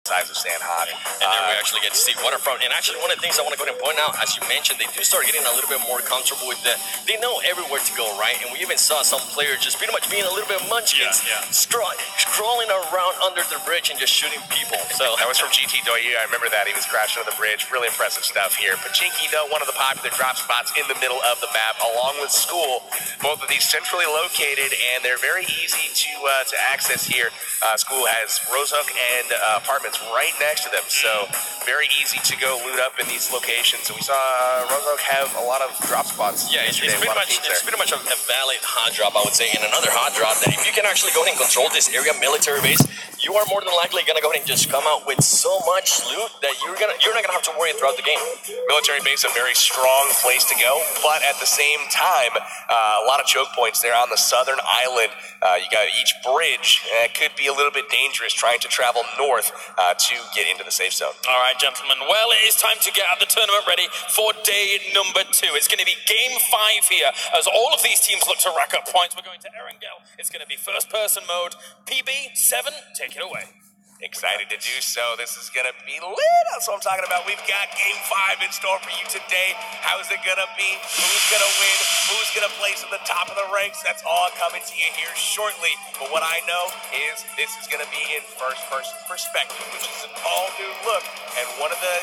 sides of Sandhawk. And there we actually get to see waterfront. And actually, one of the things I want to go ahead and point out, as you mentioned, they do start getting a little bit more comfortable with that. They know everywhere to go, right? And we even saw some players just pretty much being a little bit munchkins, crawling around under the bridge and just shooting people. So that was from GT Doye. I remember that. He was crashing on the bridge. Really impressive stuff here. Pubg, though, one of the popular drop spots in the middle of the map, along with School. Both of these centrally located, and they're very easy to access here. School has Rosehook and apartments right next to them, so very easy to go loot up in these locations. And we saw Rosehook have a lot of drop spots. Yeah, it's pretty much a valid hot drop, I would say, and another hot drop that if you can actually go ahead and control this area, military base, you are more than likely gonna go ahead and just come out with so much loot that you're not gonna have to worry throughout the game. Military base, a very strong place to go, but at the same time, a lot of choke points there on the southern island. You got each bridge. It could be a little bit dangerous trying to travel north to get into the safe zone. All right, gentlemen. Well, it is time to get the tournament ready for day number 2. It's going to be game 5 here as all of these teams look to rack up points. We're going to Erangel. It's going to be first-person mode. PB7, take it away. Excited to do so. This is going to be lit. That's what I'm talking about. We've got game 5 in store for you today. How's it going to be? Who's going to win? Who's going to place at the top of the ranks? That's all coming to you here shortly. But what I know is this is going to be in first-person perspective, which is an all-new look. And one of the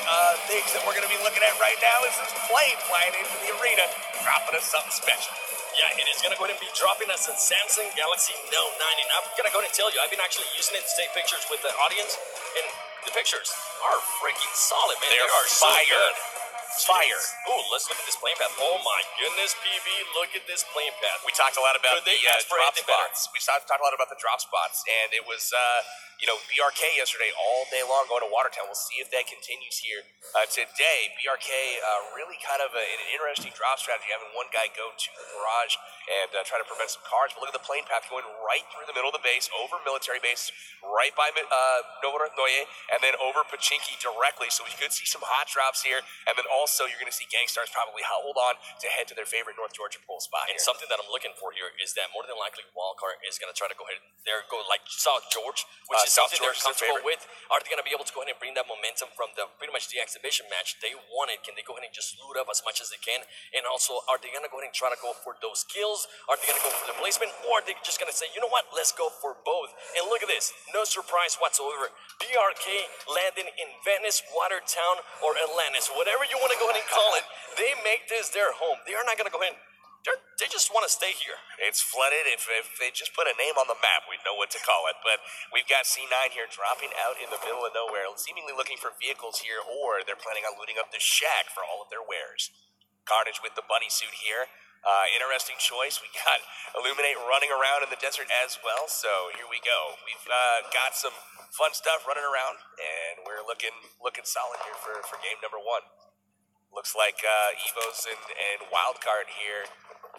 things that we're going to be looking at right now is this plane flying into the arena, dropping us something special. Yeah, it is going to go ahead and be dropping us a Samsung Galaxy Note 9. And I'm going to go ahead and tell you, I've been actually using it to take pictures with the audience, and the pictures are freaking solid, man. They are fire. So good. Fire. Oh, let's look at this plane path. Oh my goodness, PB, look at this plane path. We talked a lot about the drop spots. Better? We talked a lot about the drop spots, and it was, BRK yesterday all day long going to Watertown. We'll see if that continues here today. BRK really kind of an interesting drop strategy, having one guy go to the garage and try to prevent some cars. But look at the plane path going right through the middle of the base, over military base, right by Noye, and then over Pachinki directly. So we could see some hot drops here, and then also you're going to see Gangstars probably hold on to head to their favorite North Georgia pool spot And here. something that I'm looking for here is that more than likely Wildcard is going to try to go ahead and like South George, which is something they're comfortable with. Are they going to be able to go ahead and bring that momentum from pretty much the exhibition match they wanted? Can they go ahead and just loot up as much as they can? And also, are they going to go ahead and try to go for those kills? Are they going to go for the placement? Or are they just going to say, you know what, let's go for both? And look at this, no surprise whatsoever. BRK landing in Venice, Watertown, or Atlantis, whatever you want to go ahead and call it. They make this their home. They are not going to go ahead and they just want to stay here. It's flooded. If they just put a name on the map, we'd know what to call it. But we've got C9 here dropping out in the middle of nowhere, seemingly looking for vehicles here, or they're planning on looting up the shack for all of their wares. Carnage with the bunny suit here. Interesting choice. We got Illuminate running around in the desert as well. So here we go. We've got some fun stuff running around, and we're looking solid here for game number 1. Looks like Evos and Wildcard here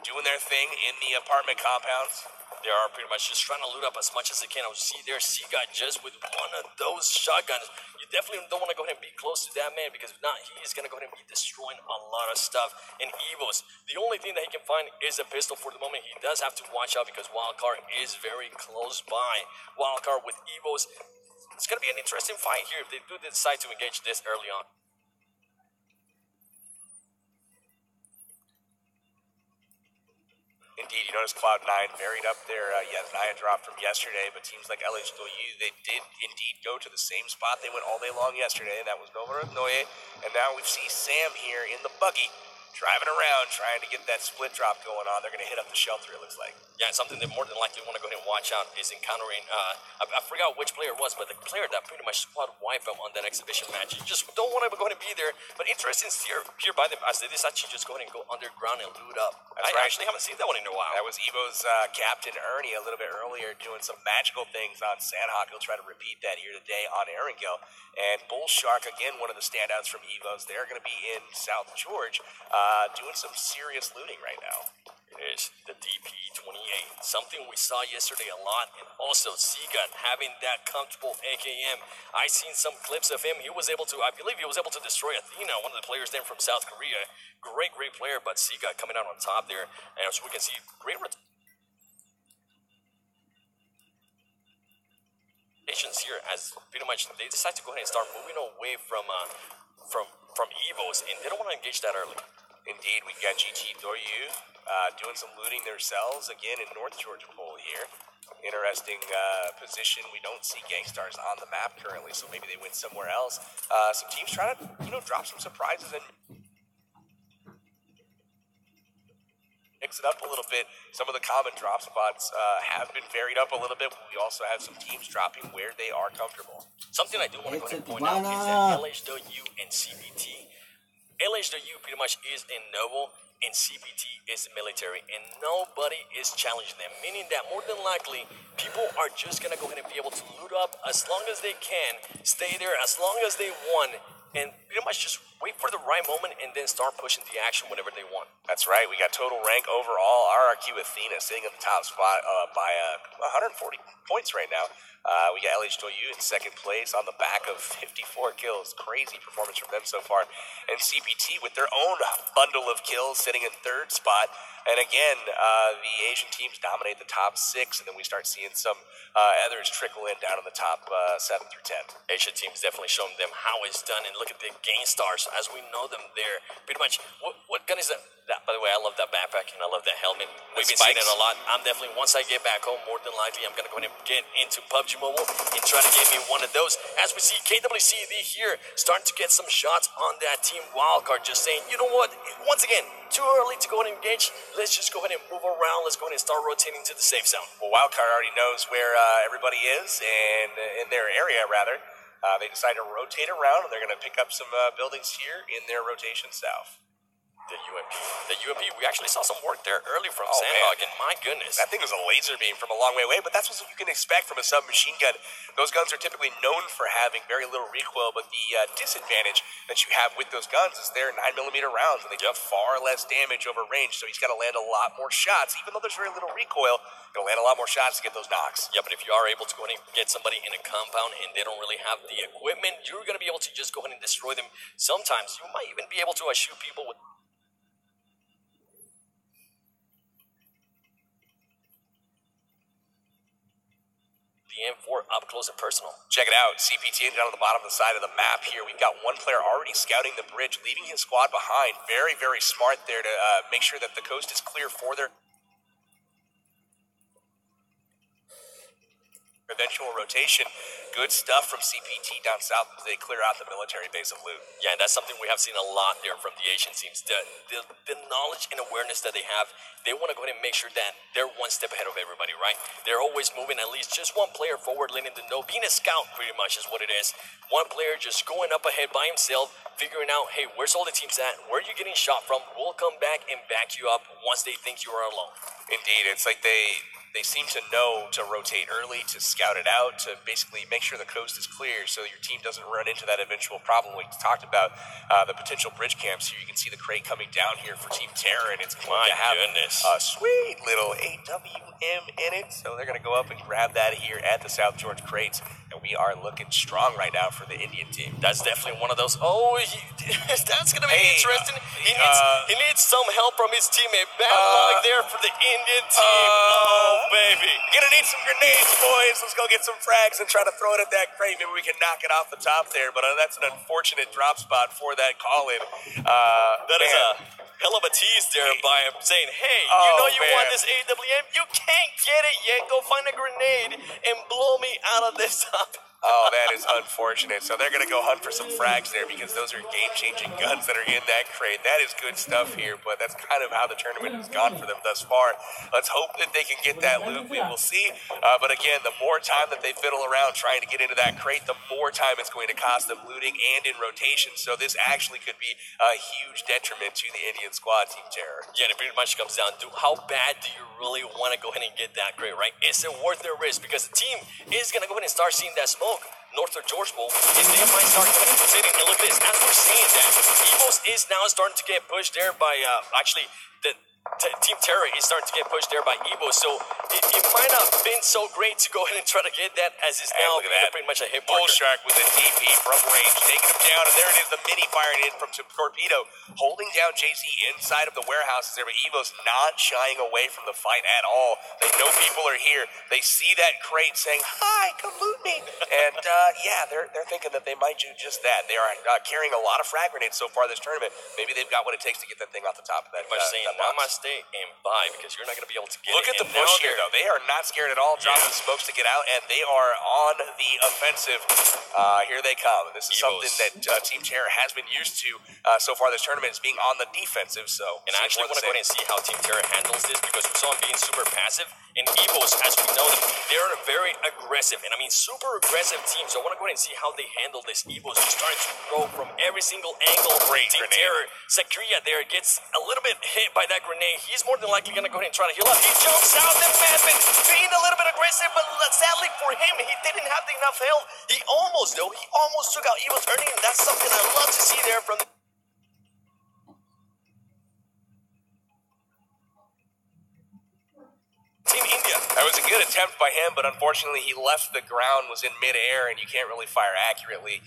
doing their thing in the apartment compounds. They are pretty much just trying to loot up as much as they can. I see there, Seaguy just with one of those shotguns. You definitely don't want to go ahead and be close to that man, because if not, he is going to go ahead and be destroying a lot of stuff. And Evos, the only thing that he can find is a pistol for the moment. He does have to watch out because Wildcard is very close by. Wildcard with Evos. It's going to be an interesting fight here if they do decide to engage this early on. Indeed, you notice Cloud9 buried up there. Naya dropped from yesterday, but teams like LH Doyu, they did indeed go to the same spot they went all day long yesterday, and that was Noye. And now we see Sam here in the buggy, driving around, trying to get that split drop going on. They're going to hit up the shelter, it looks like. Yeah, something that more than likely want to go ahead and watch out is encountering, I forgot which player it was, but the player that pretty much squad wiped them on that exhibition match. You just don't want to go ahead and be there, but interesting here by them as they decide to just go ahead and go underground and loot up. I actually haven't seen that one in a while. That was Evo's Captain Ernie a little bit earlier doing some magical things on Sandhawk. He'll try to repeat that here today on Erangel. And Bull Shark, again, one of the standouts from Evo's. They're going to be in South George doing some serious looting right now. It is the DP-28, something we saw yesterday a lot, and also Seagun having that comfortable AKM. I seen some clips of him. He was able to, I believe he was able to destroy Athena, one of the players there from South Korea. Great player, but Seagun coming out on top there, and as we can see, great Asians here, as pretty much they decide to go ahead and start moving away from Evos, and they don't want to engage that early. Indeed, we've got GT Doryu doing some looting themselves again in North Georgia Pole here. Interesting position. We don't see Gangstars on the map currently, so maybe they went somewhere else. Some teams trying to, drop some surprises and mix it up a little bit. Some of the common drop spots have been varied up a little bit. We also have some teams dropping where they are comfortable. Something I do want to go ahead and point out is that LHW and CBT. LHW pretty much is a noble, and CBT is military, and nobody is challenging them, meaning that more than likely, people are just going to go ahead and be able to loot up as long as they can, stay there as long as they want, and pretty much just wait for the right moment and then start pushing the action whenever they want. That's right. We got total rank overall. RRQ Athena sitting at the top spot by 140 points right now. We got LHW in second place on the back of 54 kills. Crazy performance from them so far. And CPT with their own bundle of kills sitting in third spot. And again, the Asian teams dominate the top 6, and then we start seeing some others trickle in down in the top 7 through 10. Asian teams definitely showing them how it's done, and look at the Gangstars as we know them there. Pretty much, what gun is that? By the way, I love that backpack and I love that helmet. We've been seeing it a lot. I'm definitely, once I get back home, more than likely, I'm going to go ahead and get into PUBG Mobile and try to get me one of those. As we see KWCD here starting to get some shots on that team wildcard, just saying, you know what, once again, too early to go ahead and engage. Let's just go ahead and move around. Let's go ahead and start rotating to the safe zone. Well, Wildcard already knows where everybody is, and in their area, rather. They decide to rotate around, and they're going to pick up some buildings here in their rotation south. The UMP, we actually saw some work there early from Sandhog, and my goodness. That thing was a laser beam from a long way away, but that's what you can expect from a submachine gun. Those guns are typically known for having very little recoil, but the disadvantage that you have with those guns is they're 9mm rounds, and they do far less damage over range, so he's got to land a lot more shots. Even though there's very little recoil, he'll land a lot more shots to get those knocks. Yeah, but if you are able to go ahead and get somebody in a compound and they don't really have the equipment, you're going to be able to just go ahead and destroy them. Sometimes you might even be able to shoot people with M4 up close and personal. Check it out. CPT down on the bottom of the side of the map here. We've got one player already scouting the bridge, leaving his squad behind. Very, very smart there to make sure that the coast is clear for their eventual rotation. Good stuff from CPT down south as they clear out the military base of loot. Yeah, and that's something we have seen a lot there from the Asian teams. The knowledge and awareness that they have, they want to go ahead and make sure that they're one step ahead of everybody, right? They're always moving at least just one player forward, letting them know. Being a scout pretty much is what it is. One player just going up ahead by himself, figuring out, hey, where's all the teams at? Where are you getting shot from? We'll come back and back you up once they think you are alone. Indeed, it's like they seem to know to rotate early, to scout it out, to basically make sure the coast is clear so your team doesn't run into that eventual problem. We talked about the potential bridge camps here. You can see the crate coming down here for Team Terra, and it's going to have a sweet little AWM in it. So they're going to go up and grab that here at the South George crates. And we are looking strong right now for the Indian team. That's definitely one of those. Oh, that's going to be interesting. He needs some help from his teammate. Bad luck there for the Indian team. Oh, baby. Gonna need some grenades, boys. Let's go get some frags and try to throw it at that crate. Maybe we can knock it off the top there. But that's an unfortunate drop spot for that call-in. That is a hell of a tease there by him saying, hey, you want this AWM? You can't get it yet. Go find a grenade and blow me out of this top. Oh, that is unfortunate. So they're going to go hunt for some frags there because those are game-changing guns that are in that crate. That is good stuff here, but that's kind of how the tournament has gone for them thus far. Let's hope that they can get that loot. We will see. But again, the more time that they fiddle around trying to get into that crate, the more time it's going to cost them looting and in rotation. So this actually could be a huge detriment to the Indian squad, Team Terror. Yeah, and it pretty much comes down to how bad do you really want to go ahead and get that crate, right? Is it worth their risk? Because the team is going to go ahead and start seeing that smoke north of George Bowl, and they might start sitting. And look at this, as we're seeing that, Evos is now starting to get pushed there by, actually, Team Terra is starting to get pushed there by Evo, so it might not have been so great to go ahead and try to get that, as it's now pretty much a hit Bull marker. Shark with a DP from range, taking him down, and there it is, the mini firing in from Torpedo, holding down JC inside of the warehouses there, but Evo's not shying away from the fight at all. They know people are here. They see that crate saying, "Hi, come loot me," and they're thinking that they might do just that. They are carrying a lot of frag grenades so far this tournament. Maybe they've got what it takes to get that thing off the top of that. Saying namaste and bye, because you're not going to be able to get Look it. at the push here, though. They are not scared at all, dropping smokes to get out, and they are on the offensive. Here they come. This is something that Team Terra has been used to so far this tournament, is being on the defensive. So, and I actually want to go ahead and see how Team Terra handles this, because we saw them being super passive. And Evos, as we know them, they're a very aggressive, and I mean super aggressive team. So I want to go ahead and see how they handle this. Evos are starting to throw from every single angle. Great Team grenade. Terra, Sakria there gets a little bit hit by that grenade. He's more than likely going to go ahead and try to heal up. He jumps out, the Madman being a little bit aggressive, but sadly for him, he didn't have enough health. He almost took out Evo's earning, and that's something I love to see there from the Team India. That was a good attempt by him, but unfortunately he left the ground, was in midair, and you can't really fire accurately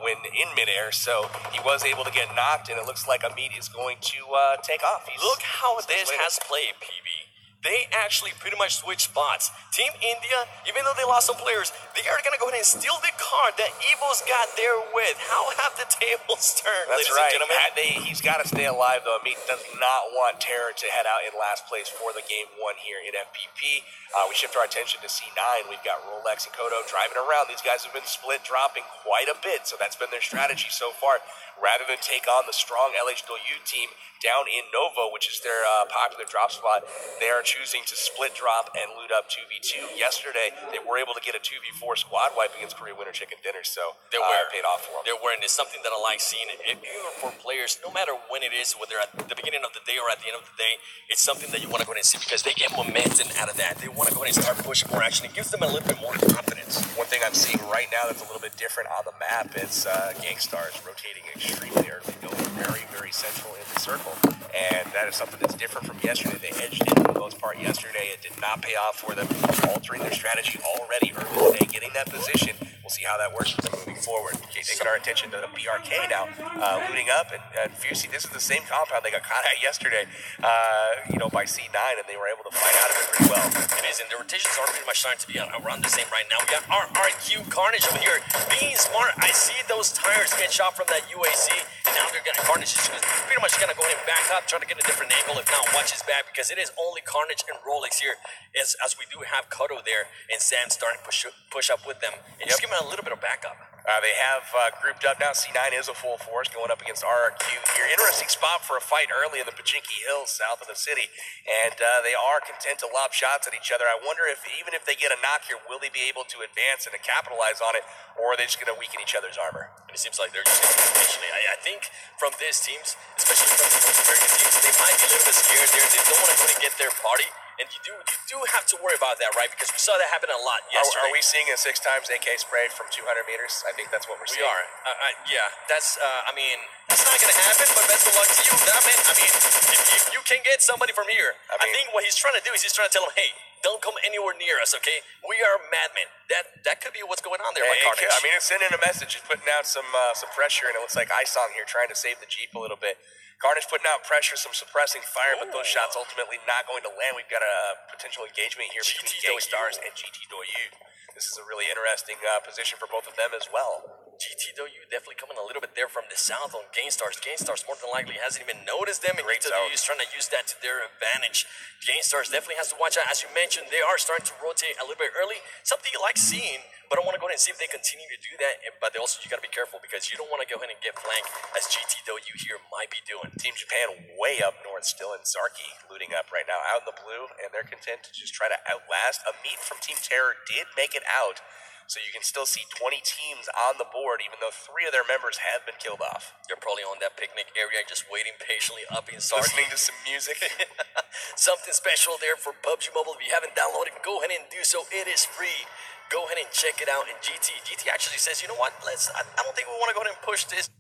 when in midair, so he was able to get knocked, and it looks like Amit is going to take off. Look how this has played, PB. They actually pretty much switched spots. Team India, even though they lost some players, they are going to go ahead and steal the card that Evo's got there with. How have the tables turned, That's ladies right. and gentlemen? He's got to stay alive, though. Amit does not want Terra to head out in last place for the game one here in FPP. We shift our attention to C9. We've got Rolex and Kodo driving around. These guys have been split dropping quite a bit, so that's been their strategy so far. Rather than take on the strong LHW team down in Novo, which is their popular drop spot, they are choosing to split drop and loot up 2v2. Yesterday, they were able to get a 2v4 squad wipe against Korea Winter Chicken Dinner, so it paid off for them. They're wearing is something that I like seeing. Even for players, no matter when it is, whether at the beginning of the day or at the end of the day, it's something that you want to go ahead and see, because they get momentum out of that. They want to go ahead and start pushing more action. It gives them a little bit more confidence. One thing I'm seeing right now that's a little bit different on the map is Gangstars rotating extremely early, going very, very central in the circle. And that is something that's different from yesterday. They edged in for the most part yesterday. It did not pay off for them, altering their strategy already early today, getting that position. We'll see how that works for them moving forward. Okay, taking our attention to the BRK now, looting up, and Fusey, this is the same compound they got caught at yesterday, by C9, and they were able to find out of it pretty well. It is, and the rotations are pretty much starting to be around the same right now. We got our RQ Carnage over here being smart. I see those tires get shot from that UAC, and now they're getting Carnage is pretty much going to go ahead and back up, try to get a different angle. If not, watch his back, because it is only Carnage and Rolex here, as we do have Kodo there, and Sam starting to push up with them, and just give him a little bit of backup. They have grouped up now. C9 is a full force going up against RRQ here. Interesting spot for a fight early in the Pachinki Hills south of the city, and they are content to lob shots at each other. I wonder if even if they get a knock here, will they be able to advance and to capitalize on it, or are they just going to weaken each other's armor? And it seems like they're just intentionally. I think from these teams, especially from the North American teams, they might be a little bit scared there. They don't want to go and get their party. And you do have to worry about that, right? Because we saw that happen a lot yesterday. Are we seeing a 6 times AK spray from 200 meters? I think that's what we're seeing. We are. Yeah, that's, that's not going to happen, but best of luck to you. If you can get somebody from here, I think what he's trying to do is he's trying to tell them, hey, don't come anywhere near us, okay? We are madmen. That could be what's going on there, Carnage. It's sending a message. It's putting out some pressure, and it looks like Isong here trying to save the Jeep a little bit. Carnage putting out pressure, some suppressing fire, but those shots ultimately not going to land. We've got a potential engagement here between Gangstars and GT Doyu. This is a really interesting position for both of them as well. GT Doyu definitely coming a little bit there from the south on Gangstars. Gangstars more than likely hasn't even noticed them, and GT Doyu is trying to use that to their advantage. Gangstars definitely has to watch out. As you mentioned, they are starting to rotate a little bit early. Something you like seeing, but I want to go ahead and see if they continue to do that. But also, you got to be careful, because you don't want to go ahead and get flanked, as GT Doyu here might be doing. Team Japan way up north still in Zarki, looting up right now out in the blue, and they're content to just try to outlast. Amit from Team Terror did make it out, so you can still see 20 teams on the board, even though 3 of their members have been killed off. They're probably on that picnic area, just waiting patiently up in Zarki. Listening to some music. Something special there for PUBG Mobile. If you haven't downloaded, go ahead and do so. It is free. Go ahead and check it out. And GT actually says, you know what? I don't think we want to go ahead and push this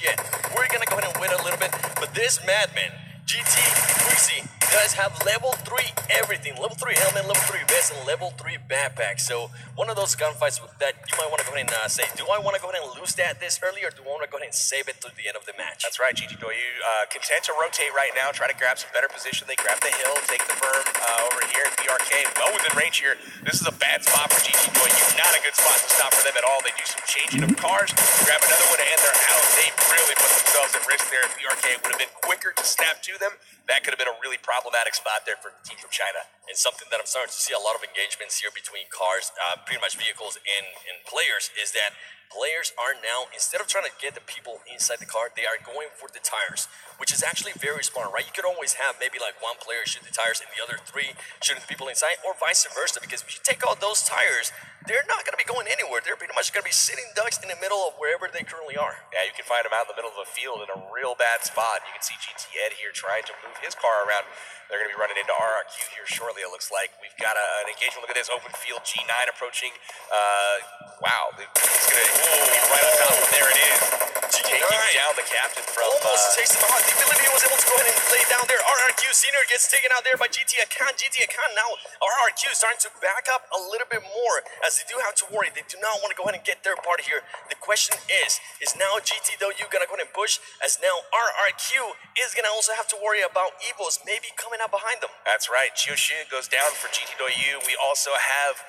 yet. We're going to go ahead and wait a little little bit. But this madman, GT Greasy, does have level 3 everything. Level 3 helmet, level 3 vest, and level 3 backpack. So one of those gunfights that you might want to go ahead and say, do I want to go ahead and lose that this early, or do I want to go ahead and save it to the end of the match? That's right, GT Doyu. Content to rotate right now, try to grab some better position. They grab the hill, take the berm over here. BRK well within range here. This is a bad spot for GT Doyu. Not a good spot to stop for them at all. They do some changing of cars, grab another one, and they're out. They really put themselves at risk there. If BRK would have been quicker to snap to them, that could have been a really problematic spot there for the team from China. And something that I'm starting to see a lot of engagements here between cars, pretty much vehicles and players, is that players are now, instead of trying to get the people inside the car, they are going for the tires, which is actually very smart, right? You could always have maybe like one player shoot the tires and the other 3 shooting the people inside, or vice versa, because if you take out those tires, they're not going to be going anywhere. They're pretty much going to be sitting ducks in the middle of wherever they currently are. Yeah, you can find them out in the middle of a field in a real bad spot. You can see GT Ed here trying to move his car around. They're going to be running into RRQ here shortly, it looks like. We've got an engagement. Look at this, open field, G9 approaching. Wow, it's going to be right on top of him. There it is. Taking down the captain from... Almost takes him out. I believe he was able to go ahead and lay down there. RRQ Senior gets taken out there by GT Akan. GT Akan now, RRQ starting to back up a little bit more, as they do have to worry. They do not want to go ahead and get their part here. The question is now GTW going to go ahead and push, as now RRQ is going to also have to worry about Evos maybe coming out behind them. That's right. Chioshi goes down for GTW. We also have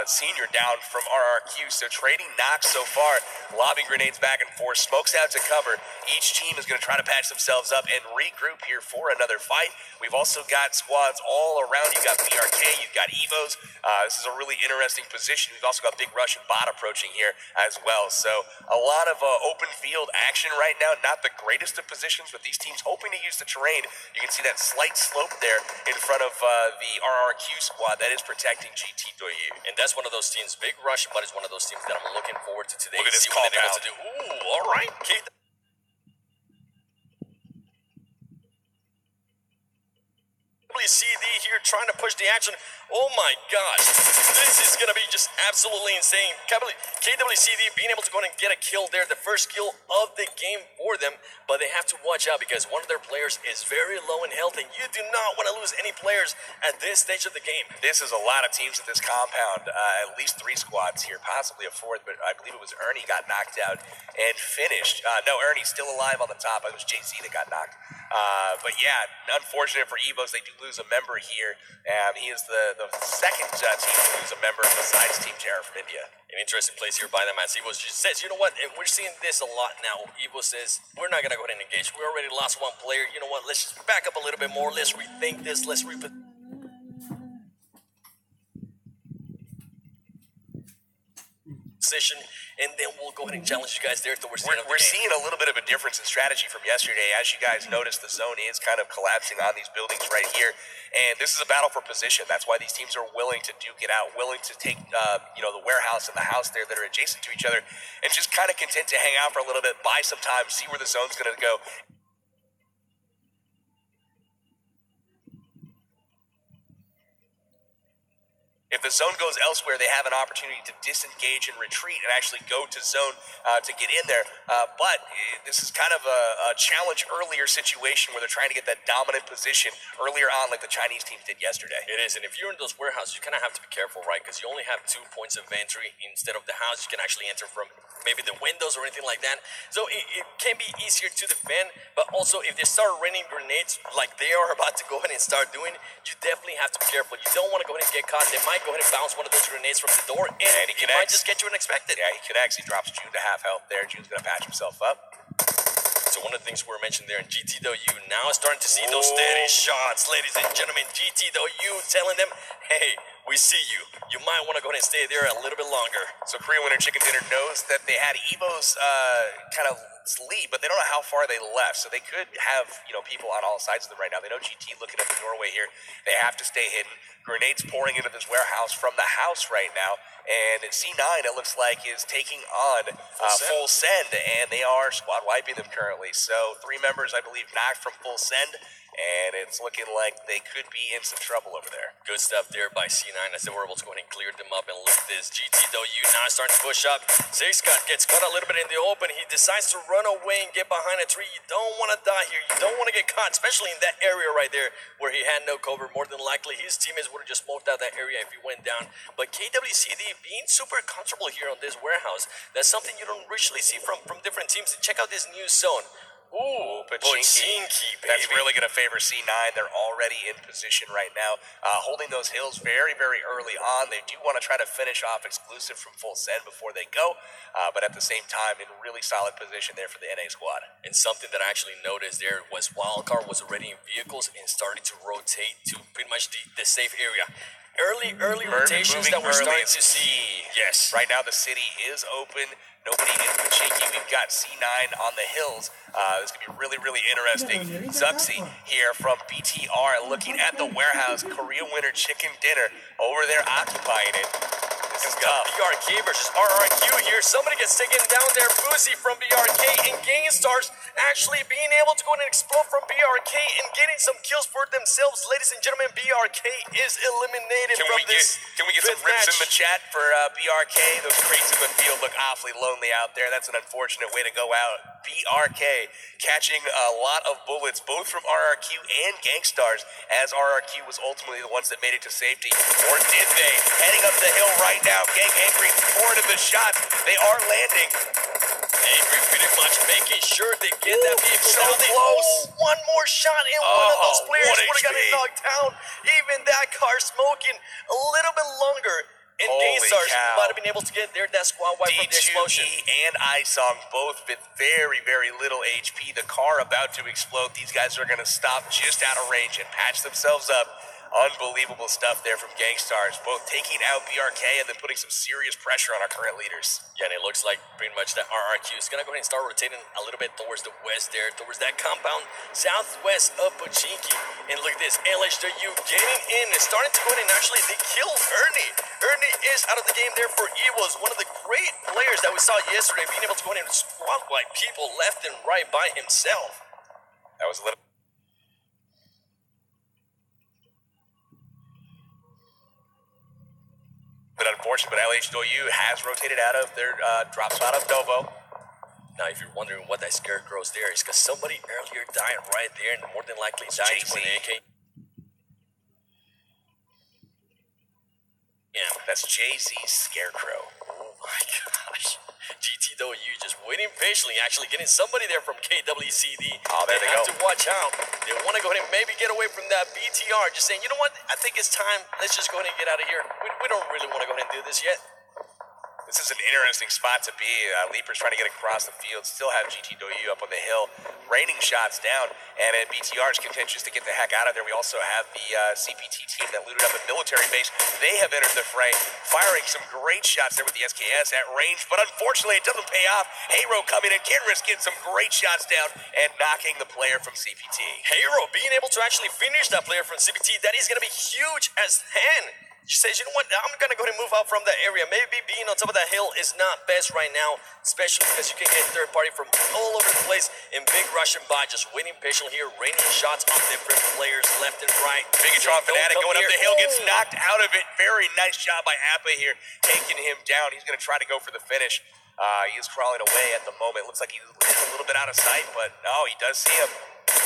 Senior down from RRQ. So trading knocks so far, lobbing grenades back and forth, smokes out to cover. Each team is going to try to patch themselves up and regroup here for another fight. We've also got squads all around. You've got BRK, you've got Evos. This is a really interesting position. We've also got Big Russian Bot approaching here as well. So a lot of open field action right now. Not the greatest of positions, but these teams hoping to use the terrain. You can see that slight slope there in front of the RRQ squad that is protecting GT Doyu. And that's one of those teams. Big Russian Bot is one of those teams that I'm looking forward to today. Look at this see what they're compound. able to do. Ooh, all right. CD here trying to push the action. Oh my gosh, this is going to be just absolutely insane. KWCD being able to go ahead and get a kill there, the first kill of the game for them, but they have to watch out because one of their players is very low in health, and you do not want to lose any players at this stage of the game. This is a lot of teams at this compound, at least 3 squads here, possibly a 4th, but I believe it was Ernie got knocked out and finished. No, Ernie's still alive on the top. It was JC that got knocked. But yeah, unfortunate for Evos, they do lose a member here. He is the second team to lose a member besides Team Terror from India. An interesting place here by them, as Evo just says, you know what, and we're seeing this a lot now. Evo says, we're not going to go ahead and engage. We already lost 1 player. You know what, let's just back up a little bit more. Let's rethink this. Let's position, and then we'll go ahead and challenge you guys there towards the end of the game. We're seeing a little bit of a difference in strategy from yesterday. As you guys noticed, the zone is kind of collapsing on these buildings right here, and this is a battle for position. That's why these teams are willing to duke it out, willing to take the warehouse and the house there that are adjacent to each other, and just kind of content to hang out for a little bit, buy some time, see where the zone's going to go. If the zone goes elsewhere, they have an opportunity to disengage and retreat and actually go to zone to get in there. But this is kind of a challenge earlier situation where they're trying to get that dominant position earlier on like the Chinese teams did yesterday. It is, and if you're in those warehouses, you kind of have to be careful, right? Because you only have 2 points of entry instead of the house. You can actually enter from maybe the windows or anything like that. So it can be easier to defend, but also if they start raining grenades like they are about to go ahead and start doing, you definitely have to be careful. You don't want to go ahead and get caught. They might go ahead and bounce one of those grenades from the door, and it might just get you unexpected. Yeah, he connects. He drops June to half health there. June's going to patch himself up. So one of the things we were mentioned there in GTW, now starting to see those steady shots, ladies and gentlemen. GTW telling them, hey, we see you. You might want to go ahead and stay there a little bit longer. So Korean Winter Chicken Dinner knows that they had Evo's kind of lead, but they don't know how far they left. So they could have, people on all sides of them right now. They know GT looking at the doorway here. They have to stay hidden. Grenades pouring into this warehouse from the house right now. And C9, it looks like, is taking on Full Send, and they are squad wiping them currently. So 3 members, I believe, knocked from Full Send, and it's looking like they could be in some trouble over there. Good stuff there by C9 as they were able to go ahead and clear them up. And look at this, GTW now starting to push up. Zayskot gets caught a little bit in the open. He decides to run away and get behind a tree. You don't want to die here. You don't want to get caught, especially in that area right there where he had no cover. More than likely, his teammates would have just smoked out that area if he went down. But KWCD being super comfortable here on this warehouse, that's something you don't usually see from different teams. Check out this new zone. Ooh, Pubg. That's really going to favor C9. They're already in position right now, holding those hills very, very early on. They do want to try to finish off exclusive from Full Send before they go, but at the same time, in really solid position there for the NA squad. And something that I actually noticed there was Wildcard was already in vehicles and starting to rotate to pretty much the safe area. Early rotations that we're starting to see. Yes. Right now the city is open. Nobody in Pubg. We've got C9 on the hills. This could be really, really interesting. Zuxi here from BTR looking at the warehouse. Korea Winter Chicken Dinner over there occupying it. This is tough. BRK versus RRQ here. Somebody gets taken down there. Boozy from BRK and Gainstars actually being able to go in and explode from BRK and getting some kills for themselves. Ladies and gentlemen, BRK is eliminated from this. Can we get some rips in the chat for BRK? Those crates in the field look awfully lonely out there. That's an unfortunate way to go out. BRK catching a lot of bullets, both from RRQ and Gankstars, as RRQ was ultimately the ones that made it to safety. Or did they? Heading up the hill right now. Gang Angry pouring in the shots. They are landing. Angry pretty much making sure they get that vehicle so down. Close. One more shot and one of those players would have got HP. knocked down. Even that car smoking a little bit longer. And Gainstars might have been able to get that squad wipe from the explosion. And Isong both with very, very little HP. The car about to explode. These guys are going to stop just out of range and patch themselves up. Unbelievable stuff there from Gankstars, both taking out BRK and then putting some serious pressure on our current leaders. Yeah, and it looks like pretty much that RRQ is going to go ahead and start rotating a little bit towards the west there, towards that compound southwest of Pubg. And look at this, LHW getting in and starting to go in and actually they kill Ernie. Ernie is out of the game there for Evos, one of the great players that we saw yesterday, being able to go in and squad wipe people left and right by himself. That was a little... But unfortunately, LHW has rotated out of their drop spot of Novo. Now, if you're wondering what that scarecrow's there, it's because somebody earlier died right there, and more than likely died to an AK. Yeah, that's Jay-Z's Scarecrow. Oh my gosh. GTW just waiting patiently, actually getting somebody there from KWCD. Oh, there they have go. to watch out. They want to go ahead and maybe get away from that BTR. Just saying, you know what? I think it's time. Let's just go ahead and get out of here. We don't really want to go ahead and do this yet. This is an interesting spot to be. Leapers trying to get across the field, still have GTW up on the hill, raining shots down, and BTR is contentious to get the heck out of there. We also have the CPT team that looted up a military base. They have entered the fray, firing some great shots there with the SKS at range, but unfortunately it doesn't pay off. Hero coming in, Kinris getting some great shots down and knocking the player from CPT. Hero being able to actually finish that player from CPT, that is going to be huge as hen. She says, you know what, I'm going to go ahead and move out from that area. Maybe being on top of that hill is not best right now, especially because you can get third party from all over the place. And Big Russian bot just waiting patiently here, raining shots on different players left and right. Bigatron Fanatic going up the hill, gets knocked out of it. Very nice job by Appa here, taking him down. He's going to try to go for the finish. He is crawling away at the moment. Looks like he's a little bit out of sight, but no, he does see him.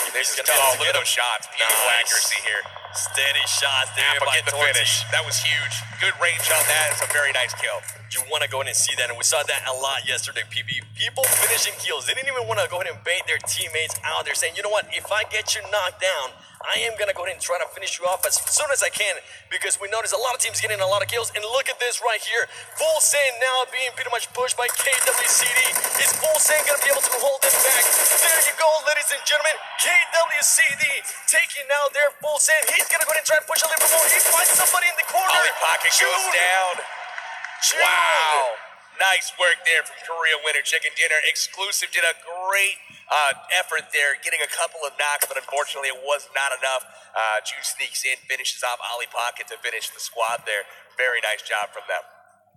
There's just look at those shots. Beautiful accuracy here. Steady shots there by the finish. That was huge. Good range on that. It's a very nice kill. You want to go in and see that, and we saw that a lot yesterday, PB. People finishing kills. They didn't even want to go ahead and bait their teammates out there, saying, you know what, if I get you knocked down, I am going to go ahead and try to finish you off as soon as I can, because we notice a lot of teams getting a lot of kills. And look at this right here. Full Send now being pretty much pushed by KWCD. Is Full Send going to be able to hold them back? There you go, ladies and gentlemen. KWCD taking now their Full Send. He's going to go ahead and try to push a little bit more. He finds somebody in the corner. Pocket goes down. Wow. Nice work there from Korea Winter Chicken Dinner. Exclusive did a great effort there, getting a couple of knocks, but unfortunately it was not enough. June sneaks in, finishes off Ali Pocket to finish the squad there. Very nice job from them.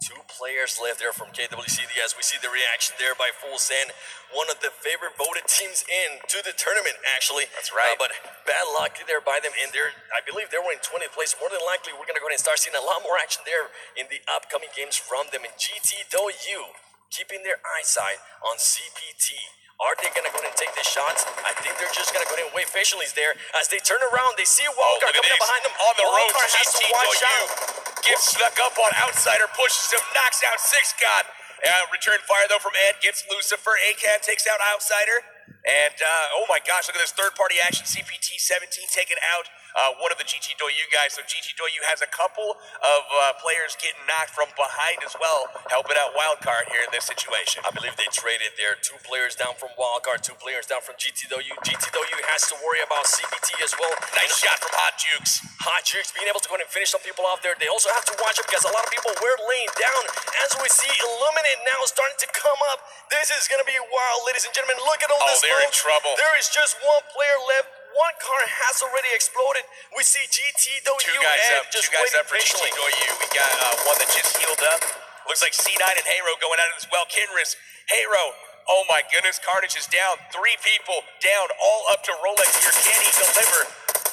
2 players left there from KWCD as we see the reaction there by Full Send, one of the favorite voted teams in to the tournament, actually. That's right. But bad luck there by them, and I believe they were in 20th place. More than likely, we're going to go ahead and start seeing a lot more action there in the upcoming games from them. And GTW keeping their eyesight on CPT. Are they going to go ahead and take the shots? I think they're just going to go ahead and wait patiently there. As they turn around, they see Wildcard coming up behind them. On the road, Wildcard has to watch out. Gets snuck up on Outsider, pushes him, knocks out Six God. Return fire, though, from Ed. Gets Lucifer. ACAD takes out Outsider. And, oh my gosh, look at this third-party action. CPT 17 taken out one of the GTW guys. So GTW has a couple of players getting knocked from behind as well, helping out Wildcard here in this situation. I believe they traded there. 2 players down from Wildcard, 2 players down from GTW. GTW has to worry about CPT as well. Nice shot from Hot Jukes. Hot Jukes being able to go ahead and finish some people off there. They also have to watch it because a lot of people were laying down. As we see, Illuminate now starting to come up. This is going to be wild, ladies and gentlemen. Look at all this. They're in trouble. There is just 1 player left. 1 car has already exploded. We see GTW 2 guys up. just 2 guys up for patiently. GTW. We got one that just healed up. Looks like C9 and Hero going at it as well. Kinris, Hero. Oh my goodness, Carnage is down. 3 people down, all up to Rolex here. Can he deliver?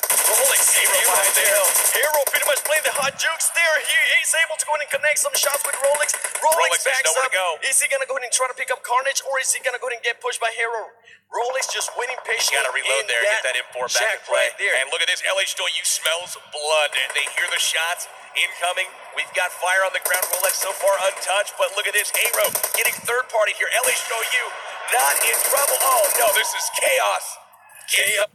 Rolex, Hero pretty much playing the Hot Jukes there. He's able to go ahead and connect some shots with Rolex. Rolex backs up. Is he going to go ahead and try to pick up Carnage, or is he going to go ahead and get pushed by Hero? Rolex just waiting patiently. Got to reload there, get that M4 back in play. Right there. And look at this, LHW smells blood. They hear the shots incoming. We've got fire on the ground. Rolex so far untouched, but look at this, Hero getting third party here. LHW not in trouble. Oh no, this is chaos. Chaos.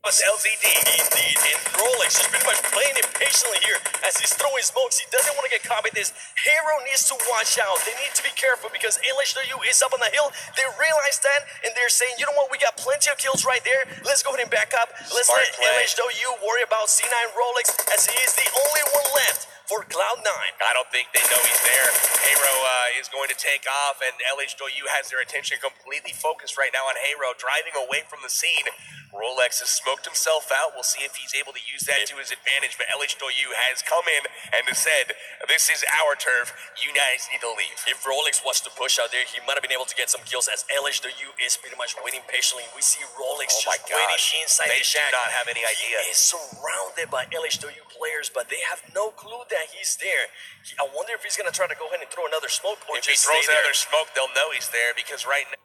LZD. Indeed, and Rolex is pretty much playing it patiently here as he's throwing smokes. He doesn't want to get caught with this. Hero needs to watch out. They need to be careful because LHW is up on the hill. They realize that, and they're saying, you know what, we got plenty of kills right there. Let's go ahead and back up. Let's let LHW worry about C9 Rolex as he is the only one left for Cloud9. I don't think they know he's there. Hero is going to take off, and LHW has their attention completely focused right now on Hero, driving away from the scene. Rolex has smoked himself out. We'll see if he's able to use that to his advantage, but LHW has come in and has said, this is our turf. You guys need to leave. If Rolex was to push out there, he might have been able to get some kills as LHW is pretty much waiting patiently. We see Rolex waiting inside the shack. They do not have any idea. He is surrounded by LHW players, but they have no clue that he's there. I wonder if he's going to try to go ahead and throw another smoke or if just he throws stay another smoke, they'll know he's there because right now,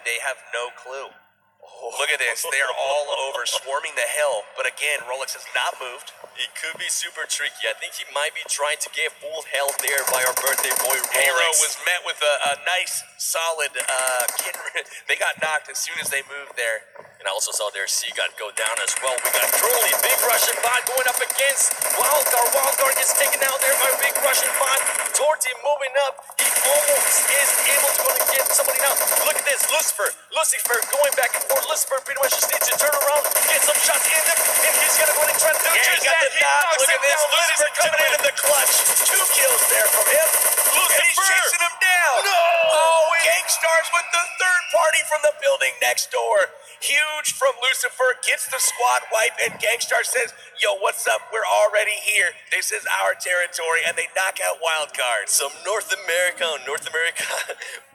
they have no clue. Look at this. They're all over, swarming the hill. But again, Rolex has not moved. It could be super tricky. I think he might be trying to get full health there by our birthday boy, Rolex. Hero was met with a nice, solid kid. They got knocked as soon as they moved there. And I also saw their C-God go down as well. We got Curly, Big Russian Bot going up against Wildcard. Wildcard gets taken out there by Big Russian Bot. Torty moving up. He almost is able to go and get somebody out. Look at this, Lucifer going back and forth. Lucifer pretty much just needs to turn around, get some shots in them, and he's going to go and try to do just that. He knocks him down. Lucifer coming in the clutch. 2 kills there from him. Lucifer. And he's chasing him down. No! Oh, Gangstars with the third party from the building next door. Huge from Lucifer, gets the squad wipe, and Gangstar says, yo, what's up? We're already here. This is our territory, and they knock out Wildcard. Some North America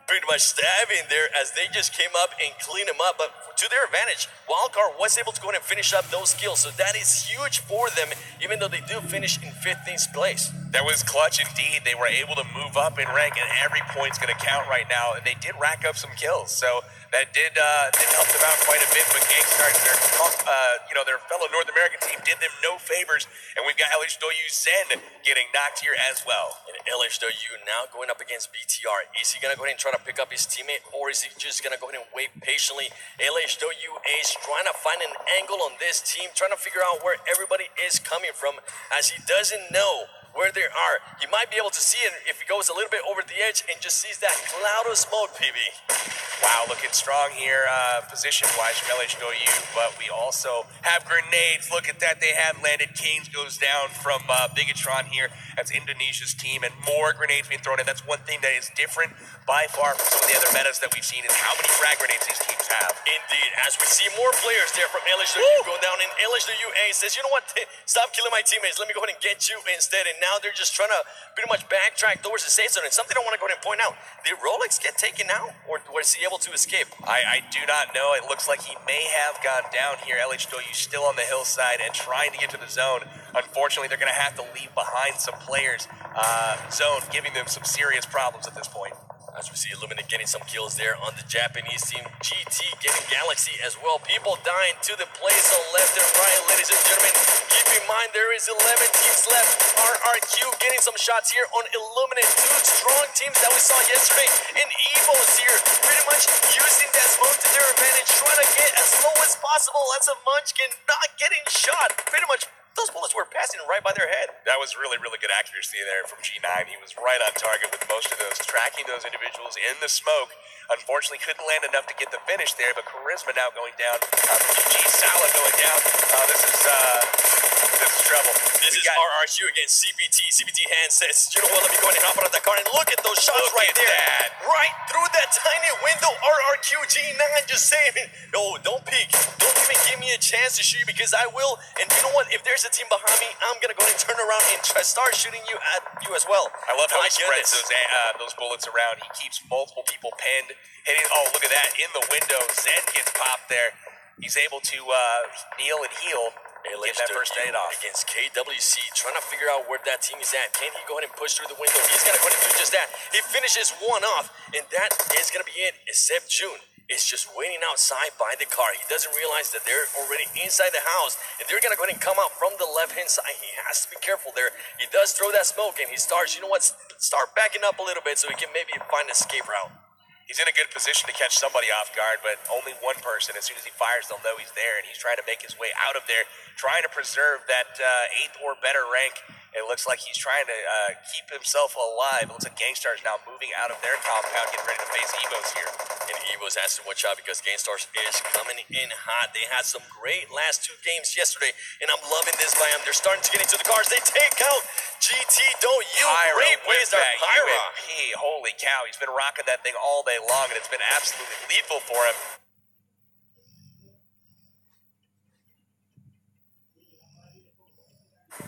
pretty much stabbing there as they just came up and cleaned him up, but to their advantage, Wildcard was able to go ahead and finish up those kills, so that is huge for them, even though they do finish in 15th place. That was clutch indeed. They were able to move up in rank, and every point's going to count right now, and they did rack up some kills, so that did help them out quite a bit, but Gangstars, their fellow North American team did them no favors, and we've got LHW Zen getting knocked here as well. And LHW now going up against BTR. Is he going to go ahead and try to pick up his teammate, or is he just going to go ahead and wait patiently? LHW is trying to find an angle on this team, trying to figure out where everybody is coming from, as he doesn't know where they are. He might be able to see it if he goes a little bit over the edge and just sees that cloud of smoke, PB. Wow, looking strong here position-wise from LHW, but we also have grenades. Look at that, they have landed. Canes goes down from Bigatron here. That's Indonesia's team, and more grenades being thrown in. That's one thing that is different by far from some of the other metas that we've seen is how many frag grenades these teams have. Indeed, as we see more players there from LHW go down, and LHWA says, you know what, stop killing my teammates, let me go ahead and get you instead. And now they're just trying to pretty much backtrack towards the safe zone. And something I want to go ahead and point out, did Rolex get taken out, or was he able to escape? I do not know. It looks like he may have gone down here. LHW still on the hillside and trying to get to the zone. Unfortunately, they're going to have to leave behind some players. Zone, giving them some serious problems at this point. As we see Illuminate getting some kills there on the Japanese team. GT getting Galaxy as well. People dying to the play zone left and right, ladies and gentlemen. Keep in mind there is 11 teams left. RRQ getting some shots here on Illuminate. Two strong teams that we saw yesterday. And Evo's here pretty much using that smoke to their advantage, trying to get as low as possible as a Munchkin not getting shot. Pretty much those bullets were passing right by their head. That was really, really good accuracy there from G9. He was right on target with most of those, tracking those individuals in the smoke. Unfortunately, couldn't land enough to get the finish there, but Charisma now going down. GG Sala going down. This is trouble. This is RRQ against CBT. CBT hand says, you know what, let me go ahead and hop out of that car, and look at those shots right there. Right through that tiny window. RRQ G9 just saying, no, don't peek. Don't even give me a chance to shoot you because I will. And you know what, if there's a team behind me, I'm going to go ahead and turn around and start shooting you at you as well. I love how he spreads those bullets around. He keeps multiple people pinned. Hitting, oh, look at that, in the window. Zen gets popped there. He's able to kneel and heal. Get that first aid off. Against KWC, trying to figure out where that team is at. Can he go ahead and push through the window? He's going to go ahead and do just that. He finishes one off, and that is going to be it, except June is just waiting outside by the car. He doesn't realize that they're already inside the house, and they're going to go ahead and come out from the left-hand side. He has to be careful there. He does throw that smoke, and he starts, you know what, start backing up a little bit so he can maybe find an escape route. He's in a good position to catch somebody off guard, but only one person. As soon as he fires, they'll know he's there, and he's trying to make his way out of there, trying to preserve that 8th or better rank. It looks like he's trying to keep himself alive. It looks like Gangstar's now moving out of their compound, getting ready to face Evos here. And Evos has to watch out because Gangstar's is coming in hot. They had some great last two games yesterday, and I'm loving this by them. They're starting to get into the cars. They take out GT, don't you? Great ways there, Pyra. Holy cow, he's been rocking that thing all day long, and it's been absolutely lethal for him.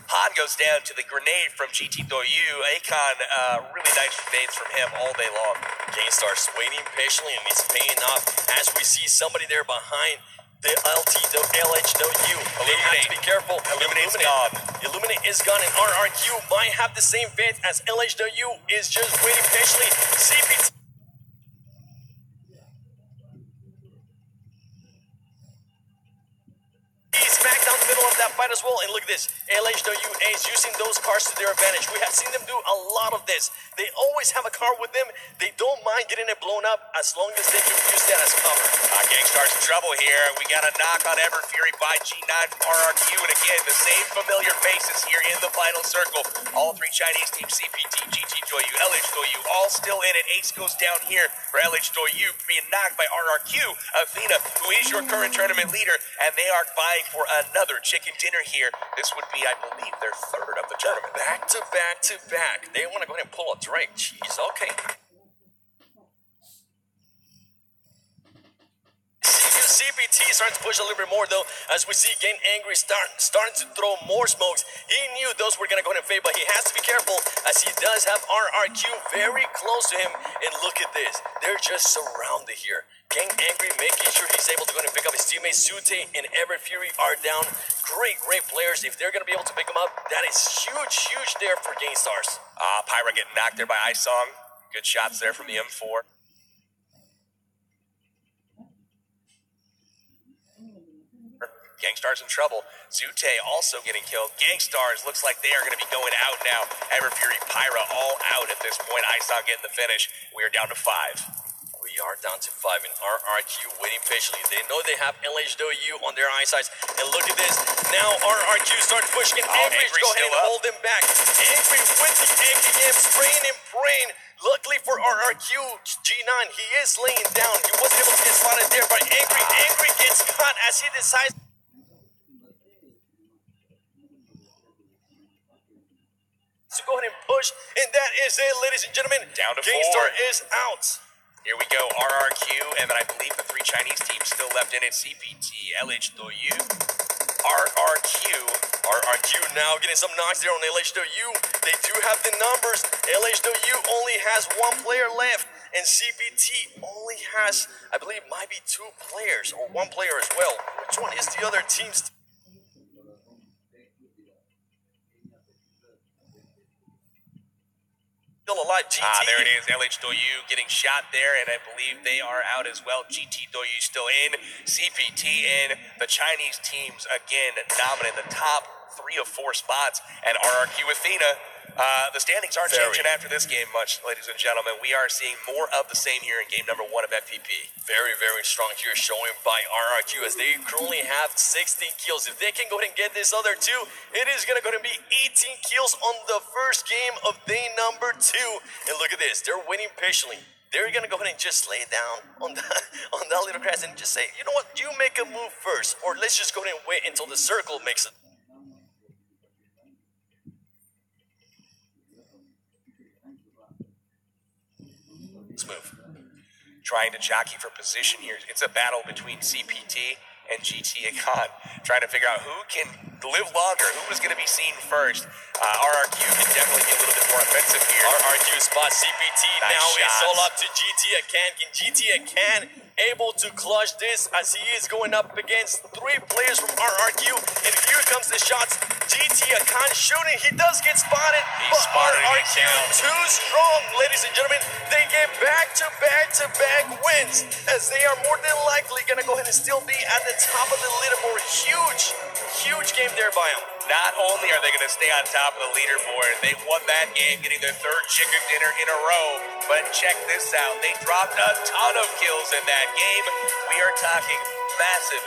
Han goes down to the grenade from GT Doyu. Akon, really nice grenades from him all day long. Gangstar's waiting patiently, and it's paying off as we see somebody there behind the LHW. They have to be careful. Illuminate's gone. Illuminate is gone, and RRQ might have the same fate as LHW is just waiting patiently. CPT. He's back down the middle of that fight as well, and look at this. LHWA is using those cars to their advantage. We have seen them do a lot of this. They always have a car with them. They don't mind getting it blown up as long as they can use that as cover. Gangstar's in trouble here. We got a knock on Ever Fury by G9 from RRQ, and again, the same familiar faces here in the final circle. All three Chinese teams, CPT, GT Doyu, LHW, all still in it. Ace goes down here for LHW, being knocked by RRQ. Athena, who is your current tournament leader, and they are vying for another chicken dinner here. This would be, I believe, their third of the tournament. Back to back to back. They want to go ahead and pull a Drake. Jeez, okay. CBT starting to push a little bit more, though, as we see Getting Angry starting to throw more smokes. He knew those were going to go ahead and fade, but he has to be careful as he does have RRQ very close to him. And look at this. They're just surrounded here. Getting Angry, making sure he's able to go ahead and pick up his teammates. Sute and Ever Fury are down. Great players. If they're going to be able to pick them up, that is huge there for Gainstars. Pyra getting knocked there by Isong. Good shots there from the M4. Gangstar's in trouble. Zute also getting killed. Gangstars looks like they are going to be going out now. Ever Fury, Pyra all out at this point. Isong getting the finish. We are down to 5. We We are down to 5, and RRQ waiting patiently. They know they have LHW on their eyesight, and look at this. Now RRQ start pushing, and Angry go ahead and hold them back. Angry with the AKM, spraying and praying. Luckily for RRQ, G9, he is laying down. He wasn't able to get spotted there, but Angry gets caught as he decides to go ahead and push, and that is it, ladies and gentlemen. Down to 4. Gangstar is out. Here we go, RRQ, and then I believe the 3 Chinese teams still left in it. CPT, LHW, RRQ now getting some knocks there on LHW. They do have the numbers. LHW only has 1 player left, and CPT only has, I believe, might be 2 players, or 1 player as well. Which one is the other team's? Still alive, GT. There it is, LHW getting shot there, and I believe they are out as well. GT Doyu still in, CPT in. The Chinese teams, again, dominant the top 3 of 4 spots, and RRQ Athena. The standings aren't changing after this game much, ladies and gentlemen. We are seeing more of the same here in game number 1 of FPP. Very, very strong here showing by RRQ as they currently have 16 kills. If they can go ahead and get this other 2, it is going to go ahead and be 18 kills on the first game of day number 2. And look at this. They're waiting patiently. They're going to go ahead and just lay down on that little grass and just say, you know what, you make a move first. Or let's just go ahead and wait until the circle makes it. Move. Trying to jockey for position here. It's a battle between CPT and GT Akon, trying to figure out who can live longer, who is going to be seen first. RRQ can definitely be a little bit more offensive here. RRQ spots CPT. Nice now shots. It's all up to GT Akon. Can GT Akon able to clutch this as he is going up against 3 players from RRQ? And here comes the shots. GT Akon shooting. He does get spotted. He's spotted. RRQ too strong, ladies and gentlemen. They get back-to-back wins as they are more than likely going to go ahead and still be at the top of the leaderboard. Huge game there by them. Not only are they going to stay on top of the leaderboard, they won that game, getting their 3rd chicken dinner in a row. But check this out. They dropped a ton of kills in that game. We are talking massive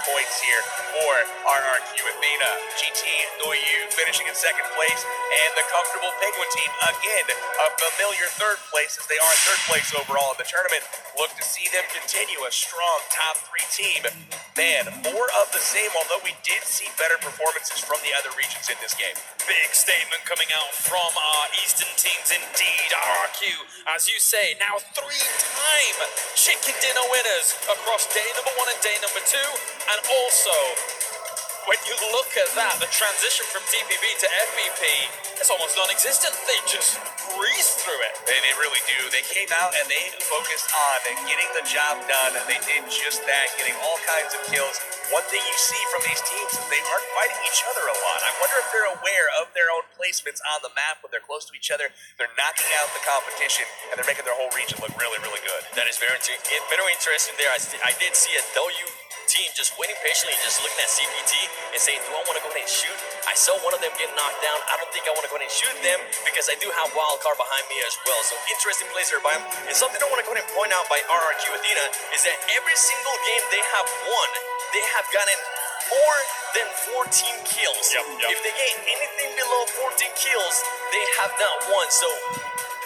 points here for RRQ Athena. GT Doyu finishing in 2nd place, and the comfortable Penguin team, again, a familiar 3rd place as they are in 3rd place overall in the tournament. Look to see them continue a strong top 3 team. Man, more of the same, although we did see better performances from the other regions in this game. Big statement coming out from our Eastern teams indeed. RRQ, as you say, now 3-time chicken dinner winners across day number 1 and day number 2, and also when you look at that, the transition from TPB to FPP is almost non-existent. They just breeze through it. They really do. They came out and they focused on getting the job done. They did just that, getting all kinds of kills. One thing you see from these teams is they aren't fighting each other a lot. I wonder if they're aware of their own placements on the map when they're close to each other. They're knocking out the competition, and they're making their whole region look really good. That is very interesting there. I did see a W team just waiting patiently, just looking at CPT and saying, do I want to go ahead and shoot? I saw one of them get knocked down. I don't think I want to go ahead and shoot them because I do have Wildcard behind me as well. So interesting place there by him. And something I want to go ahead and point out by RRQ Athena is that every single game they have won, they have gotten more than 14 kills. Yep. If they get anything below 14 kills, they have not won. So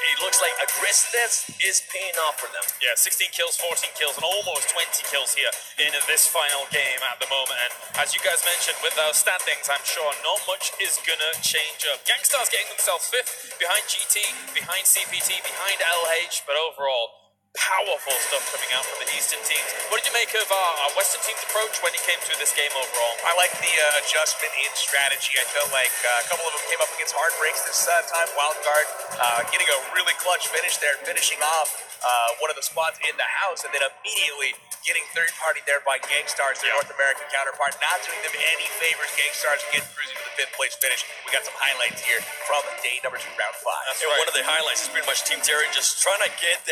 it looks like aggressiveness is paying off for them. Yeah, 16 kills, 14 kills, and almost 20 kills here in this final game at the moment. And as you guys mentioned, with those standings, I'm sure not much is gonna change up. Gangstar's getting themselves 5th, behind GT, behind CPT, behind LH, but overall, powerful stuff coming out from the Eastern teams. What did you make of our Western team's approach when it came to this game overall? I like the adjustment in strategy. I felt like a couple of them came up against hard breaks this time. Wildcard getting a really clutch finish there, finishing off one of the spots in the house, and then immediately getting third-party there by Gangstar's, their North American counterpart, not doing them any favors. Gangstar's getting cruising to the 5th place finish. We got some highlights here from day number 2, round 5. That's right. One of the highlights is pretty much Team Terry just trying to get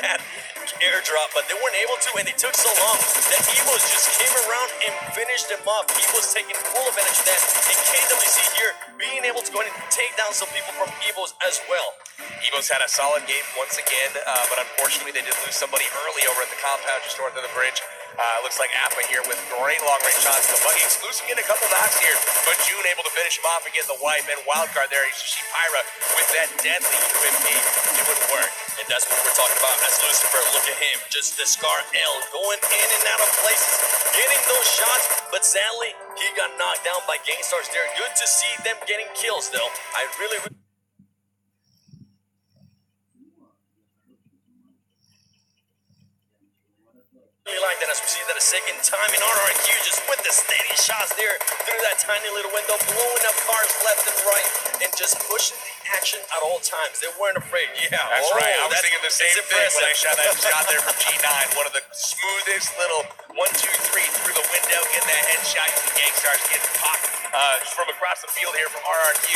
airdrop, but they weren't able to, and they took so long that Evos just came around and finished them up. Evos taking full advantage of that, and KWC here being able to go ahead and take down some people from Evos as well. Evos had a solid game once again, but unfortunately they did lose somebody early over at the compound just north of the bridge. Looks like Appa here with great long-range shots. The Pubg exclusive getting a couple knocks here, but June able to finish him off and get the wipe. And Wildcard there, you see Pyra with that deadly UMP. It would work. And that's what we're talking about as Lucifer. Look at him, just the Scar L going in and out of places, getting those shots, but sadly, he got knocked down by Gangstars there. Good to see them getting kills, though. I really like that as we see that a second time, and RRQ just with the steady shots there through that tiny little window, blowing up cars left and right, and just pushing the action at all times. They weren't afraid. Yeah, that's right. I was thinking the same thing when I shot that shot there from G9. One of the smoothest little 1, 2, 3 through the window, getting that headshot. You see Gangstars getting popped from across the field here from RRQ.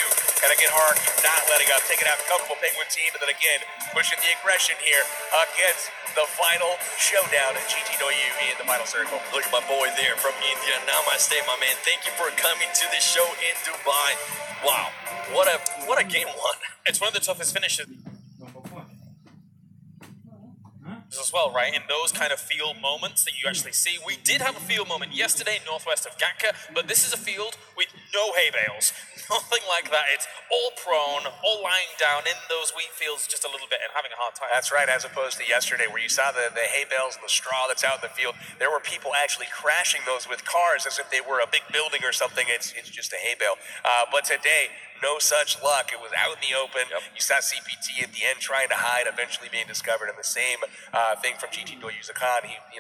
And again, RRQ not letting up, taking out a comfortable Penguin team, and then again pushing the aggression here against the final showdown at GT Doyu in the final circle. Look at my boy there from India. Namaste, my man. Thank you for coming to the show in Dubai. Wow, what a game one. It's one of the toughest finishes as well, right? In those kind of field moments that you actually see. We did have a field moment yesterday northwest of Gatka, but this is a field with no hay bales. Nothing like that. It's all prone, all lying down in those wheat fields just a little bit and having a hard time. That's right, as opposed to yesterday where you saw the hay bales and the straw that's out in the field. There were people actually crashing those with cars as if they were a big building or something. It's just a hay bale. But today, no such luck. It was out in the open. Yep. You saw CPT at the end trying to hide, eventually being discovered. And the same thing from GT Doyu Zakan. You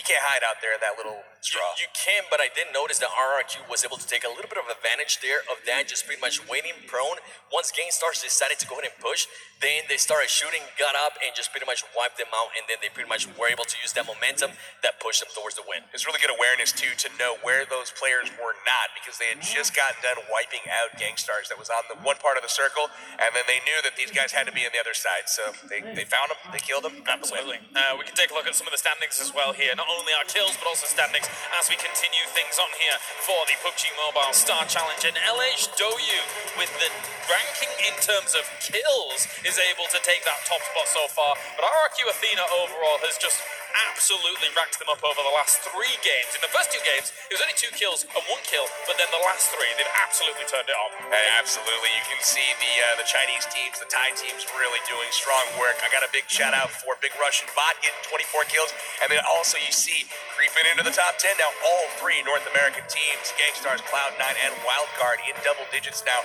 can't hide out there in that little straw. You can, but I did notice that RRQ was able to take a little bit of advantage there of that, just pretty much waiting prone. Once Gangstars decided to go ahead and push, then they started shooting, got up, and just pretty much wiped them out. And then they pretty much were able to use that momentum that pushed them towards the win. It's really good awareness, too, to know where those players were not, because they had just gotten done wiping out Gangstars that was on the one part of the circle, and then they knew that these guys had to be on the other side. So they found them, they killed them. Absolutely. We can take a look at some of the standings as well here. Not only our kills, but also standings as we continue things on here for the Pubg Mobile Star Challenge. And LH Doyu, with the ranking in terms of kills, is able to take that top spot so far. But RRQ Athena overall has just absolutely racked them up over the last 3 games. In the first 2 games, it was only 2 kills and 1 kill, but then the last 3, they've absolutely turned it on. Hey, absolutely. You can see the Chinese teams, the Thai teams really doing strong work. I got a big shout out for Big Russian Bot getting 24 kills. And then also you see creeping into the top 10 now, all 3 North American teams, Gangstars, Cloud9, and Wildcard in double digits now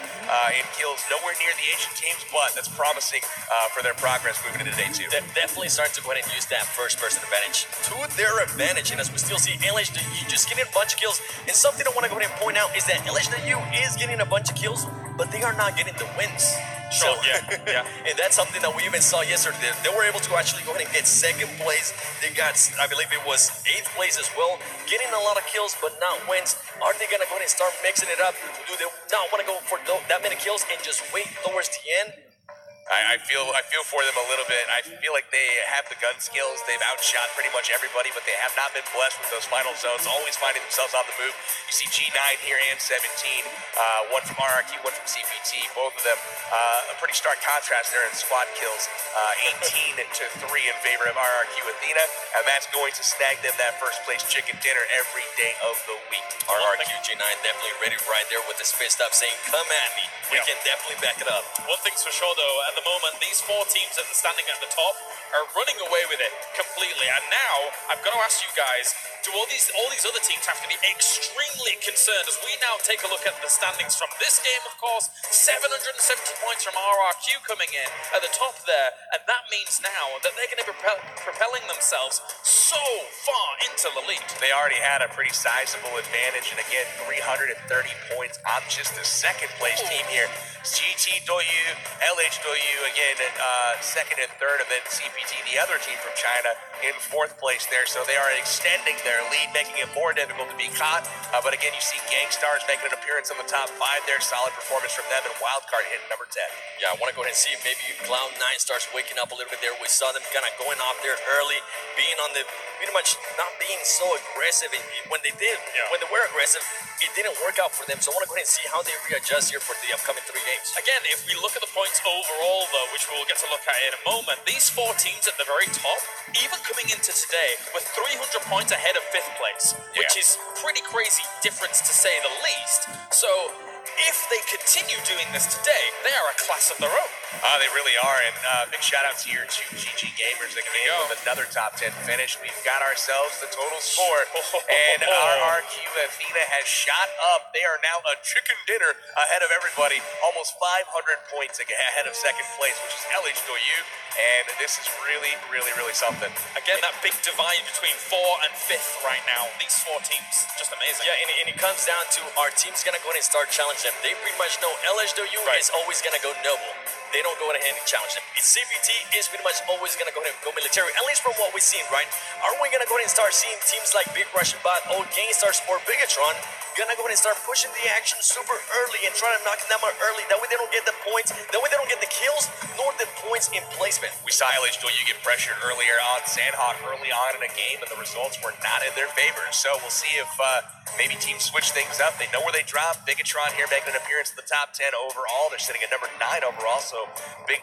in kills. Nowhere near the Asian teams, but that's promising for their progress moving into day 2. They're definitely starting to go ahead and use that first-person advantage to their advantage. And as we still see LHDU just getting a bunch of kills. And something I want to go ahead and point out is that LHDU is getting a bunch of kills, but they are not getting the wins. Sure, yeah. And that's something that we even saw yesterday. They were able to actually go ahead and get 2nd place. They got, I believe it was 8th place as well, getting a lot of kills, but not wins. Are they going to go ahead and start mixing it up? Do they not want to go for that many kills and just wait towards the end? I feel for them a little bit. I feel like they have the gun skills. They've outshot pretty much everybody, but they have not been blessed with those final zones, always finding themselves on the move. You see G9 here and 17, one from RRQ, one from CPT, both of them a pretty stark contrast there in squad kills, 18-3 in favor of RRQ Athena, and that's going to snag them that first place chicken dinner every day of the week. RRQ G9 definitely ready right there with his fist up saying, come at me. We can definitely back it up. One thing's for sure though, at the moment, these 4 teams that are standing at the top are running away with it completely. And now, I've got to ask you guys, do all these other teams have to be extremely concerned as we now take a look at the standings from this game, of course, 770 points from RRQ coming in at the top there, and that means now that they're going to be propelling themselves so far into the lead. They already had a pretty sizable advantage, and again, 330 points on just the 2nd place team here. GT Doyu, LH Doyu, again, second and third, and then CPT, the other team from China, in fourth place there. So they are extending their lead, making it more difficult to be caught. But again, you see Gangstars making an appearance in the top 5 there. Solid performance from them, and Wildcard hitting number 10. Yeah, I want to go ahead and see if maybe Cloud9 starts waking up a little bit there. We saw them kind of going off there early, being on the, pretty much not being so aggressive. When they did, when they were aggressive, it didn't work out for them. So I want to go ahead and see how they readjust here for the upcoming 3 games. Again, if we look at the points overall, though, which we'll get to look at in a moment, these 4 teams at the very top, even coming into today, with 300 points ahead of 5th place, which is pretty crazy difference to say the least. So if they continue doing this today, they are a class of their own. They really are, and big shout-outs here to GG Gamers that came with another top 10 finish. We've got ourselves the total score, and RRQ Athena has shot up. They are now a chicken dinner ahead of everybody, almost 500 points ahead of second place, which is LHW, and this is really, really, really something. Again, that big divide between 4 and 5th right now. These 4 teams, just amazing. Yeah, and it comes down to our team's going to go ahead and start challenging them. They pretty much know LHW is always going to go noble. They don't go ahead and challenge them. CPT is pretty much always going to go ahead and go military, at least from what we've seen, right? Are we going to go ahead and start seeing teams like Big Russian Bot, Old Gangstars, or Bigatron going to go ahead and start pushing the action super early and trying to knock them out early? That way they don't get the points, that way they don't get the kills, nor the points in placement. We saw LHW get pressured earlier on Sandhawk early on in a game, and the results were not in their favor. So we'll see if maybe teams switch things up. They know where they drop. Bigatron here making an appearance in the top 10 overall. They're sitting at number 9 overall, so big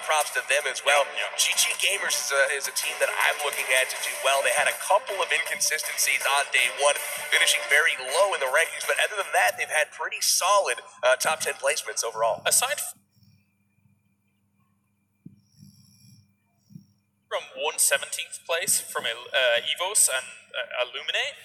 props to them as well. GG Gamers is a team that I'm looking at to do well. They had a couple of inconsistencies on day 1, finishing very low in the rankings, but other than that, they've had pretty solid top 10 placements overall. Aside from 117th place from EVOS and Illuminate,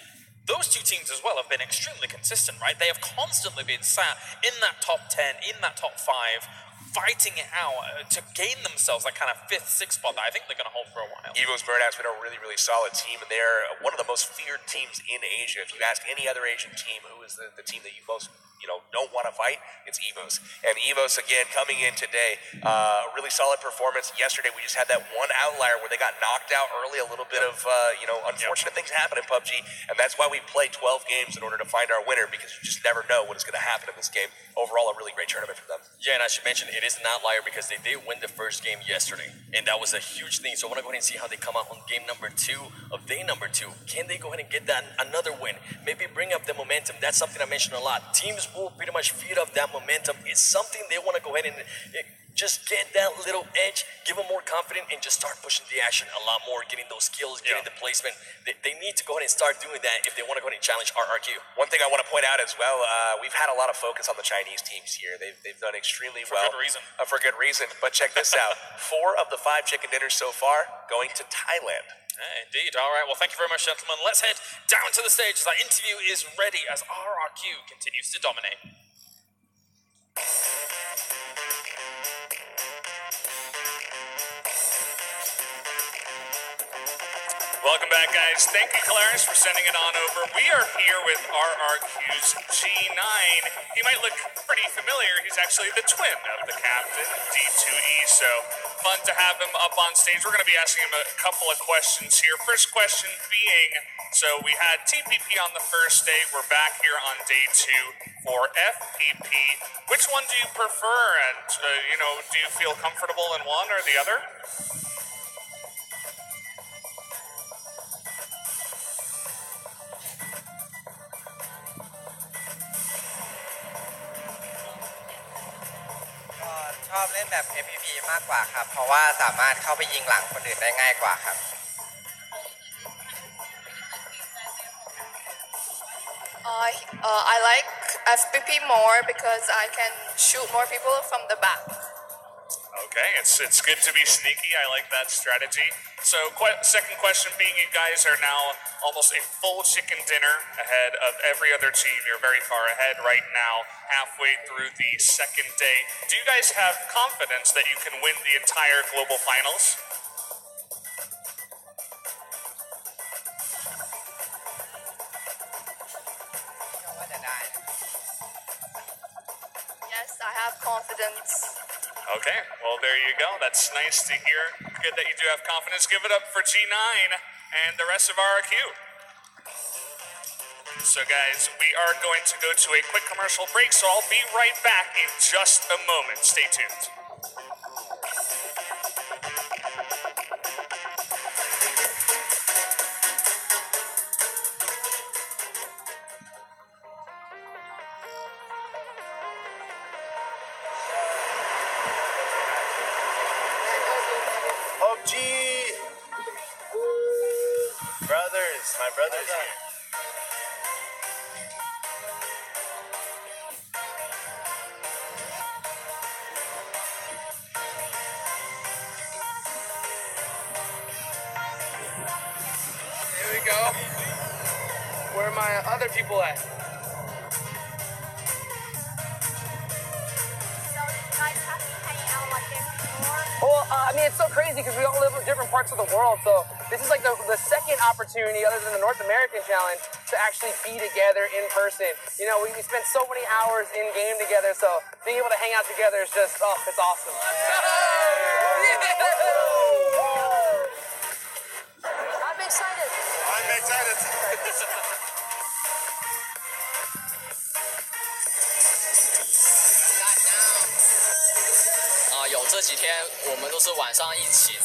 those 2 teams as well have been extremely consistent, right? They have constantly been sat in that top 10, in that top 5, fighting it out to gain themselves that kind of 5th, 6th spot that I think they're going to hold for a while. EVO's Burnout's been a really, really solid team, and they're one of the most feared teams in Asia. If you ask any other Asian team who is the team that you most don't want to fight, it's EVOS. And EVOS, again, coming in today, a really solid performance. Yesterday, we just had that one outlier where they got knocked out early. A little bit of, unfortunate things happen in Pubg, and that's why we play 12 games in order to find our winner, because you just never know what is going to happen in this game. Overall, a really great tournament for them. Yeah, and I should mention, it is an outlier because they did win the first game yesterday, and that was a huge thing. So I want to go ahead and see how they come out on game number 2 of day number 2. Can they go ahead and get that another win? Maybe bring up the momentum. That's something I mentioned a lot. Teams will pretty much feed off that momentum. It's something they want to go ahead and just get that little edge, give them more confidence, and just start pushing the action a lot more, getting those skills, getting the placement. They need to go ahead and start doing that if they want to go ahead and challenge RRQ. One thing I want to point out as well, we've had a lot of focus on the Chinese teams here. They've done extremely well. For good reason. For good reason. But check this out. 4 of the 5 chicken dinners so far going to Thailand. Indeed. All right. Well, thank you very much, gentlemen. Let's head down to the stage as our interview is ready as RRQ continues to dominate. Welcome back, guys. Thank you, Clarice, for sending it on over. We are here with RRQ's G9. He might look pretty familiar. He's actually the twin of the captain, D2E, so fun to have him up on stage. We're going to be asking him a couple of questions here. First question being, so we had TPP on the first day. We're back here on day 2 for FPP. Which one do you prefer? And, do you feel comfortable in one or the other?ชอบเล่นแบบ FPP มากกว่าครับเพราะว่าสามารถเข้าไปยิงหลังคนอื่นได้ง่ายกว่าครับ I like FPP more because I can shoot more people from the back. Okay, it's good to be sneaky. I like that strategy. So, second question being, you guys are now almost a full chicken dinner ahead of every other team. You're very far ahead right now, halfway through the second day. Do you guys have confidence that you can win the entire global finals? Yes, I have confidence. Okay, well, there you go. That's nice to hear. Good that you do have confidence. Give it up for G9 and the rest of RRQ. So, guys, we are going to go to a quick commercial break, so I'll be right back in just a moment. Stay tuned. Pubg! Brothers, my brothers here. Here we go. Where are my other people at? Well, I mean, it's so crazy because we all live in different parts of the world. So this is like the second opportunity, other than the North American Challenge, to actually be together in person. You know, we spent so many hours in game together. So being able to hang out together is just, oh, it's awesome. I'm excited. I'm excited. 有这几天我们都是晚上一起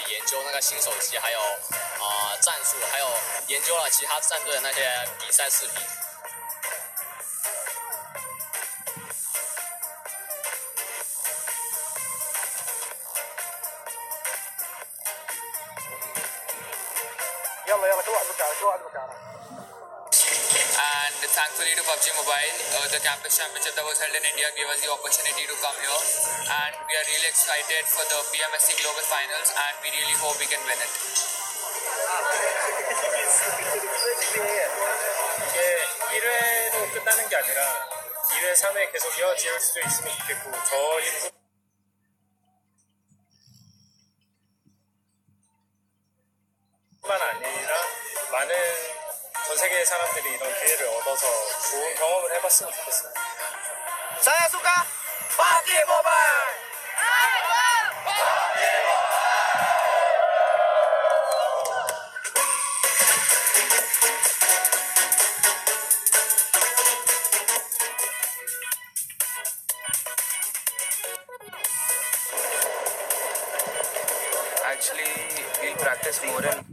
研究那个新手机，还有战术，还有研究了其他战队的那些比赛视频。And thankfully to PUBG Mobile, the campus championship that was held in India gave us the opportunity to come here, and we are really excited for the PMSC Global Finals, and we really hope we can win it. 이게 1회로 끝나는 게 아니라 2회, 3회 계속 이어질 수도 있으면 좋겠고 저희 뿐만 아니라 많은 전 세계의 사람들이 이런 기회를 얻어서 좋은 경험을 해봤으면 좋겠어요. Saya suka PUBG Mobile. Actually, we practice more and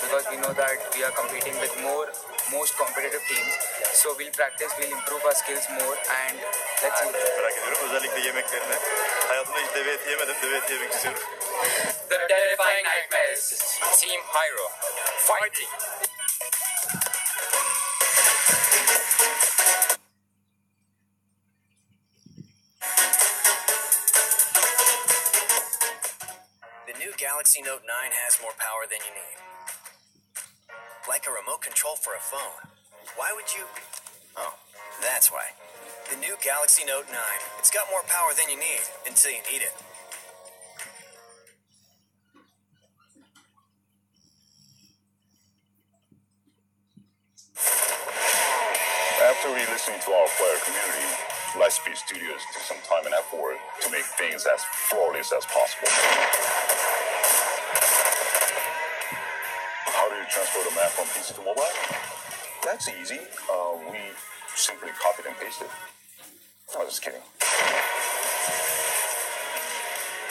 because we know that we are competing with most competitive teams. So we'll practice, we'll improve our skills more, and let's see. Merak ediyorum. Özellikle yemeklerine. Hayatımda hiç deve eti yemedim. Deve eti yemek istiyorum. The terrifying nightmares. Team Pyro. Fighting. The new Galaxy Note 9 has more power than you need. Like a remote control for a phone. Why would you? Oh, that's why. The new Galaxy Note 9. It's got more power than you need until you need it. After re-listening to our player community, Lightspeed Studios took some time and effort to make things as flawless as possible. How do you transfer the map from PC to mobile? That's easy. We simply copied and pasted. I was just kidding.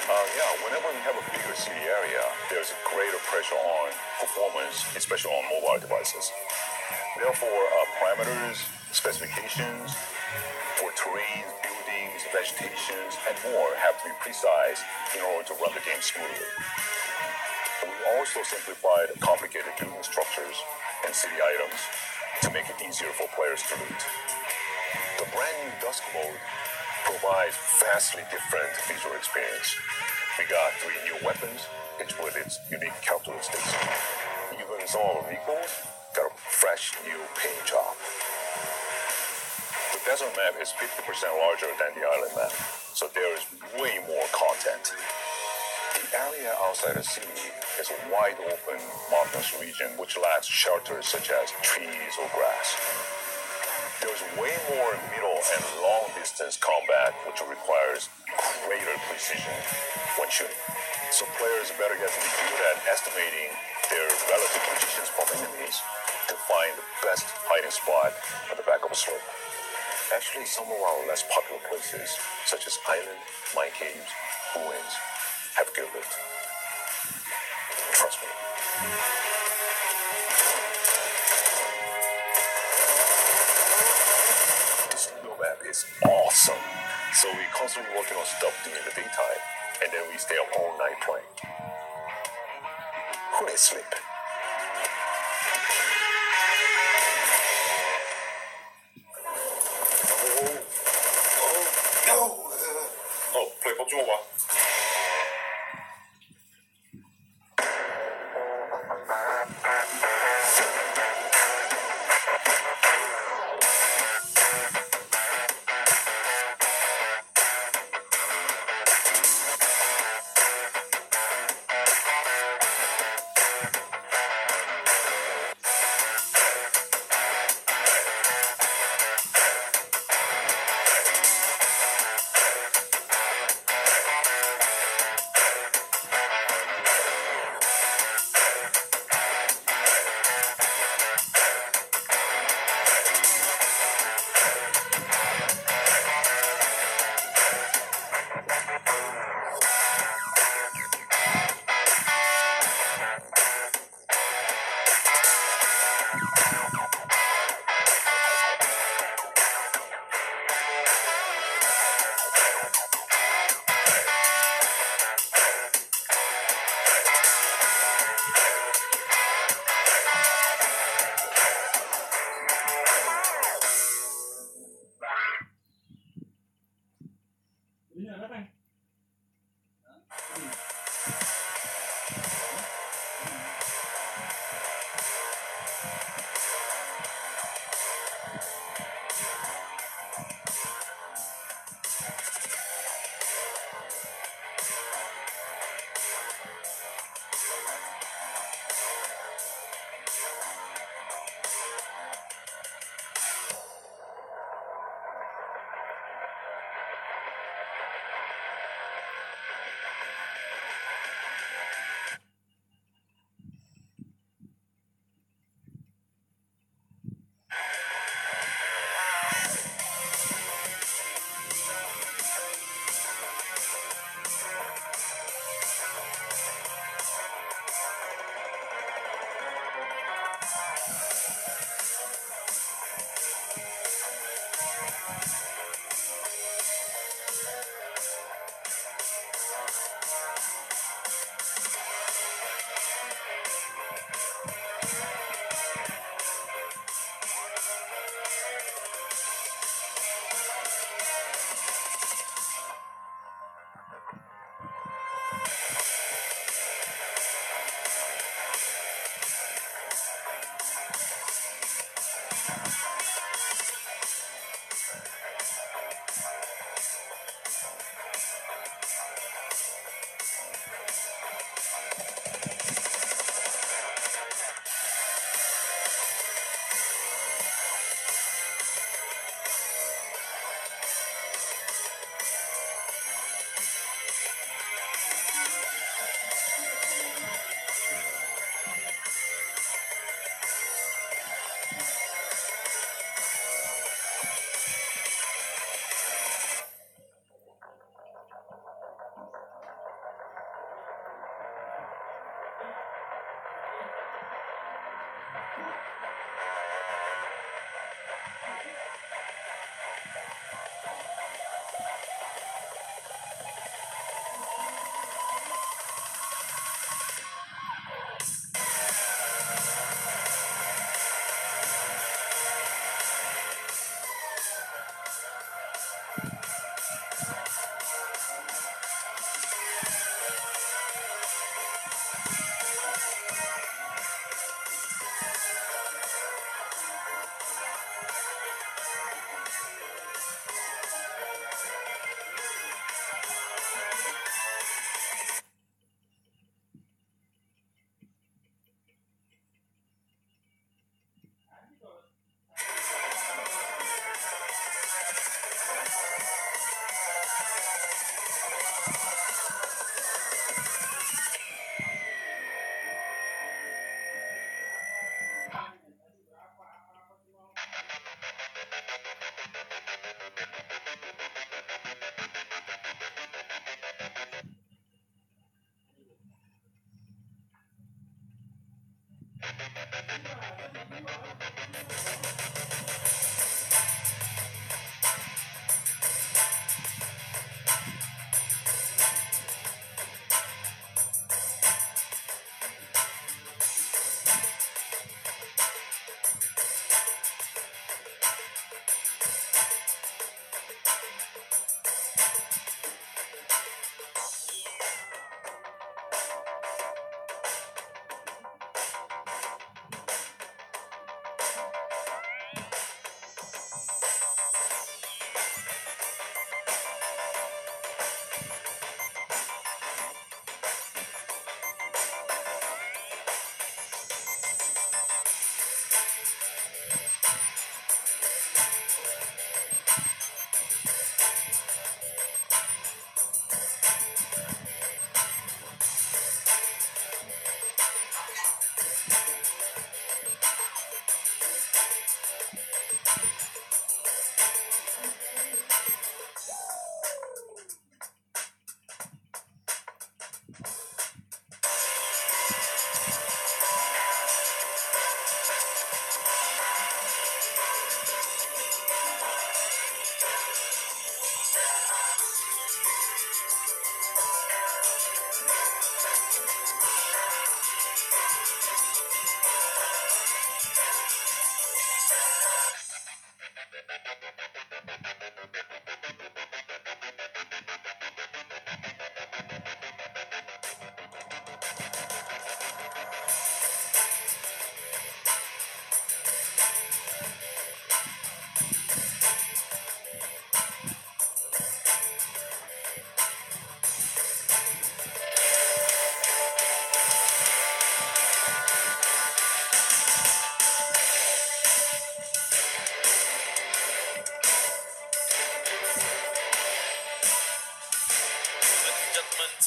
Yeah, whenever we have a bigger city area, there's a greater pressure on performance, especially on mobile devices. Therefore, parameters, specifications for terrains, buildings, vegetations, and more have to be precise in order to run the game smoothly. We also simplified complicated building structures and city items to make it easier for players to loot. The brand new Dusk mode provides vastly different visual experience. We got 3 new weapons, each with its unique characteristics. Even some of our vehicles got a fresh new paint job. The desert map is 50% larger than the island map, so there is way more content. The The area outside the city is a wide open mountainous region which lacks shelters such as trees or grass. There's way more middle and long distance combat which requires greater precision when shooting. So players better get to be good at estimating their relative positions from enemies to find the best hiding spot at the back of a slope. Actually, some of our less popular places, such as island, mine caves, ruins, have good loot. Trust me. This new map is awesome. So we constantly working on stuff during the daytime, and then we stay up all night playing. Who needs sleep? 플레이 법 좀 봐봐.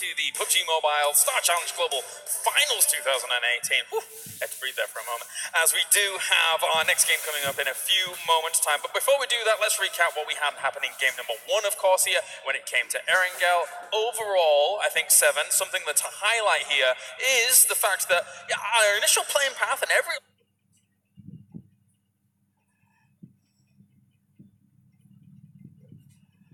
To the PUBG Mobile Star Challenge Global Finals 2018. Whew, had to breathe there for a moment. As we do have our next game coming up in a few moments' time. But before we do that, let's recap what we had happening game number 1, of course, here when it came to Erangel. Overall, I think 7. Something that to highlight here is the fact that our initial playing path and every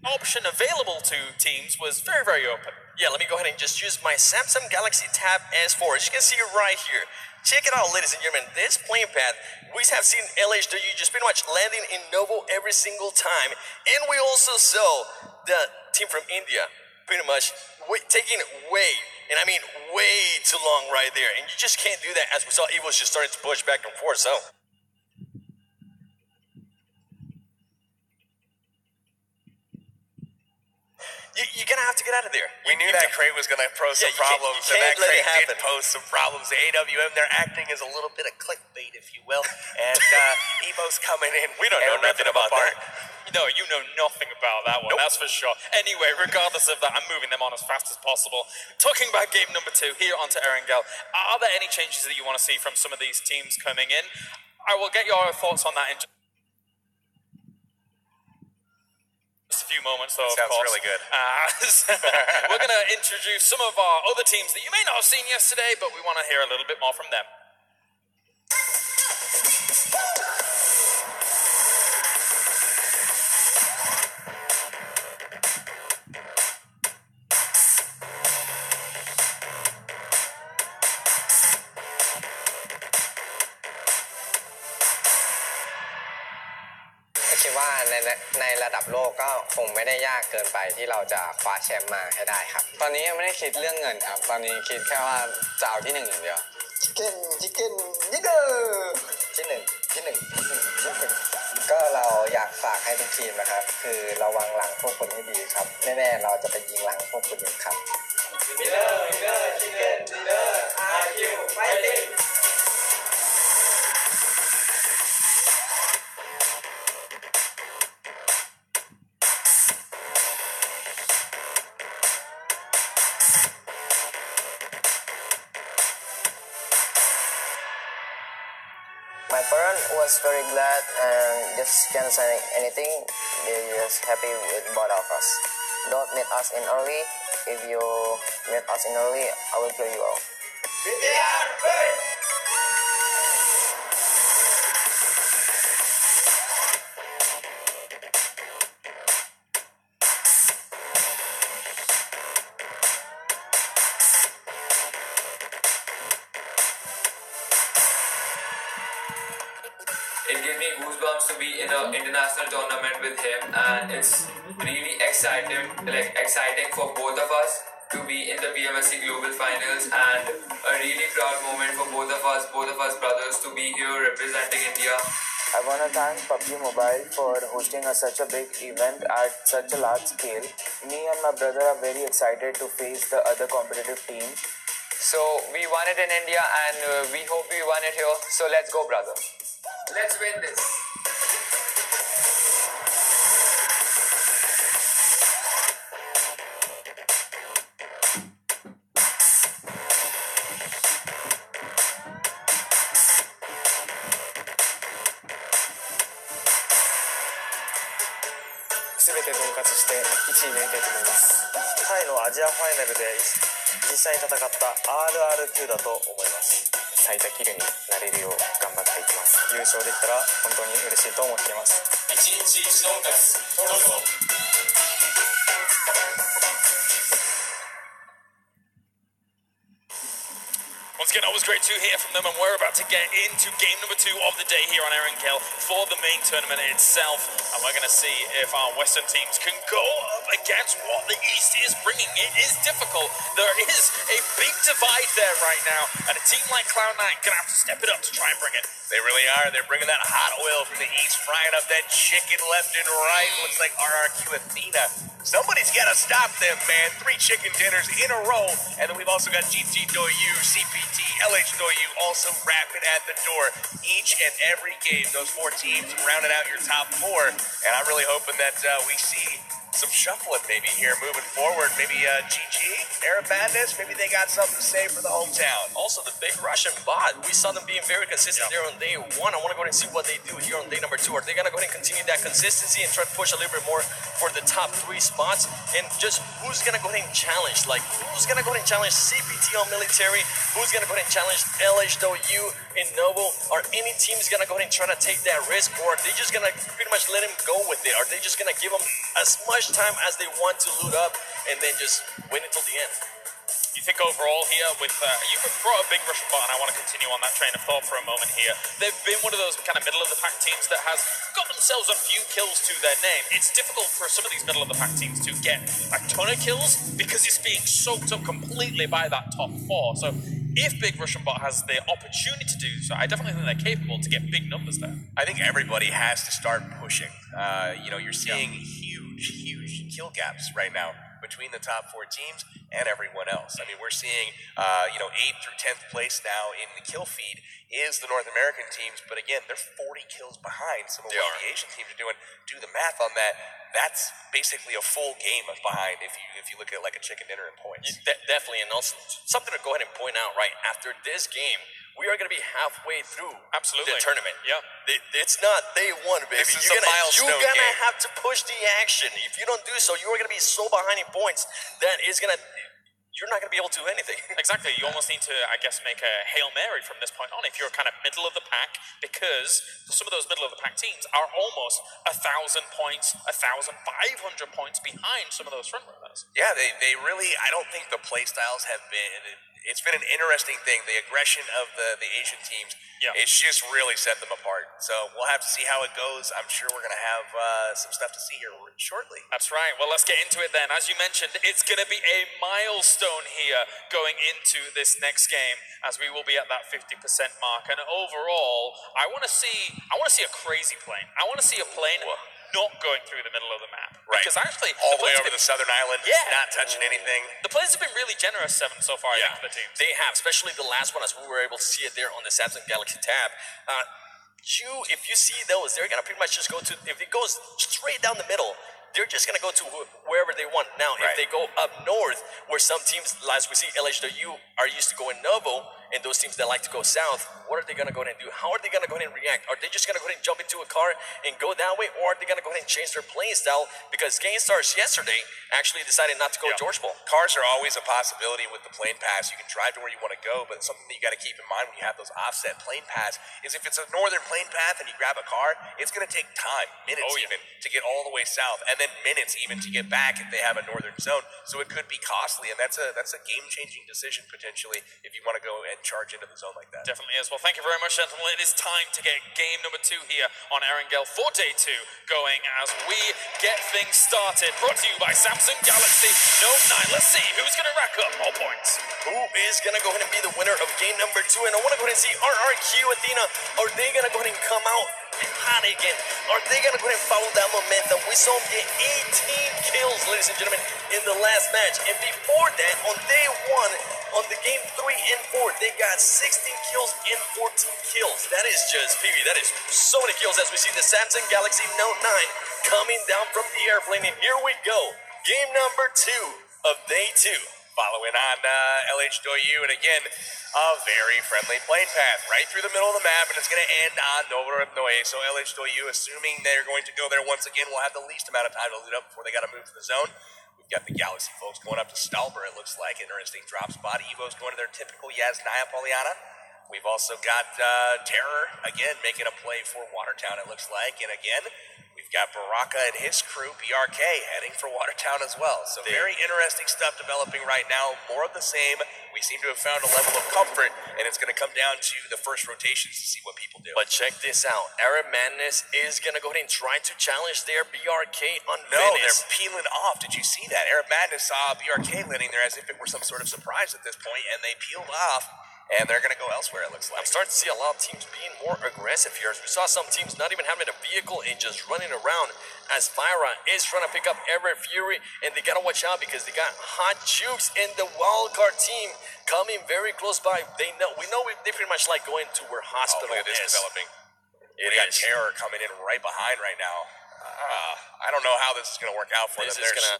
option available to teams was very, very open. Yeah, let me go ahead and just use my Samsung Galaxy Tab S4. As you can see right here. Check it out, ladies and gentlemen. This playing path, we have seen LHW just pretty much landing in Novo every single time. And we also saw the team from India pretty much taking way, and I mean way too long right there. And you just can't do that, as we saw Evo's just starting to push back and forth, so. You're gonna have to get out of there. We knew that crate was gonna pose some problems, and that crate did pose some problems. The AWM, they're acting as a little bit of clickbait, if you will, and Evo's coming in. We don't know nothing about that. No, you know nothing about that one, that's for sure. Anyway, regardless of that, I'm moving them on as fast as possible. Talking about game number 2, here onto Erangel. Are there any changes that you want to see from some of these teams coming in? I will get your thoughts on that in just a few moments, though, of course. Sounds really good. We're going to introduce some of our other teams that you may not have seen yesterday, but we want to hear a little bit more from them.คิดว่าในระดับโลกก็คงไม่ได้ยากเกินไปที่เราจะคว้าแชมป์มาให้ได้ครับตอนนี้ยังไม่ได้คิดเรื่องเงินครับตอนนี้คิดแค่ว่าจะเอาที่ 1อย่างเดียวชิคเก้นยิงเกอร์ที่ 1ก็เราอยากฝากให้ทุกทีมนะครับคือระวังหลังพวกคุณให้ดีครับแน่ๆเราจะไปยิงหลังพวกคุณเองครับวินเนอร์ชิคเก้นวินเนอร์RQไฟติ้งMy parents was very glad and just can't say anything. They're just happy with both of us. Don't meet us in early. If you meet us in early, I will play you out. It gives me goosebumps to be in an international tournament with him, and it's really exciting for both of us to be in the BMSC Global Finals, and a really proud moment for both of us brothers to be here representing India. I want to thank PUBG Mobile for hosting such a big event at such a large scale. Me and my brother are very excited to face the other competitive teams. So we won it in India, and we hope we won it here. So let's go, brother. Let's win this. 全て分割して1位になりたいと思います。タイのアジアファイナルで実際に戦った RRQ だと思います。最多キルになれるよう頑張っていきます。優勝できたら本当に嬉しいと思っています。一日一度勝つトロフィー。Once again, always great to hear from them, and we're about to get into game number 2 of the day here on Erangel for the main tournament itself, and we're going to see if our Western teams can go up against what the East is bringing. It is difficult. There is a big divide there right now, and a team like Cloud9 going to have to step it up to try and bring it. They really are. They're bringing that hot oil from the East, frying up that chicken left and right. Looks like RRQ Athena. Somebody's got to stop them, man. 3 chicken dinners in a row. And then we've also got GT Doyu, CPT, LH Doyu also rapping at the door. Each and every game, those 4 teams rounding out your top 4. And I'm really hoping that we see some shuffling maybe here moving forward. Maybe GG, Arab Madness, maybe they got something to say for the hometown. Also, the big Russian bot, we saw them being very consistent there on day 1. I want to go ahead and see what they do here on day number 2. Are they going to go ahead and continue that consistency and try to push a little bit more for the top 3 spots? And just who's going to go ahead and challenge? Like, who's going to go ahead and challenge CPT on military? Who's going to go ahead and challenge LHW in Noble? Are any teams going to go ahead and try to take that risk? Or are they just going to pretty much let him go with it? Are they just going to give him as much time as they want to loot up and then just wait until the end? You think overall here with, you brought a big Russian bot, and I want to continue on that train of thought for a moment here. They've been one of those kind of middle-of-the-pack teams that has got themselves a few kills to their name. It's difficult for some of these middle-of-the-pack teams to get a ton of kills because it's being soaked up completely by that top 4. So if Big Russian Bot has the opportunity to do so, I definitely think they're capable to get big numbers there. I think everybody has to start pushing. You're seeing huge kill gaps right now between the top 4 teams and everyone else. I mean, we're seeing, 8th through 10th place now in the kill feed is the North American teams, but again, they're 40 kills behind some of what the Asian teams are doing. Do the math on that. That's basically a full game behind if you look at like a chicken dinner in points. Definitely, and also something to go ahead and point out, right? After this game, we are going to be halfway through the tournament. Yeah. It's not day 1, baby. This is a milestone You're going to game. have to push the action. If you don't do so, you are going to be so behind in points that is going to... You're not going to be able to do anything. Exactly. You almost need to, I guess, make a Hail Mary from this point on if you're kind of middle of the pack, because some of those middle of the pack teams are almost 1,000 points, 1,500 points behind some of those front runners. Yeah, they really, I don't think the play styles have been, it's been an interesting thing. The aggression of the Asian teams, it's just really set them apart. So we'll have to see how it goes. I'm sure we're going to have some stuff to see here shortly. That's right. Well, let's get into it then. As you mentioned, it's going to be a milestone here going into this next game, as we will be at that 50% mark. And overall, I want to see a crazy plane. I want to see a plane not going through the middle of the map. Right. Because actually, all the way over the southern island, not touching anything. The planes have been really generous, Seven, so far, I think, for the teams. They have, especially the last one, as we were able to see it there on the Samsung Galaxy tab. If you see those, they're going to pretty much just go to, if it goes straight down the middle, they're just going to go to wherever they want. Now, if they go up north, where some teams, as we see, LHW are used to going Novo, and those teams that like to go south, what are they going to go ahead and do? How are they going to go ahead and react? Are they just going to go ahead and jump into a car and go that way, or are they going to go ahead and change their playing style? Because GameStars yesterday actually decided not to go George Ball. Cars are always a possibility with the plane pass. You can drive to where you want to go, but something that you got to keep in mind when you have those offset plane pass is if it's a northern plane path and you grab a car, it's going to take time, minutes even, to get all the way south, and then minutes even to get back if they have a northern zone. So it could be costly, and that's a game-changing decision potentially if you want to go and charge into the zone like that. Definitely is. Well, thank you very much, gentlemen. It is time to get game number 2 here on Erangel for day 2 going as we get things started. Brought to you by Samsung Galaxy Note 9. Let's see who's going to rack up more points. Who is going to go ahead and be the winner of game number 2? And I want to go ahead and see RRQ Athena. Are they going to go ahead and come out hot again? Are they going to go ahead and follow that momentum? We saw them get 18 kills, ladies and gentlemen, in the last match. And before that, on day 1, on the game 3 and 4, they got 16 kills and 14 kills. That is just, PB, that is so many kills as we see the Samsung Galaxy Note 9 coming down from the airplane. And here we go. Game number 2 of day 2. Following on LH Doyu, and again, a very friendly plane path right through the middle of the map, and it's going to end on Novornoye. So LH Doyu, assuming they're going to go there once again, will have the least amount of time to loot up before they got to move to the zone. We've got the Galaxy folks going up to Stalber, it looks like. Interesting drop spot. Evo's going to their typical Yasnaya Poliana. We've also got Terror, again, making a play for Watertown, it looks like. And again, we've got Baraka and his crew, BRK, heading for Watertown as well. So very interesting stuff developing right now. More of the same. We seem to have found a level of comfort, and it's going to come down to the first rotations to see what people do. But check this out. Arab Madness is going to go ahead and try to challenge their BRK on No, Venice. they're peeling off. Did you see that? Arab Madness saw BRK landing there as if it were some sort of surprise at this point, and they peeled off. And they're going to go elsewhere, it looks like. I'm starting to see a lot of teams being more aggressive here. We saw some teams not even having a vehicle and just running around as Fyra is trying to pick up Everett Fury. And they got to watch out because they got Hot Jukes in the wildcard team coming very close by. They know they pretty much like going to where Hospital look at this is. developing. It we got is. Terror coming in right behind right now. I don't know how this is going to work out for them. This is going to...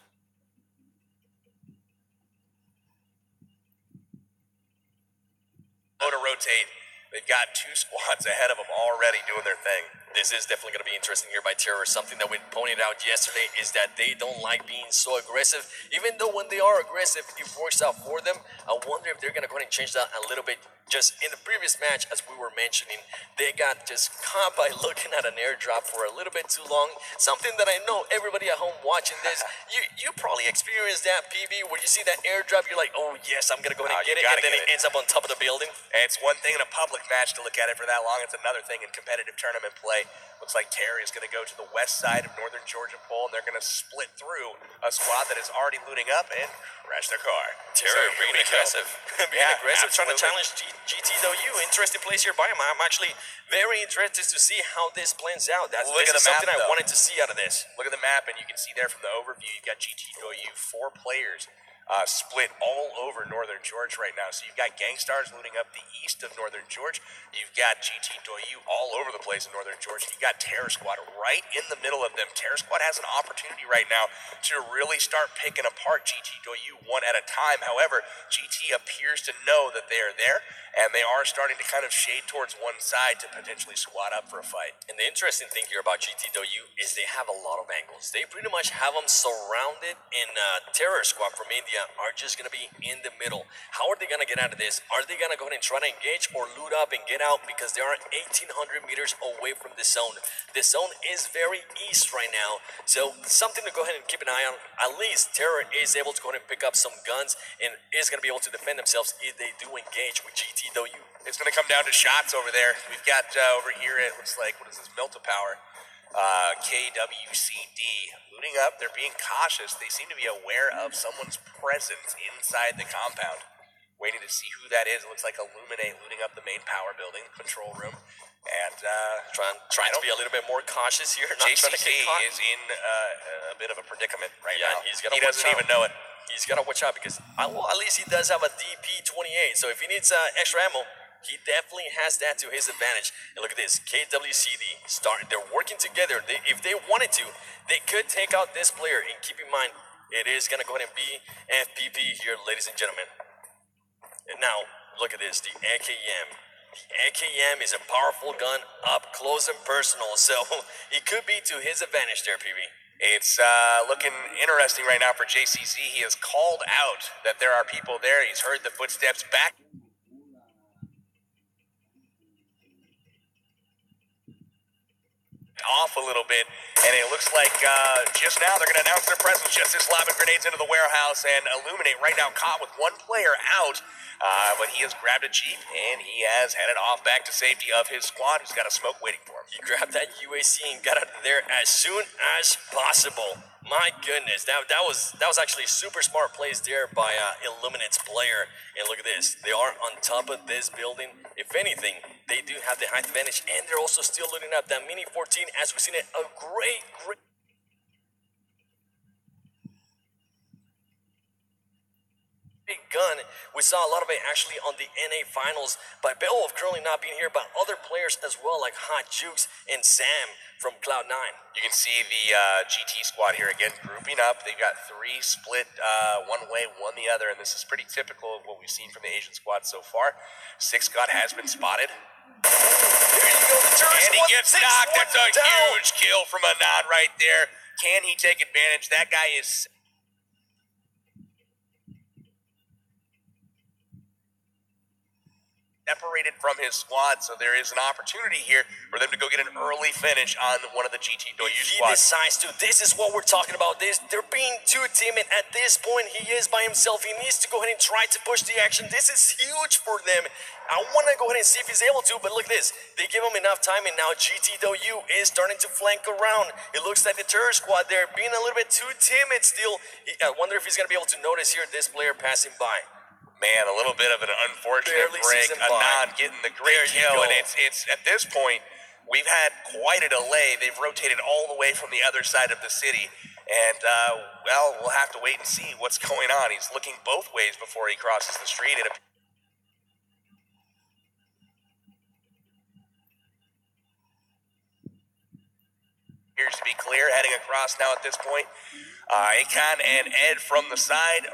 to rotate. They've got two squads ahead of them already doing their thing. This is definitely going to be interesting here by Terror. Something that we pointed out yesterday is that they don't like being so aggressive. Even though when they are aggressive, it works out for them. I wonder if they're going to go ahead and change that a little bit. Just in the previous match, as we were mentioning, they got just caught by looking at an airdrop for a little bit too long. Something that I know everybody at home watching this, you probably experienced that, PB, where you see that airdrop, you're like, oh yes, I'm going to go ahead and get it, and then it ends up on top of the building. And it's one thing in a public match to look at it for that long. It's another thing in competitive tournament play. Looks like Terry is going to go to the west side of Northern Georgia Pole, and they're going to split through a squad that is already looting up and crash their car. Terry being aggressive. Being aggressive, trying to challenge GTW. Interesting place here by him. I'm actually very interested to see how this plans out. This is something I wanted to see out of this. Look at the map, and you can see there from the overview, you've got GTW, 4 players split all over Northern Georgia right now. So you've got Gangstars looting up the east of Northern Georgia. You've got GTW all over the place in Northern Georgia. You've got Terror Squad right in the middle of them. Terror Squad has an opportunity right now to really start picking apart GTW one at a time. However, GT appears to know that they are there, and they are starting to kind of shade towards one side to potentially squad up for a fight. And the interesting thing here about GTW is they have a lot of angles. They pretty much have them surrounded, and Terror Squad from India are just going to be in the middle. How are they going to get out of this? Are they going to go ahead and try to engage or loot up and get out? Because they are 1,800 meters away from the zone. The zone is very east right now, so something to go ahead and keep an eye on. At least Terror is able to go ahead and pick up some guns and is going to be able to defend themselves if they do engage with GTW. It's going to come down to shots over there. We've got over here, it looks like, what is this, Melta Power. KWCD looting up. They're being cautious. They seem to be aware of someone's presence inside the compound. Waiting to see who that is. It looks like Illuminate looting up the main power building, control room. And trying to be a little bit more cautious here. Not JCC trying to get caught. is in a bit of a predicament right now. He doesn't even know it. He's got to watch out because, well, at least he does have a DP-28. So if he needs extra ammo, he definitely has that to his advantage. And look at this, KWCD they're working together. If they wanted to, they could take out this player. And keep in mind, it is going to go ahead and be FPP here, ladies and gentlemen. And now, look at this, the AKM. The AKM is a powerful gun up close and personal, so it could be to his advantage there, PB. It's looking interesting right now for JCZ. He has called out that there are people there. He's heard the footsteps back. Off a little bit, and it looks like just now they're going to announce their presence. Just as lobbing grenades into the warehouse, and Illuminate right now caught with one player out, but he has grabbed a Jeep, and he has headed off back to safety of his squad, who's got a smoke waiting for him. He grabbed that UAC and got out of there as soon as possible. My goodness, that was actually super smart plays there by Illuminate's player. And look at this, they are on top of this building. If anything, they do have the height advantage, and they're also still looting up that Mini 14 as we've seen it. A great gun. We saw a lot of it actually on the NA finals by Beowulf currently not being here, but other players as well like Hot Jukes and Sam from Cloud9. You can see the GT squad here again grouping up. They've got 3 split one way, one the other, and this is pretty typical of what we've seen from the Asian squad so far. 6 God has been spotted. There you go, the and he gets knocked. That's a huge kill from Anand right there. Can he take advantage? That guy is... separated from his squad, so there is an opportunity here for them to go get an early finish on one of the GT Doyu He squads. decides to. This is what we're talking about. They're being too timid. At this point, he is by himself. He needs to go ahead and try to push the action. This is huge for them. I want to go ahead and see if he's able to, but look at this. They give him enough time, and now GT Doyu is starting to flank around. It looks like the terror squad there being a little bit too timid still. I wonder if he's going to be able to notice here this player passing by. Man, a little bit of an unfortunate break. Anon getting the great kill, and it's at this point, we've had quite a delay. They've rotated all the way from the other side of the city, and well, we'll have to wait and see what's going on. He's looking both ways before he crosses the street. It appears to be clear, heading across now at this point. Akon and Ed from the side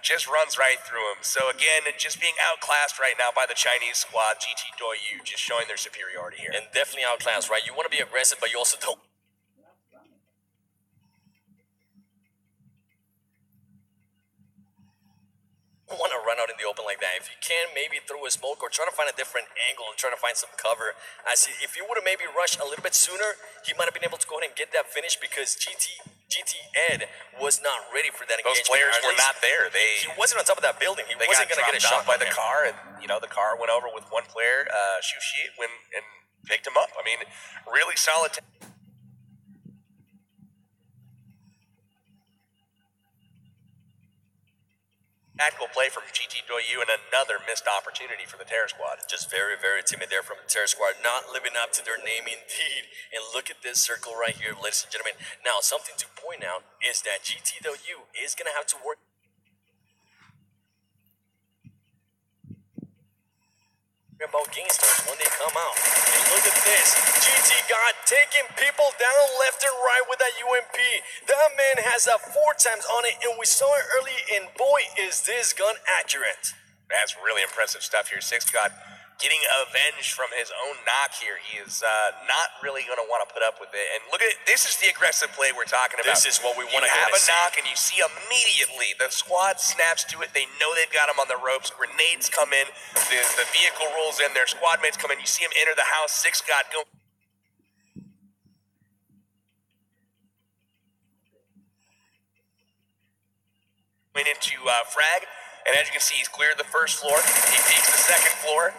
just runs right through him. So again, just being outclassed right now by the Chinese squad, GT Doyu, just showing their superiority here. And definitely outclassed, right? You want to be aggressive, but you also don't want to run out in the open like that. If you can, maybe throw a smoke or try to find a different angle and try to find some cover. If he would have maybe rushed a little bit sooner, he might have been able to go ahead and get that finish because GT Ed was not ready for that engagement. Those players were not there. He wasn't on top of that building. He wasn't going to get a shot by the car, and the car went over with one player, Shushi, and picked him up. I mean, really solid. Tactical play from GT Doyu and another missed opportunity for the Terror Squad. Just very, very timid there from the Terror Squad, not living up to their name indeed. And look at this circle right here, ladies and gentlemen. Now, something to point out is that GT Doyu is going to have to work about gangsters when they come out. And look at this. GT God taking people down left and right with that UMP. That man has that 4 times on it, and we saw it early, and boy, is this gun accurate. That's really impressive stuff here. Six God getting avenged from his own knock here. He is not really going to want to put up with it. And look at it. This is the aggressive play we're talking about. This is what we want to have a knock, and you see immediately the squad snaps to it. They know they've got him on the ropes. Grenades come in. The vehicle rolls in. Their squad mates come in. You see him enter the house. Six God go. Went into frag. And as you can see, he's cleared the first floor. He peeks the second floor.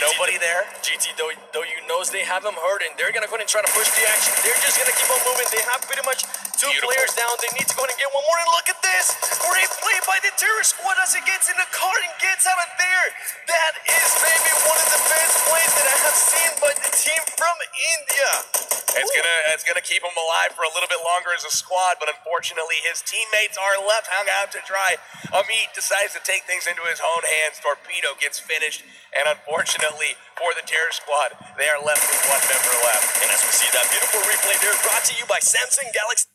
Nobody there. GT Doyu knows they have him hurt, and they're going to go ahead and try to push the action. They're just going to keep on moving. They have pretty much 2 players down. They need to go ahead and get one more. And look at this. Great play by the Terror Squad as he gets in the car and gets out of there. That is maybe one of the best plays that I have seen by the team from India. It's gonna keep him alive for a little bit longer as a squad, but unfortunately his teammates are left hung out to dry. Amit decides to take things into his own hands. Torpedo gets finished, and unfortunately for the Terror Squad, they are left with 1 member left. And as we see that beautiful replay there, brought to you by Samsung Galaxy.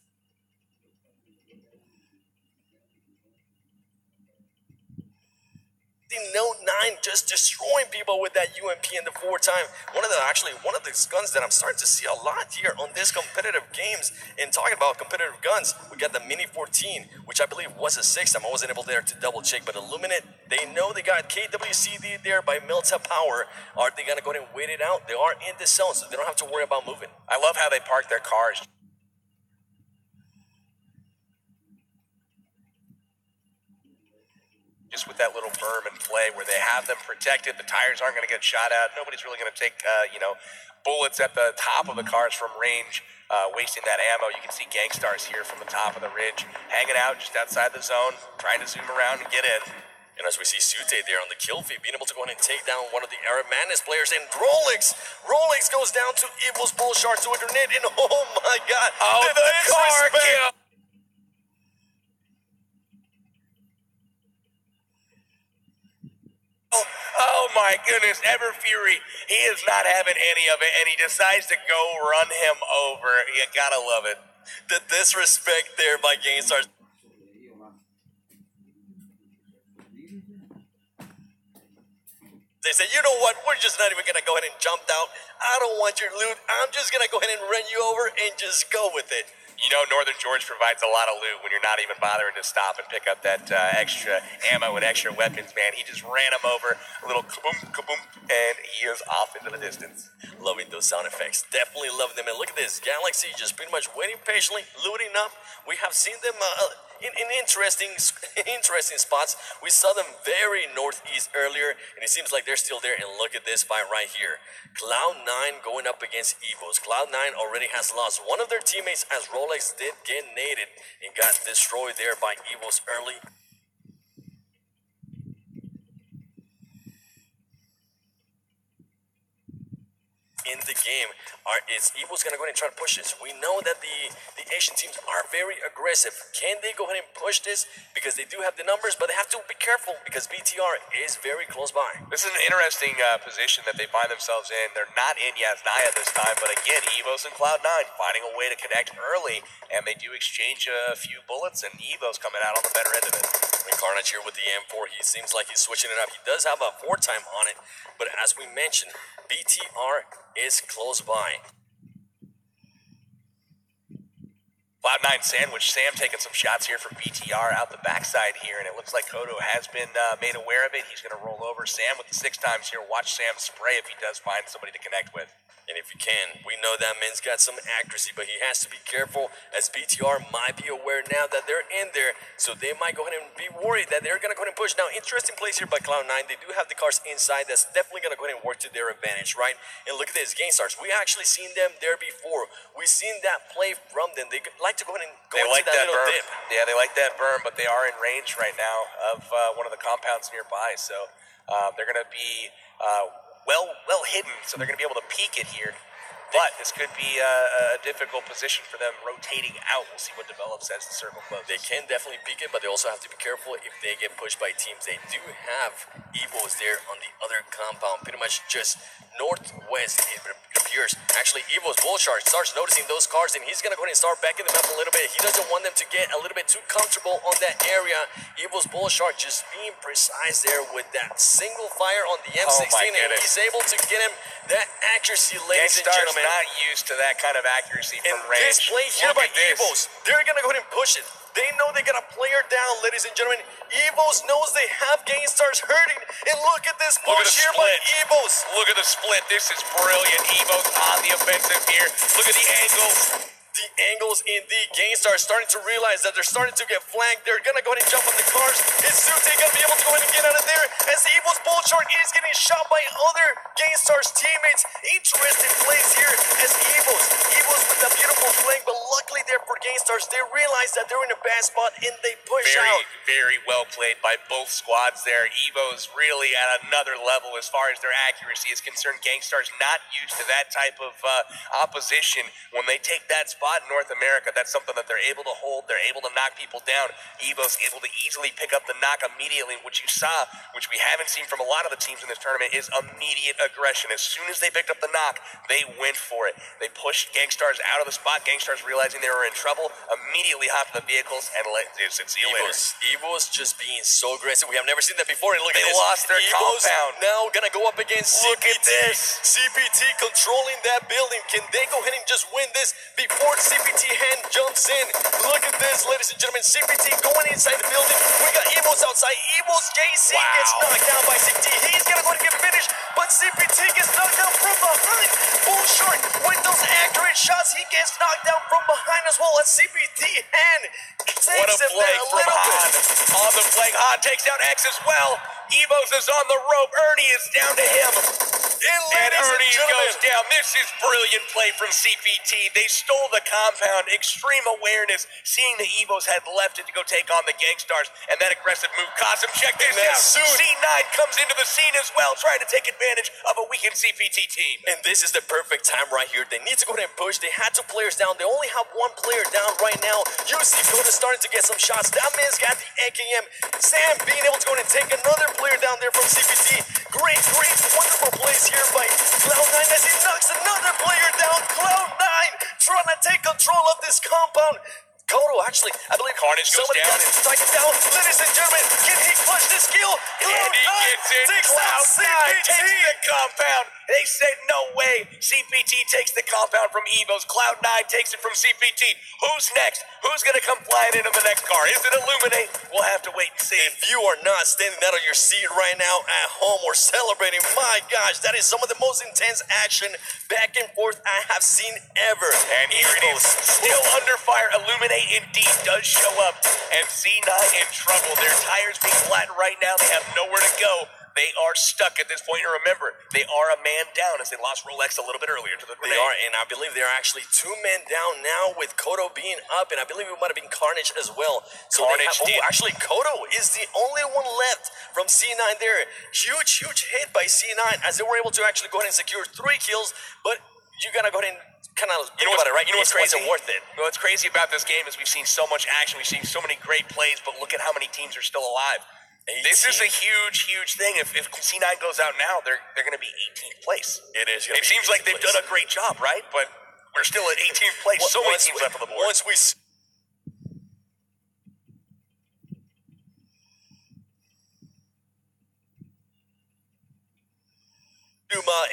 Note 9 just destroying people with that UMP in the 4 time. One of the guns that I'm starting to see a lot here on this competitive games. And talking about competitive guns, we got the Mini 14, which I believe was a 6 time. I wasn't able there to double check, but Illuminate, they know they got KWCD there by Milta Power. Are they gonna go ahead and wait it out? They are in the zone, so they don't have to worry about moving. I love how they park their cars. Just with that little berm in play where they have them protected, the tires aren't going to get shot out. Nobody's really going to take, bullets at the top of the cars from range, wasting that ammo. You can see Gangstars here from the top of the ridge, hanging out just outside the zone, trying to zoom around and get in. And as we see Sute there on the kill feed, being able to go in and take down one of the Arab Madness players, and Rolex goes down to Evil's Bull Shark to a grenade, and oh my god, the car kill! Oh my goodness, Ever Fury, he is not having any of it, and he decides to go run him over. You gotta love it. The disrespect there by Gainstars. They said, you know what, we're just not even gonna go ahead and jump out. I don't want your loot. I'm just gonna go ahead and run you over and just go with it. You know Northern George provides a lot of loot when you're not even bothering to stop and pick up that extra ammo and extra weapons, man. He just ran him over, a little kaboom, kaboom, and he is off into the distance. Loving those sound effects. Definitely loving them. And look at this. Galaxy just pretty much waiting patiently, looting up. We have seen them in interesting spots. We saw them very northeast earlier, and it seems like they're still there. And look at this fight right here. Cloud9 going up against Evos. Cloud9 already has lost one of their teammates as Rolex did get naded and got destroyed there by Evos early. In the game, is Evil's gonna go ahead and try to push this? We know that the Asian teams are very aggressive. Can they go ahead and push this? Because they do have the numbers, but they have to be careful because BTR is very close by. This is an interesting position that they find themselves in. They're not in Yasnaya this time, but again, Evos and Cloud9 finding a way to connect early, and they do exchange a few bullets, and Evos coming out on the better end of it. And Carnage here with the M4, he seems like he's switching it up. He does have a 4-time on it, but as we mentioned, BTR is close by. Cloud9 sandwich. Sam taking some shots here from BTR out the backside here, and it looks like Kodo has been made aware of it. He's going to roll over. Sam with the 6 times here. Watch Sam spray if he does find somebody to connect with. And if you can, we know that man's got some accuracy, but he has to be careful as BTR might be aware now that they're in there, so they might go ahead and be worried that they're going to go ahead and push. Now, interesting place here by Cloud9. They do have the cars inside. That's definitely going to go ahead and work to their advantage, right? And look at this, GameStars. We actually seen them there before. We've seen that play from them. They like to go ahead and go into that little berm. dip. Yeah, they like that berm, but they are in range right now of one of the compounds nearby, so they're going to be well hidden, so they're going to be able to peek it here. But this could be a difficult position for them rotating out. We'll see what develops as the circle closes. They can definitely peek it, but they also have to be careful if they get pushed by teams. They do have Evos there on the other compound, pretty much just northwest, it appears. Actually, Evo's Bullshark starts noticing those cars, and he's going to go ahead and start backing them up a little bit. He doesn't want them to get a little bit too comfortable on that area. Evo's Bullshark just being precise there with that single fire on the M16, and he's able to get him that accuracy, ladies and gentlemen. Not used to that kind of accuracy from range. This play here by Evos, they're going to go ahead and push it. They know they got a player down, ladies and gentlemen. Evos knows they have GameStars hurting. And look at this push here by Evos. Look at the split. This is brilliant. Evos on the offensive here. Look at the angle. The angles in the GameStar starting to realize that they're starting to get flanked. They're going to go ahead and jump on the cars. Is Sute going to be able to go ahead and get out of there as the Evil's Bullshark is getting shot by other GameStar's teammates? Interesting plays here as Evils with a beautiful flank, but luckily there for GameStars, they realize that they're in a bad spot and they push out. Very well played by both squads there. Evo's really at another level as far as their accuracy is concerned. GameStar's not used to that type of opposition. When they take that spot in North America, that's something that they're able to hold. They're able to knock people down. Evo's able to easily pick up the knock immediately. What you saw, which we haven't seen from a lot of the teams in this tournament, is immediate aggression. As soon as they picked up the knock, they went for it. They pushed GameStars out of the spot. GameStars realizing they were in trouble, immediately hopped in the vehicles and see you later. Evos just being so aggressive. We have never seen that before. And look they at this. Lost their Evos compound. Now gonna go up against Look CPT. At this. CPT controlling that building. Can they go ahead and just win this before CPT hand jumps in? Look at this, ladies and gentlemen. CPT going inside the building. We got Evos outside. Evos JC gets knocked down by CPT. He's gonna go and get finished, but CPT gets knocked down from behind. Bullshark with those accurate shots. He gets knocked down from behind as well as CPT hand takes what a him flank there a from little Han. bit. On the flank, Han takes down X as well. Evos is on the rope. Ernie is down to him. And Ernie goes down. This is brilliant play from CPT. They stole the compound. Extreme awareness. Seeing the Evos had left it to go take on the GameStars. And that aggressive move caused him. Check this out. C9 comes into the scene as well, trying to take advantage of a weakened CPT team. And this is the perfect time right here. They need to go ahead and push. They had 2 players down. They only have 1 player down right now. You see Coda starting to get some shots. That man's got the AKM. Sam being able to go ahead and take another player down there from CPT. Great, wonderful plays here by Cloud9 as he knocks another player down. Cloud9 trying to take control of this compound. Kodo actually, I believe Carnage goes somebody down. got him striking down. Ladies and gentlemen, can he clutch this skill? And he gets it. Cloud9 takes the compound. They said no way. CPT takes the compound from Evos. Cloud9 takes it from CPT. Who's next? Who's going to come flying into the next car? Is it Illuminate? We'll have to wait and see. If you are not standing out on your seat right now at home or celebrating, my gosh, that is some of the most intense action back and forth I have seen ever. And here it is, still under fire. Illuminate indeed does show up. And C9 in trouble. Their tires being flattened right now. They have nowhere to go. They are stuck at this point. And remember, they are a man down as they lost Rolex a little bit earlier to the grenade. They are, and I believe they're actually 2 men down now with Kodo being up, and I believe it might have been Carnage as well. So Carnage actually, Kodo is the only one left from C9 there. Huge hit by C9 as they were able to actually go ahead and secure 3 kills, but you gotta go ahead and kind of think about it, right? You know what's crazy? Worth it. You know what's crazy about this game is we've seen so much action, we've seen so many great plays, but look at how many teams are still alive. 18. This is a huge thing. If C9 goes out now, they're going to be 18th place. It is. It seems like they've done a great job, right? But we're still at 18th place. So many teams left on the board. Once we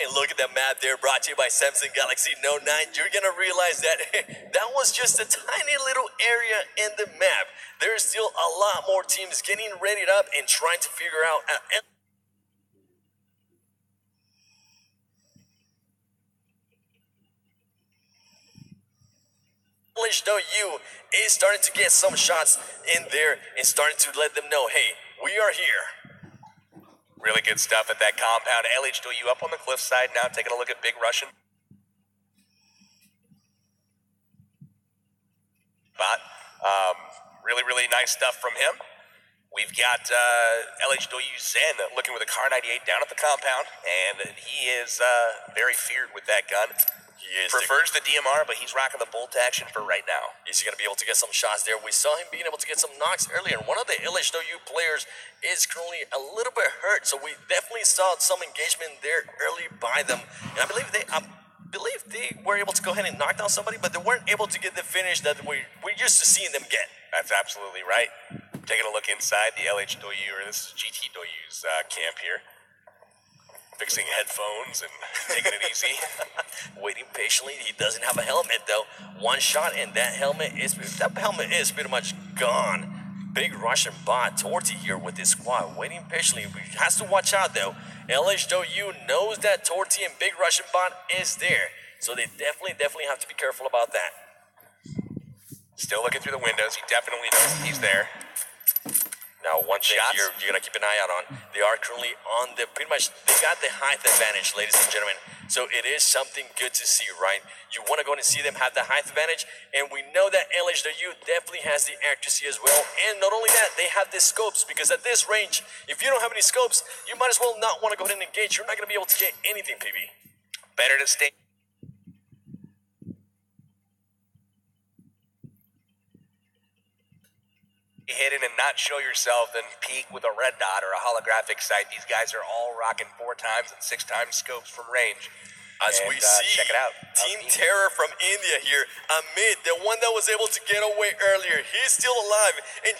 and look at the map there, brought to you by Samsung Galaxy Note 9, you're gonna realize that that was just a tiny little area in the map. There's still a lot more teams getting readied up and trying to figure out LHW is starting to get some shots in there and starting to let them know, hey, we are here. Really good stuff at that compound. LHW up on the cliffside now, taking a look at Big Russian. But really nice stuff from him. We've got LHW Zen looking with a Car 98 down at the compound, and he is very feared with that gun. He is prefers the DMR, but he's rocking the bolt action for right now. Is he going to be able to get some shots there? We saw him being able to get some knocks earlier, and one of the LHW players is currently a little bit hurt, so we definitely saw some engagement there early by them. And I believe they were able to go ahead and knock down somebody, but they weren't able to get the finish that we're used to seeing them get. That's absolutely right. Taking a look inside the LHW, or this is GTW's camp here. Fixing headphones and taking it easy. Waiting patiently. He doesn't have a helmet though. One shot and that helmet is pretty much gone. Big Russian bot Torty here with his squad. Waiting patiently. He has to watch out though. LHW knows that Torty and Big Russian bot is there. So they definitely have to be careful about that. Still looking through the windows. He definitely knows he's there. Now, one thing here you gotta keep an eye out on. They are currently on the they got the height advantage, ladies and gentlemen. So it is something good to see, right? You want to go and see them have the height advantage, and we know that LHW definitely has the accuracy as well. And not only that, they have the scopes, because at this range, if you don't have any scopes, you might as well not want to go ahead and engage. You're not gonna be able to get anything, PB. Better to stay hidden and not show yourself than peek with a red dot or a holographic sight. These guys are all rocking 4 times and 6 times scopes from range. As we see, check it out. Team Terror from India here, Amit, the one that was able to get away earlier, he's still alive. And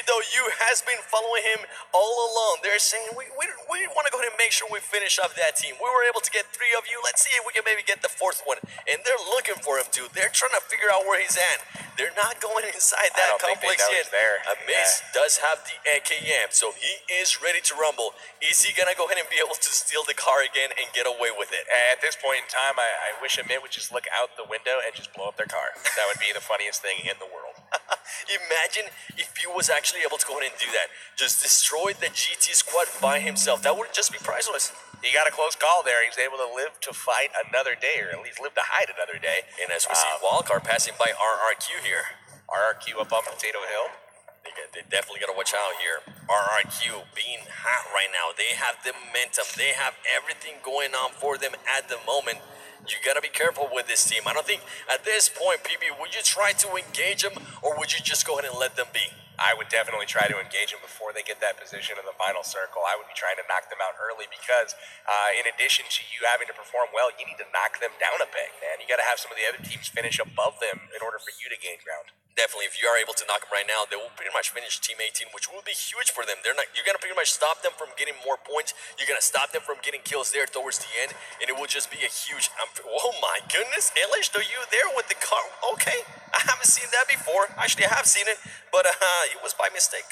though you has been following him all along, they're saying we want to go ahead and make sure we finish off that team. We were able to get 3 of you. Let's see if we can maybe get the 4th one. And they're looking for him too. They're trying to figure out where he's at. They're not going inside that complex yet. Amaze does have the AKM, so he is ready to rumble. Is he gonna go ahead and be able to steal the car again and get away with it? At this point in time, I wish Amit would just look out the window and just blow up their car. That would be the funniest thing in the world. Imagine if he was actually able to go ahead and do that. Just destroy the GT squad by himself. That would just be priceless. He got a close call there. He's able to live to fight another day, or at least live to hide another day. And as we see Wildcard passing by RRQ here. RRQ up on Potato Hill. They definitely got to watch out here. RRQ being hot right now. They have the momentum. They have everything going on for them at the moment. You got to be careful with this team. I don't think at this point, PB, would you try to engage them, or would you just go ahead and let them be? I would definitely try to engage them before they get that position in the final circle. I would be trying to knock them out early because in addition to you having to perform well, you need to knock them down a peg, man. You got to have some of the other teams finish above them in order for you to gain ground. Definitely, if you are able to knock them right now, they will pretty much finish Team 18, which will be huge for them. You're going to pretty much stop them from getting more points. You're going to stop them from getting kills there towards the end, and it will just be a huge... oh my goodness, LH, are you there with the car? Okay, I haven't seen that before. Actually, I have seen it, but it was by mistake.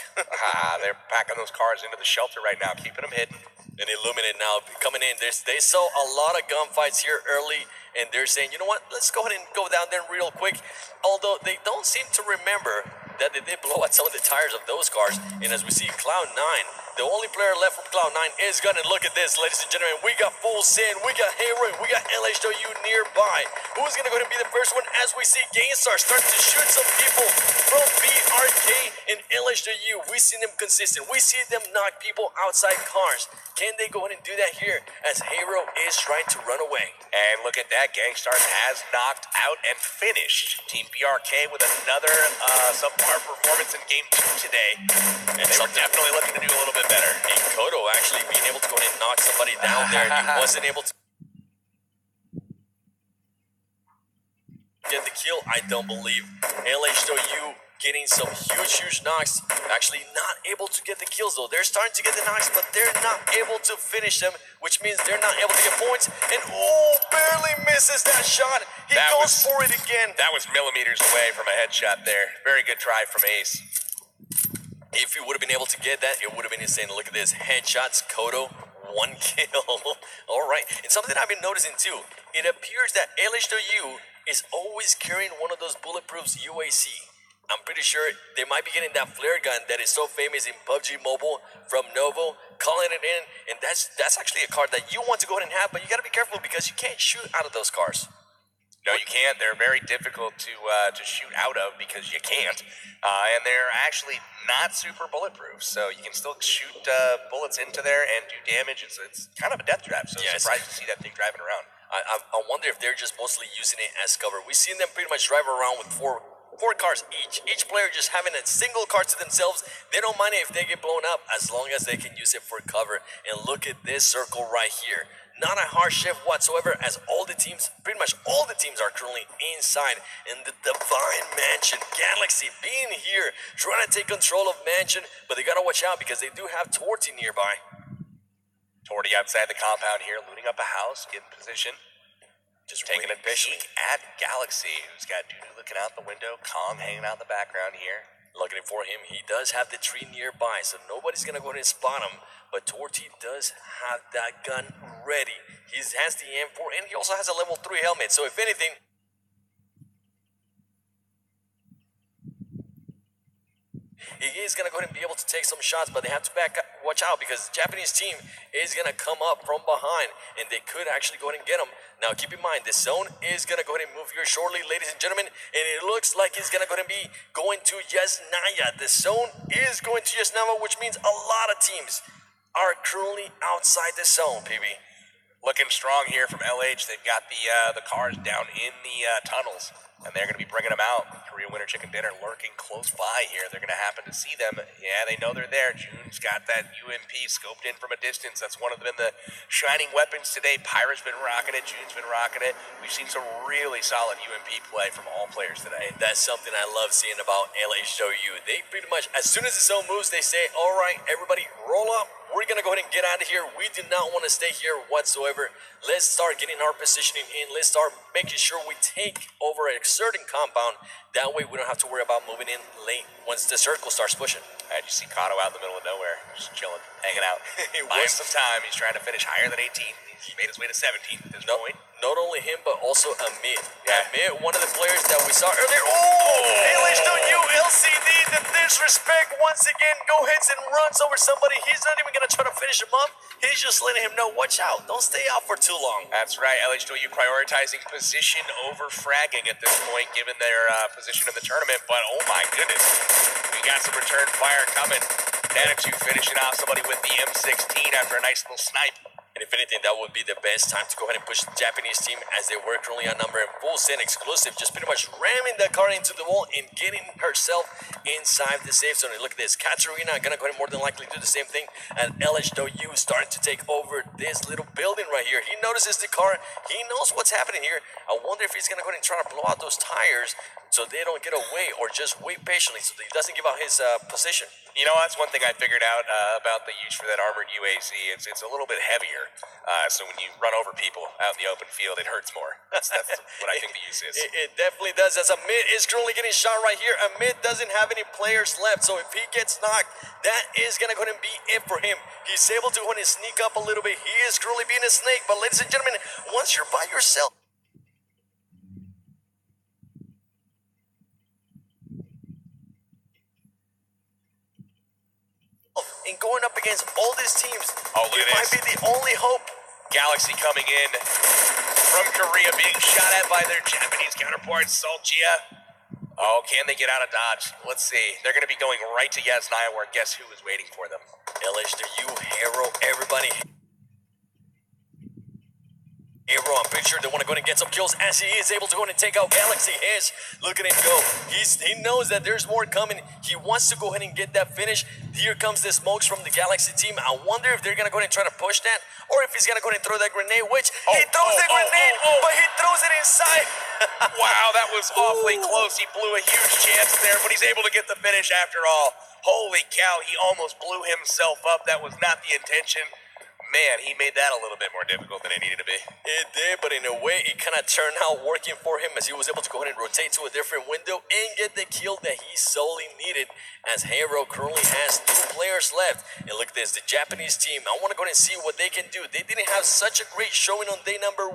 They're packing those cars into the shelter right now, keeping them hidden. And Illuminate now coming in. They saw a lot of gunfights here early, and they're saying, you know what, let's go ahead and go down there real quick. Although they don't seem to remember that they did blow out some of the tires of those cars. And as we see Cloud9, the only player left from Cloud9 is gonna look at this, ladies and gentlemen. We got Full Sin, we got Hero, we got LHW nearby. Who's gonna go ahead and be the first one as we see Gainstar start to shoot some people from BRK and LHW? We see them consistent. We see them knock people outside cars. Can they go ahead and do that here as Hero is trying to run away? And look at that, Gangstars has knocked out and finished Team BRK with another subpar performance in Game 2 today. And they were definitely looking to do a little bit better. And Kodo actually being able to go ahead and knock somebody down there. He wasn't able to get the kill, I don't believe. LHW getting some huge knocks. Actually not able to get the kills though. They're starting to get the knocks, but they're not able to finish them, which means they're not able to get points. And barely misses that shot. He goes for it again. That was millimeters away from a headshot there. Very good try from Ace. If he would have been able to get that, it would have been insane. Look at this. Headshots, Kodo, 1 kill. All right. And something I've been noticing too, it appears that LHW is always carrying one of those bulletproofs UAC. I'm pretty sure they might be getting that flare gun that is so famous in PUBG Mobile from Novo, calling it in, and that's actually a card that you want to go ahead and have, but you got to be careful because you can't shoot out of those cars. No, you can't. They're very difficult to shoot out of because you can't, and they're actually not super bulletproof, so you can still shoot bullets into there and do damage. It's kind of a death trap, so yes. Surprised to see that thing driving around. I wonder if they're just mostly using it as cover. We've seen them pretty much drive around with four cars each player just having a single car to themselves. They don't mind it if they get blown up as long as they can use it for cover. And look at this circle right here. Not a hard shift whatsoever as pretty much all the teams are currently inside in the Divine Mansion. Galaxy being here, trying to take control of Mansion, but they gotta watch out because they do have Torty nearby. Torty outside the compound here, looting up a house, getting position. Just taking a peek at Galaxy, who's got Dudu looking out the window, Kong hanging out in the background here. Looking for him. He does have the tree nearby, so nobody's going to go ahead and spot him. But Torty does have that gun ready. He has the M4, and he also has a level 3 helmet. So if anything, he is going to go ahead and be able to take some shots, but they have to watch out because the Japanese team is going to come up from behind, and they could actually go ahead and get him. Now, keep in mind, this zone is going to go ahead and move here shortly, ladies and gentlemen, and it looks like he's going to go ahead and be going to Yasnaya. This zone is going to Yasnaya, which means a lot of teams are currently outside the zone, PB. Looking strong here from LH. They've got the cars down in the tunnels, and they're going to be bringing them out. Korea Winter Chicken Dinner lurking close by here. They're going to happen to see them. Yeah, they know they're there. June's got that UMP scoped in from a distance. That's one of them in the shining weapons today. Pyra's been rocking it. June's been rocking it. We've seen some really solid UMP play from all players today. That's something I love seeing about LHW. They pretty much, as soon as the zone moves, they say, all right, everybody, roll up. We're going to go ahead and get out of here. We do not want to stay here whatsoever. Let's start getting our positioning in. Let's start making sure we take over a certain compound. That way we don't have to worry about moving in late once the circle starts pushing. And you see Kato out in the middle of nowhere, just chilling, hanging out. Buying some time. He's trying to finish higher than 18. He's made his way to 17 at this point. Not only him, but also Amit. Yeah. Amit, one of the players that we saw earlier. LHW, LCD, the disrespect once again. Go hits and runs over somebody. He's not even going to try to finish him up. He's just letting him know, watch out. Don't stay out for too long. That's right. LHW prioritizing position over fragging at this point, given their position in the tournament. But, oh my goodness, we got some return fire coming. Nanachu finishing off somebody with the M16 after a nice little snipe. And if anything, that would be the best time to go ahead and push the Japanese team as they were currently on number and full send exclusive, just pretty much ramming that car into the wall and getting herself inside the safe zone. And look at this, Katarina gonna go ahead and more than likely do the same thing, and LHW starting to take over this little building right here. He notices the car, he knows what's happening here. I wonder if he's gonna go ahead and try to blow out those tires so they don't get away, or just wait patiently so that he doesn't give out his position. You know, that's one thing I figured out about the use for that armored UAZ. It's a little bit heavier, so when you run over people out in the open field, it hurts more. That's what I think the use is. It definitely does, as Amit is currently getting shot right here. Amit doesn't have any players left, so if he gets knocked, that is going to go ahead and be it for him. He's able to go ahead and sneak up a little bit. He is currently being a snake, but ladies and gentlemen, once you're by yourself, and going up against all these teams, it might be the only hope. Galaxy coming in from Korea, being shot at by their Japanese counterparts, Solchia. Oh, can they get out of dodge? Let's see. They're going to be going right to Yasnaya, where guess who is waiting for them? LHW, Hero, everybody. Hero, I'm pretty sure they want to go ahead and get some kills as he is able to go ahead and take out Galaxy. Look at him go. He knows that there's more coming. He wants to go ahead and get that finish. Here comes the smokes from the Galaxy team. I wonder if they're going to go ahead and try to push that, or if he's going to go ahead and throw that grenade, which he throws the grenade, but he throws it inside. Wow, that was awfully close. He blew a huge chance there, but he's able to get the finish after all. Holy cow, he almost blew himself up. That was not the intention. Man, he made that a little bit more difficult than it needed to be. It did, but in a way, it kind of turned out working for him as he was able to go ahead and rotate to a different window and get the kill that he solely needed, as Hero currently has 2 players left. And look at this, the Japanese team, I want to go ahead and see what they can do. They didn't have such a great showing on day number 1.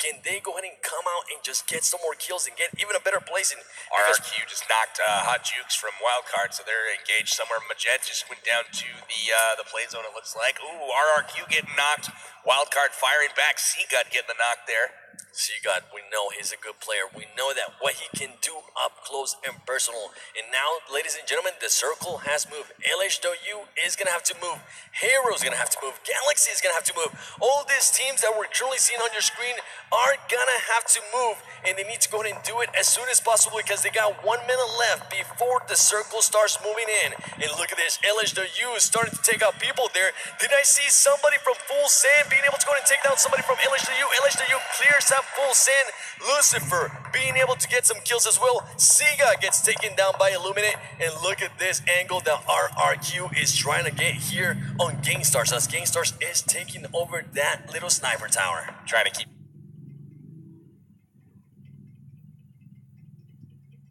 Can they go ahead and come out and just get some more kills and get even a better placing? RRQ just knocked Hot Jukes from Wildcard, so they're engaged somewhere. Majet just went down to the play zone, it looks like. Ooh, RRQ getting knocked. Wildcard firing back. Seagut getting the knock there. Seagut, we know he's a good player. We know that what he can do up close and personal. And now, ladies and gentlemen, the circle has moved. LHW is going to have to move. Hero's going to have to move. Galaxy is going to have to move. All these teams that we're currently seeing on your screen are going to have to move. And they need to go ahead and do it as soon as possible, because they got 1 minute left before the circle starts moving in. And look at this. LHW is starting to take out people there. Did I see somebody from Full Send being able to go ahead and take down somebody from LHW? LHW clears up Full Send. Lucifer being able to get some kills as well. Siga gets taken down by Illuminate. And look at this angle that RRQ is trying to get here on Gangstars, as Gangstars is taking over that little sniper tower. Trying to keep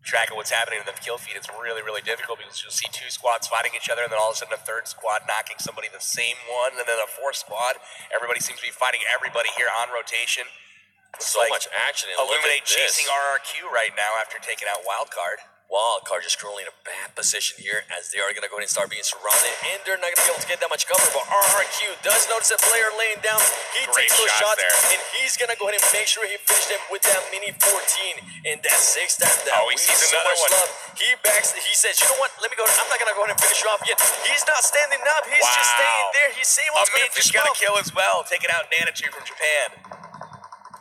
track of what's happening in the kill feed. It's really, really difficult, because you'll see 2 squads fighting each other, and then all of a sudden a 3rd squad knocking somebody, the same one, and then a 4th squad. Everybody seems to be fighting everybody here on rotation. So much action. Illuminate chasing RRQ right now after taking out Wildcard. Wildcard just currently in a bad position here, as they are going to go ahead and start being surrounded, and they're not going to be able to get that much cover. But RRQ does notice a player laying down. He takes those shots there, and he's going to go ahead and make sure he finished him with that mini 14. And that 6th time that he sees another one. Love. He backs. He says, "You know what? Let me go. I'm not going to go ahead and finish you off yet." He's not standing up. He's just staying there. He's saying what's going to finish just got a kill as well, taking out Nanachi from Japan.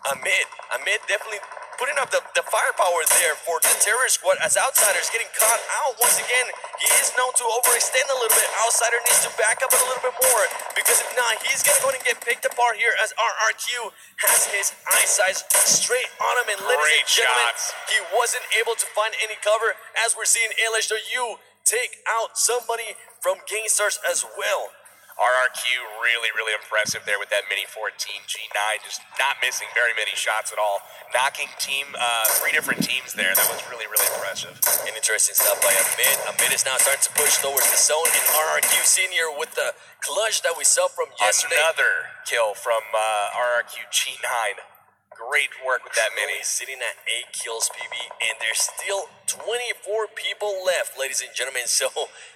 Amit definitely putting up the firepower there for the terrorist squad, as Outsiders getting caught out once again. He is known to overextend a little bit. Outsider needs to back up a little bit more, because if not, he's going to go ahead and get picked apart here, as RRQ has his eyesight straight on him. And ladies and gentlemen, he wasn't able to find any cover, as we're seeing LHW take out somebody from Gangstars as well. RRQ really, really impressive there with that Mini 14 G9, just not missing very many shots at all. Knocking 3 different teams there. That was really, really impressive. And interesting stuff by Amit. Amit is now starting to push towards the zone, and RRQ Senior with the clutch that we saw from yesterday. Another kill from RRQ G9. Great work with that Mini. Sitting at 8 kills, PB, and there's still 24 people left, ladies and gentlemen. So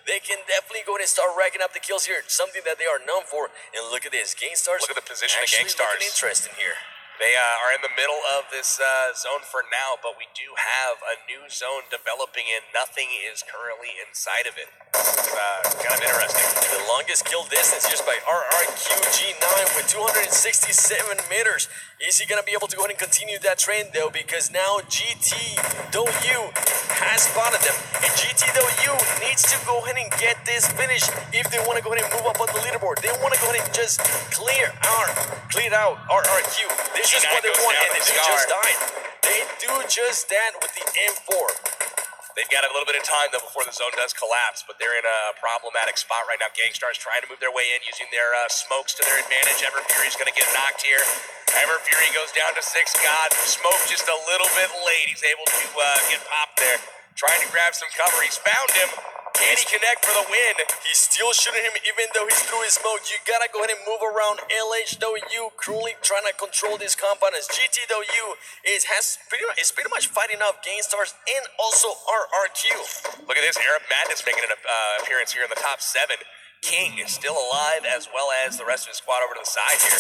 they can definitely go ahead and start racking up the kills here, something that they are known for. And look at this, Gangstars. Look at the position of Gangstars. Gangstars. Looking interesting here. They are in the middle of this zone for now, but we do have a new zone developing and nothing is currently inside of it. Kind of interesting. The longest kill distance here is by RRQG9 with 267 meters. Is he going to be able to go ahead and continue that trend, though? Because now GTW has spotted them. And GTW needs to go ahead and get this finish if they want to go ahead and move up on the leaderboard. They want to go ahead and just clear out RRQ. This is what they want, and they do just died. They do just that with the M4. They've got a little bit of time, though, before the zone does collapse, but they're in a problematic spot right now. Gangstar's trying to move their way in using their smokes to their advantage. Ever Fury's going to get knocked here. Ever Fury goes down to 6 God. Smoke just a little bit late. He's able to get popped there. Trying to grab some cover. He's found him. Can he connect for the win? He's still shooting him even though he's through his smoke. You gotta go ahead and move around. LHW cruelly trying to control this compound as GTW is pretty much fighting off Gainstars and also RRQ. Look at this, Arab Madness making an appearance here in the top 7. King is still alive, as well as the rest of his squad over to the side here.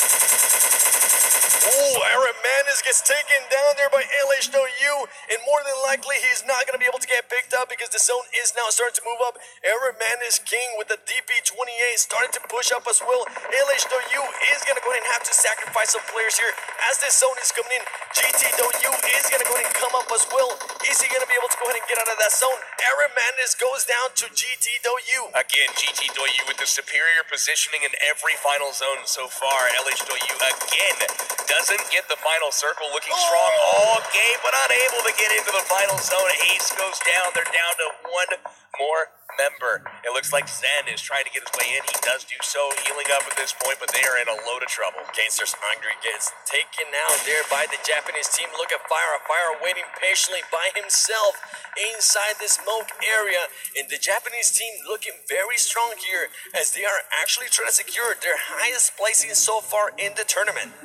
Ooh, Aaron Manis gets taken down there by LHW, and more than likely he's not going to be able to get picked up because the zone is now starting to move up. Aaron Manis King with the DP28 starting to push up as well. LHW is going to go ahead and have to sacrifice some players here as this zone is coming in. GTW is going to go ahead and come up as well. Is he going to be able to go ahead and get out of that zone? Aaron Manis goes down to GTW. Again, GTW with the superior positioning in every final zone so far. LHW again doesn't get the final circle, looking strong all game, but unable to get into the final zone. Ace goes down. They're down to 1 more member. It looks like Zen is trying to get his way in. He does do so, healing up at this point, but they are in a load of trouble. Gangsters Hungry gets taken out there by the Japanese team. Look at Fire waiting patiently by himself inside the smoke area. And the Japanese team looking very strong here as they are actually trying to secure their highest placing so far in the tournament.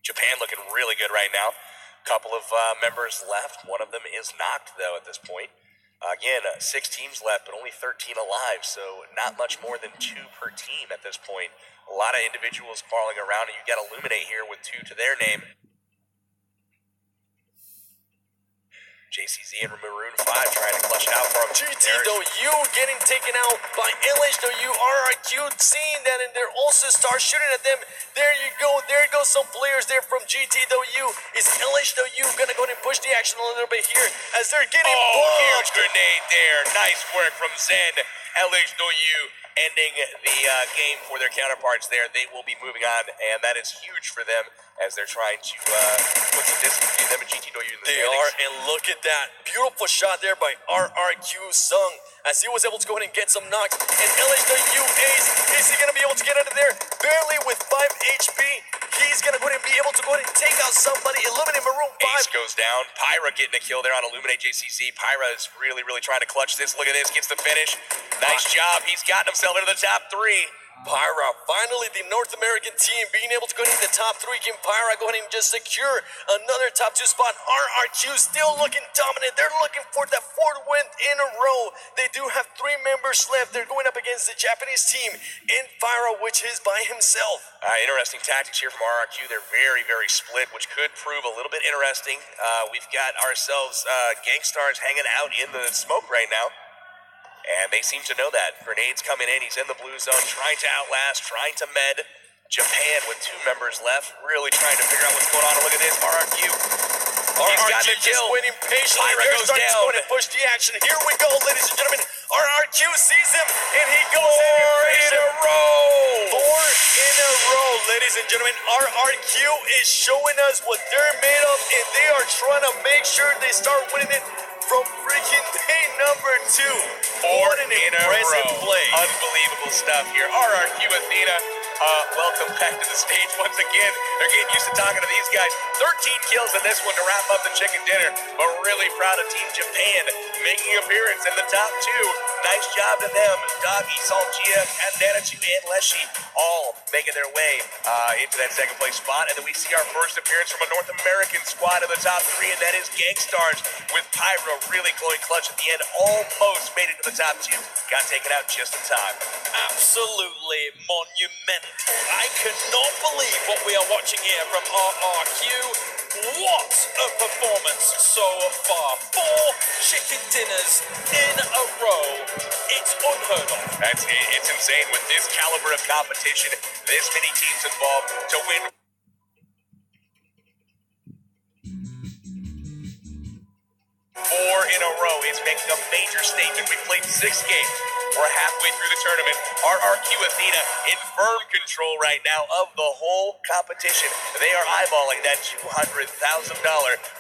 Japan looking really good right now. Couple of members left. One of them is knocked, though, at this point. Again, 6 teams left, but only 13 alive, so not much more than 2 per team at this point. A lot of individuals crawling around, and you got Illuminate here with 2 to their name. JCZ and Maroon 5 trying to clutch it out for him. GTW getting taken out by LHW. RRQ seeing that, and they're also start shooting at them. There you go. There goes some players there from GTW. Is LHW going to go ahead and push the action a little bit here as they're getting huge grenade there. Nice work from Zen. LHW ending the game for their counterparts there. They will be moving on, and that is huge for them as they're trying to put some distance between them and GTW in the standings. They are, and look at that. Beautiful shot there by RRQ Sung as he was able to go ahead and get some knocks. And LHW is he going to be able to get out of there? Barely with 5 HP. He's going to go ahead and be able to go ahead and take out somebody. Illuminate Maroon 5. Ace goes down. Pyra getting a kill there on Illuminate JCZ. Pyra is really trying to clutch this. Look at this. Gets the finish. Nice job. He's gotten himself into the top 3. Pyra, finally the North American team being able to go into the top 3. Can Pyra go ahead and just secure another top 2 spot? RRQ still looking dominant. They're looking for that 4th win in a row. They do have 3 members left. They're going up against the Japanese team and Pyra, which is by himself. Interesting tactics here from RRQ. They're very split, which could prove a little bit interesting. We've got ourselves Gangstars hanging out in the smoke right now. And they seem to know that. Grenades coming in. He's in the blue zone, trying to outlast, trying to med. Japan with 2 members left, really trying to figure out what's going on. And look at this, RRQ. He's got the kill. Waiting patiently. Pyra They're goes starting down. to go and push the action. Here we go, ladies and gentlemen. RRQ sees him, and he goes 4 in a row. 4 in a row, ladies and gentlemen. RRQ is showing us what they're made of, and they are trying to make sure they start winning it from freaking day number 2. 4 in a row. Play. Unbelievable stuff here. RRQ Athena, welcome back to the stage once again. They're getting used to talking to these guys. 13 kills in this one to wrap up the chicken dinner. But really proud of Team Japan making an appearance in the top 2. Nice job to them. Doggy, Salgia, Candanatu, and Leshy all making their way into that second place spot. And then we see our first appearance from a North American squad in the top 3, and that is Gangstars with Pyro really glowing clutch at the end. Almost made it to the top 2. Got taken out just in time. Absolutely monumental. I cannot believe what we are watching here from RRQ. What a performance so far. 4 chicken dinners in a row. It's unheard of. It's insane. With this caliber of competition, this many teams involved to win. 4 in a row is making a major statement. We played 6 games. We're halfway through the tournament. RRQ Athena in firm control right now of the whole competition. They are eyeballing that $200,000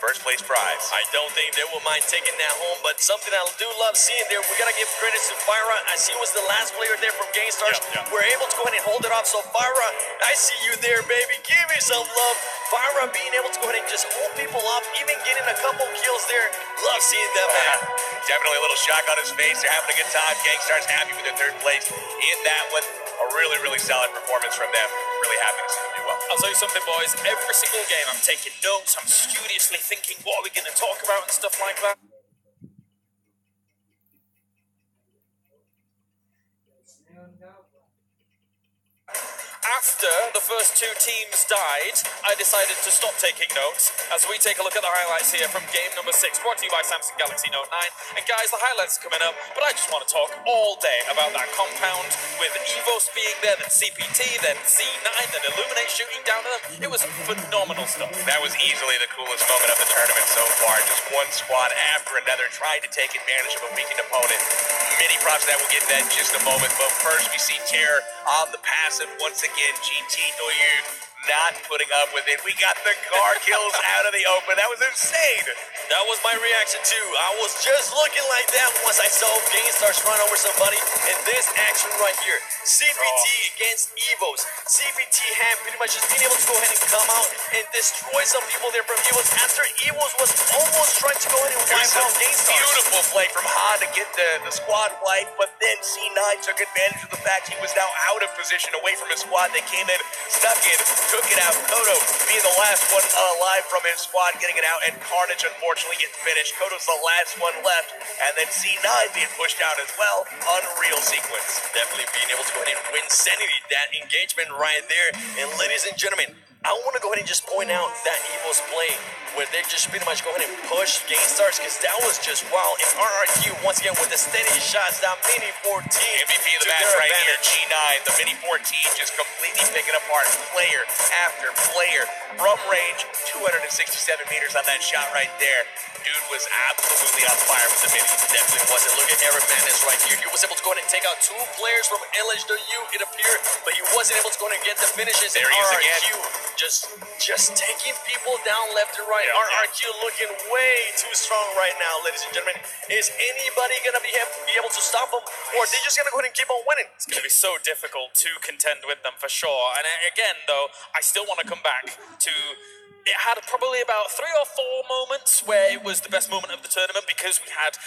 first place prize. I don't think they will mind taking that home, but something I do love seeing there, we gotta give credit to Fyra, as she was the last player there from Gangstars. We're able to go ahead and hold it off. So Fyra, I see you there, baby. Give me some love. Fyra being able to go ahead and just hold people off, even getting a couple kills there. Love seeing that, man. Definitely a little shock on his face. They're having a good time. Gangstars happy with their third place in that one. A really, really solid performance from them. Really happy to see them do well. I'll tell you something, boys. Every single game, I'm taking notes. I'm studiously thinking, what are we going to talk about and stuff like that. After the first 2 teams died, I decided to stop taking notes as we take a look at the highlights here from game number 6, brought to you by Samsung Galaxy Note 9. And guys, the highlights are coming up, but I just want to talk all day about that compound with Evos being there, then CPT, then C9, then Illuminate shooting down to them. It was phenomenal stuff. That was easily the coolest moment of the tournament so far. Just one squad after another trying to take advantage of a weakened opponent. Many props that we'll get to that in just a moment, but first we see Terror on the passive once again. GT Doyu not putting up with it. We got the car kills out of the open. That was insane. That was my reaction too. I was just looking like that once I saw Gangstars run over somebody in this action right here. CPT against Evos. CPT had pretty much just being able to go ahead and come out and destroy some people there from Evos after Evos was almost trying to go ahead and wipe out Gangstars. Beautiful play from Han to get the squad wipe, but then C9 took advantage of the fact he was now out of position away from his squad. They came in, snuck in, took it out. Kodo being the last one alive from his squad, getting it out, and Carnage unfortunately getting finished. Kodo's the last one left, and then C9 being pushed out as well. Unreal sequence. Definitely being able to go ahead and win Sanity, that engagement right there. And ladies and gentlemen, I want to go ahead and just point out that Evo's play where they just pretty much go ahead and push Gangstars, because that was just wild. And RRQ once again with the steady shots, that Mini 14 MVP of the match right here, G9, the Mini 14 just completely picking apart player after player from range, 267 meters on that shot right there. Dude was absolutely on fire with the Mini. Definitely wasn't. Look at Aaron Madness right here. He was able to go ahead and take out 2 players from LHW, it appeared, but he wasn't able to go ahead and get the finishes. There he is again. Just taking people down left and right. RRQ looking way too strong right now, ladies and gentlemen. Is anybody going to be able to stop them, or are they just going to go ahead and keep on winning? It's going to be so difficult to contend with them for sure. And again, though, I still want to come back to... It had probably about 3 or 4 moments where it was the best moment of the tournament, because we had,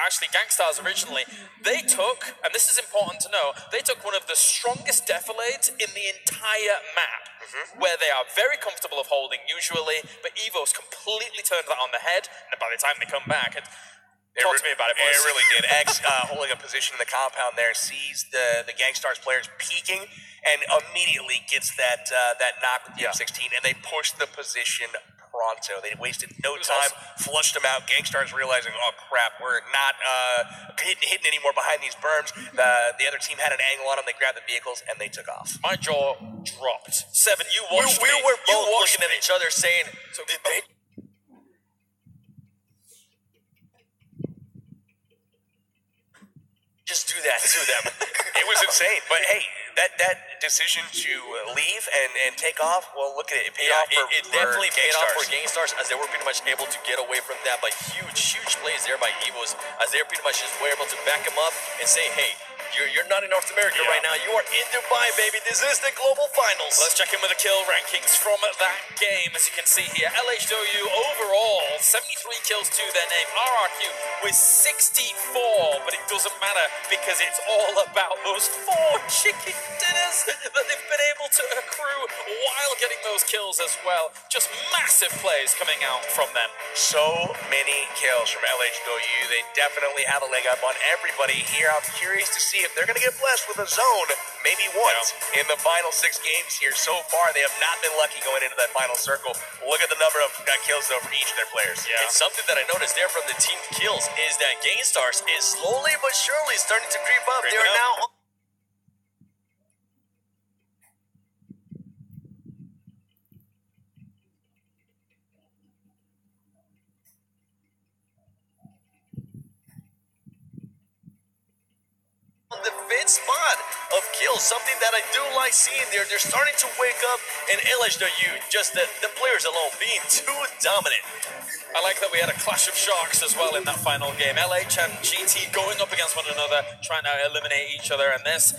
actually Gangstars originally, they took, and this is important to know, they took one of the strongest defilades in the entire map, where they are very comfortable of holding usually, but Evos completely turned that on the head, and by the time they come back, talk to me about it, boys. It really did. X holding a position in the compound there, sees the Gangstars players peeking, and immediately gets that knock with the M16, and they pushed the position pronto. They wasted no time, flushed them out. Gangstars realizing, oh crap, we're not hidden anymore behind these berms. The other team had an angle on them. They grabbed the vehicles, and they took off. My jaw dropped. Seven, you watched we were both looking at each other saying, so did they... Just do that to them. It was insane. But hey, that decision to leave and take off, well, look at it. It paid off for It definitely paid off for Gangstars. Gangstars, as they were pretty much able to get away from that. But huge plays there by Evos, as they pretty much just were able to back him up and say, hey, You're not in North America right now. You are in Dubai, baby. This is the global finals. Let's check in with the kill rankings from that game. As you can see here, LHW overall 73 kills to their name. RRQ with 64, but it doesn't matter because it's all about those 4 chicken dinners that they've been able to accrue while getting those kills as well. Just massive plays coming out from them. So many kills from LHW. They definitely have a leg up on everybody here. I'm curious to see if they're going to get blessed with a zone maybe once in the final 6 games here. So far, they have not been lucky going into that final circle. Look at the number of kills, though, for each of their players. Yeah. And something that I noticed there from the team kills is that Gainstars is slowly but surely starting to creep up. They are now... on the 5th spot of kills, something that I do like seeing there. They're starting to wake up in LHW, just the players alone being too dominant. I like that we had a clash of sharks as well in that final game. LH and GT going up against one another, trying to eliminate each other, and this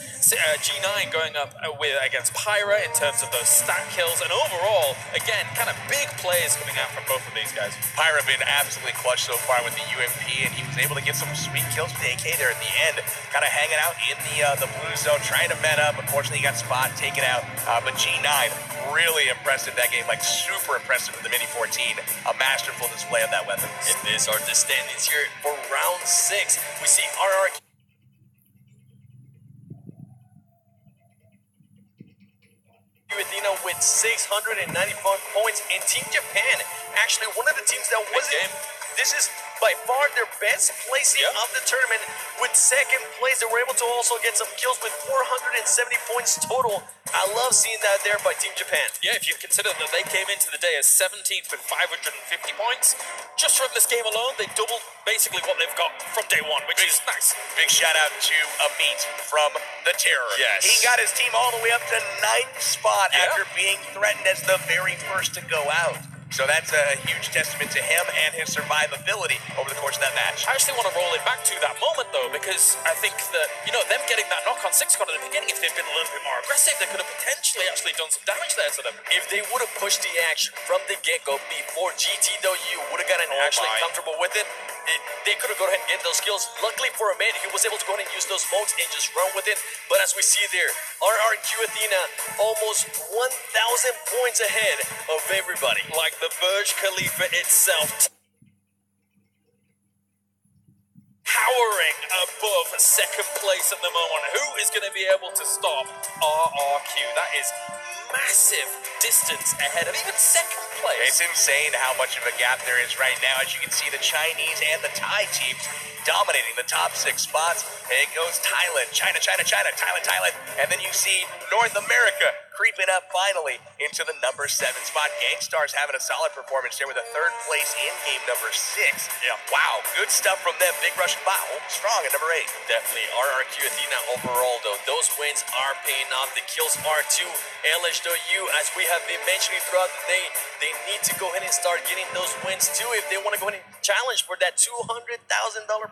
G9 going up against Pyra in terms of those stat kills, and overall, again, kind of big plays coming out from both of these guys. Pyra been absolutely clutch so far with the UMP, and he was able to get some sweet kills with the AK there at the end, kind of hanging out in the blue zone, trying to met up. Unfortunately, he got spot taken out, but G9 really impressive that game, like super impressive with the Mini 14, a masterful display of that weapon. And these are the standings here for round 6. We see RRQ Athena with 695 points, and Team Japan, actually one of the teams that wasn't... This is by far their best placing of the tournament with 2nd place. They were able to also get some kills with 470 points total. I love seeing that there by Team Japan. Yeah, if you consider that they came into the day as 17th with 550 points, just from this game alone, they doubled basically what they've got from day 1, which is nice. Big shout out to Amit from the Terror. Yes. He got his team all the way up to 9th spot after being threatened as the very first to go out. So that's a huge testament to him and his survivability over the course of that match. I actually want to roll it back to that moment, though, because I think that, you know, them getting that knock on 6 squad at the beginning, if they'd been a little bit more aggressive, they could have potentially actually done some damage there to them. If they would have pushed the action from the get-go before GTW would have gotten comfortable with it, they could have gone ahead and get those kills. Luckily for Ahmed, he was able to go ahead and use those smokes and just run with it. But as we see there, RRQ Athena almost 1,000 points ahead of everybody. Like the Burj Khalifa itself. Towering above 2nd place at the moment. Who is going to be able to stop RRQ? That is massive distance ahead of even 2nd place. It's insane how much of a gap there is right now. As you can see, the Chinese and the Thai teams dominating the top 6 spots. It goes Thailand, China, Thailand. And then you see North America creeping up finally into the number 7 spot. Gainstars having a solid performance there with a 3rd place in game number 6. Yeah. Wow, good stuff from them. Big Russian bot strong at number 8. Definitely. RRQ Athena overall, though, those wins are paying off. The kills are too. LHW, as we have been mentioning throughout the day, they need to go ahead and start getting those wins too if they want to go ahead and challenge for that $200,000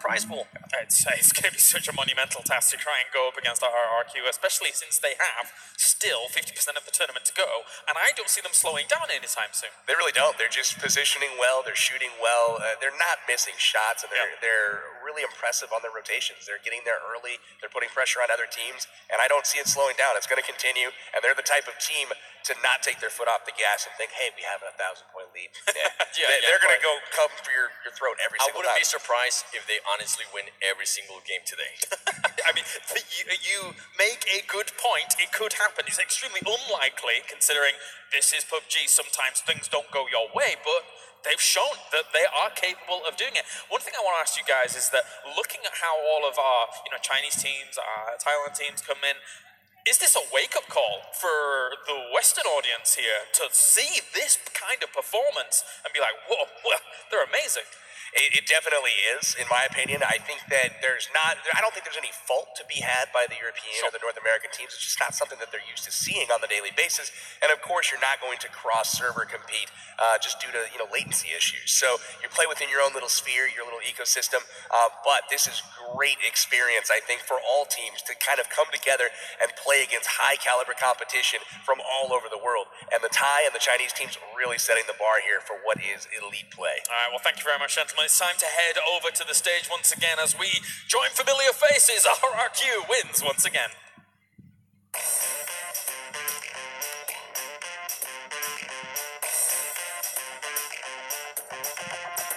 prize pool. It's going to be such a monumental task to try and go up against RRQ, especially since they have still 50% of the tournament to go, and I don't see them slowing down anytime soon. They really don't. They're just positioning well. They're shooting well. They're not missing shots, and they're really impressive on their rotations. They're getting there early. They're putting pressure on other teams, and I don't see it slowing down. It's going to continue, and they're the type of team to not take their foot off the gas and think, hey, we have a 1,000-point lead. They're going to go come for your throat every single time. I wouldn't be surprised if they honestly win every single game today. I mean, you make a good point. It could happen. It's extremely unlikely, considering this is PUBG. Sometimes things don't go your way, but they've shown that they are capable of doing it. One thing I want to ask you guys is that looking at how all of our Chinese teams, Thailand teams come in, is this a wake-up call for the Western audience here to see this kind of performance and be like, whoa, well, they're amazing? It definitely is, in my opinion. I think that I don't think there's any fault to be had by the European or the North American teams. It's just not something that they're used to seeing on the daily basis. And of course, you're not going to cross-server compete just due to latency issues. So you play within your own little sphere, your little ecosystem. But this is great experience, I think, for all teams to kind of come together and play against high-caliber competition from all over the world. And the Thai and the Chinese teams really setting the bar here for what is elite play. All right, well, thank you very much, gentlemen. It's time to head over to the stage once again as we join familiar faces. RRQ wins once again.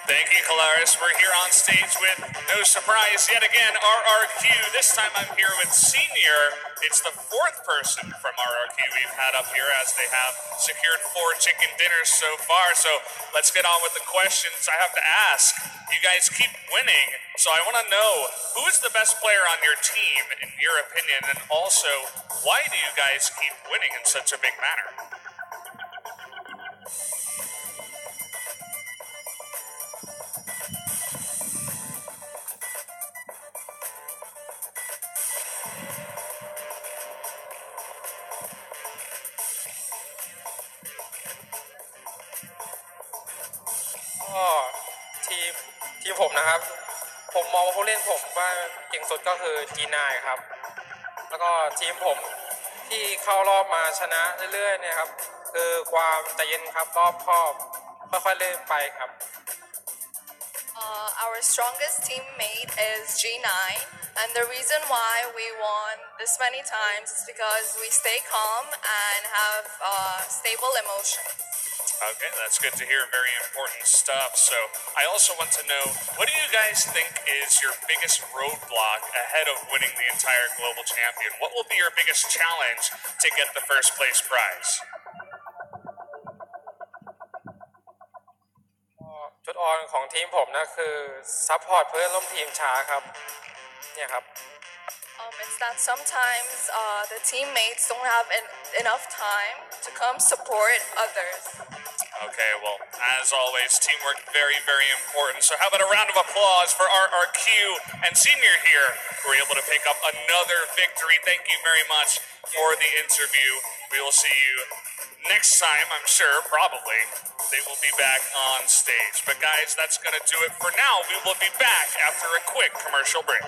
Thank you, Colaris. We're here on stage with, no surprise, yet again, RRQ. This time I'm here with Senior. It's the fourth person from RRQ we've had up here, as they have secured 4 chicken dinners so far. So let's get on with the questions I have to ask. You guys keep winning, so I want to know, who is the best player on your team, in your opinion? And also, why do you guys keep winning in such a big manner?ทีมผมนะครับผมมองว่าผู้เล่นผมว่าเก่งสุดก็คือ G9 ครับแล้วก็ทีมผมที่เข้ารอบมาชนะเรื่อยๆเนี่ยครับคือความใจเย็นครับรอบคอบค่อยๆเล่นไปครับ Our strongest teammate is G9, and the reason why we won this many times is because we stay calm and have stable emotions. Okay, that's good to hear. Very important stuff. So I also want to know, what do you guys think is your biggest roadblock ahead of winning the entire global champion? What will be your biggest challenge to get the first place prize? จุดอ่อนของทีมผมนะคือซัพพอร์ตเพื่อนร่วมทีมช้าครับเนี่ยครับ It's that sometimes the teammates don't have enough time to come support others. Okay, well, as always, teamwork very, very important. So how about a round of applause for RRQ and Senior here, who were able to pick up another victory. Thank you very much for the interview. We will see you next time, I'm sure, probably. They will be back on stage. But guys, that's going to do it for now. We will be back after a quick commercial break.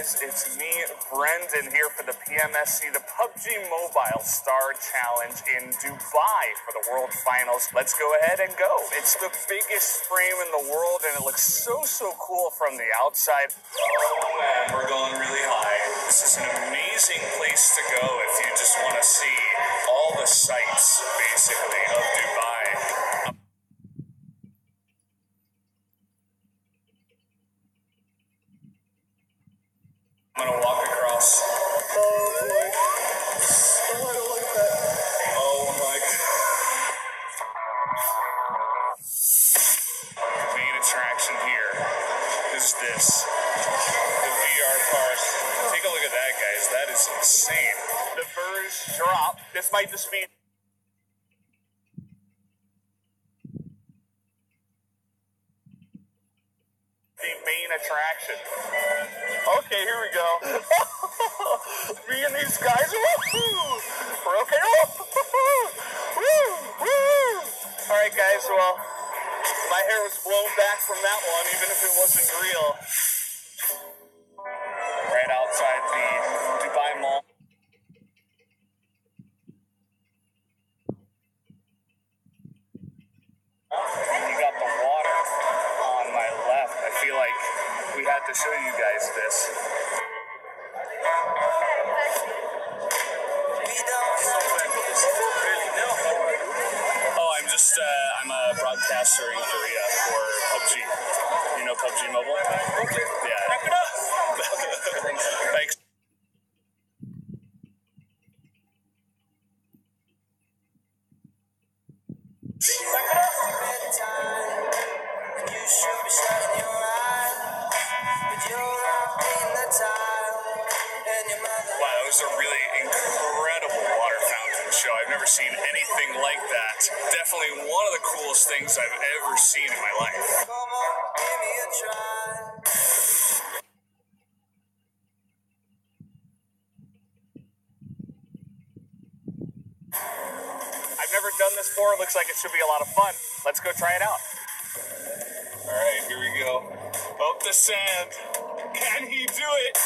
guys, it's me, Brendan, here for the PMSC, the PUBG Mobile Star Challenge in Dubai for the World Finals. Let's go ahead and go. It's the biggest frame in the world, and it looks so cool from the outside. Oh man, we're going really high. This is an amazing place to go if you just want to see all the sights, basically, of Dubai. I'm gonna walk across. Oh boy. Oh, I don't like that. Oh my god. The main attraction here is this. The VR park. Take a look at that, guys. That is insane. The birds drop. This might just be the main attraction. Okay, here we go. Me and these guys. Woo-hoo! We're okay. Woo! Woo! Alright, guys, well, my hair was blown back from that one, even if it wasn't real. Right outside the Dubai Mall. You got the water on my left. I feel like we had to show you guys this. Oh, I'm a broadcaster in Korea for PUBG. You know PUBG Mobile? Yeah. Wrap it up. Thanks. Wow, it was a really incredible water fountain show. I've never seen anything like that. Definitely one of the coolest things I've ever seen in my life. I've never done this before. It looks like it should be a lot of fun. Let's go try it out. All right, here we go. Up the sand. Can he do it?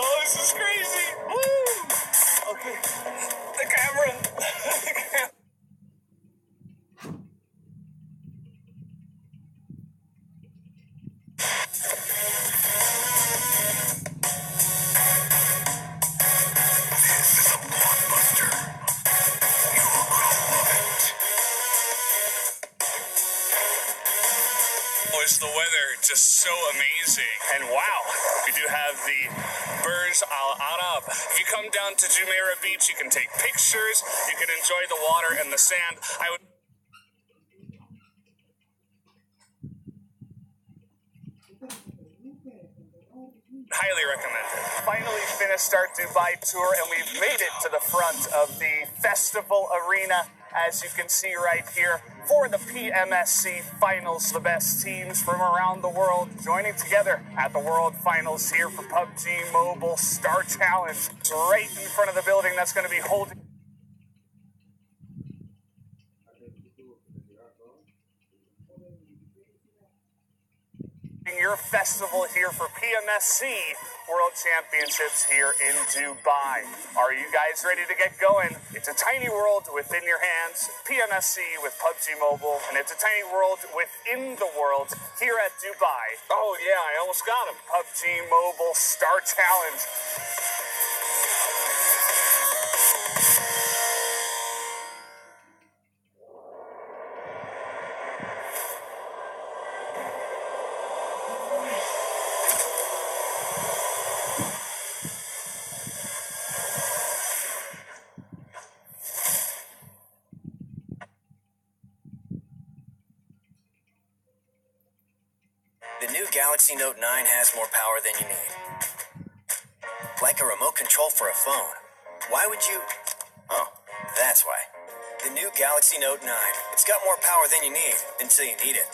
Oh, this is crazy. Woo! Okay. The camera. The camera. This is a blockbuster. You will love it. Oh, is the weather just so amazing. And wow, we do have the Burj Al Arab. If you come down to Jumeirah Beach, you can take pictures, you can enjoy the water and the sand. I would highly recommend it. Finally finished our Dubai tour, and we've made it to the front of the festival arena, as you can see right here, for the PMSC Finals. The best teams from around the world joining together at the World Finals here for PUBG Mobile Star Challenge. It's right in front of the building that's going to be holding your festival here for PMSC World Championships here in Dubai. Are you guys ready to get going? It's a tiny world within your hands, PMSC with PUBG Mobile, and it's a tiny world within the world here at Dubai. Oh yeah, I almost got him. PUBG Mobile Star Challenge. The new Galaxy Note 9 has more power than you need. Like a remote control for a phone. Why would you... Oh, that's why. The new Galaxy Note 9. It's got more power than you need until you need it.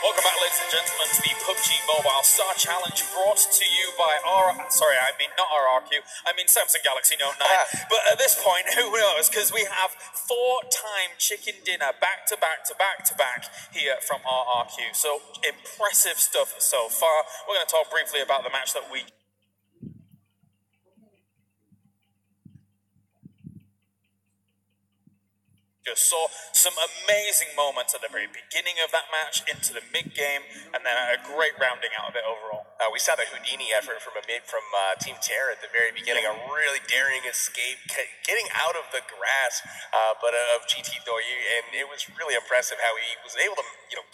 Welcome back, ladies and gentlemen, to the PUBG Mobile Star Challenge brought to you by not RRQ, I mean Samsung Galaxy Note 9. But at this point, who knows, because we have 4-time chicken dinner back to back here from RRQ. So impressive stuff so far. We're going to talk briefly about the match that we just saw. Some amazing moments at the very beginning of that match, into the mid-game, and then a great rounding out of it overall. We saw the Houdini effort from Team Terra at the very beginning, a really daring escape, getting out of the grass, but of GT Doyu, and it was really impressive how he was able to,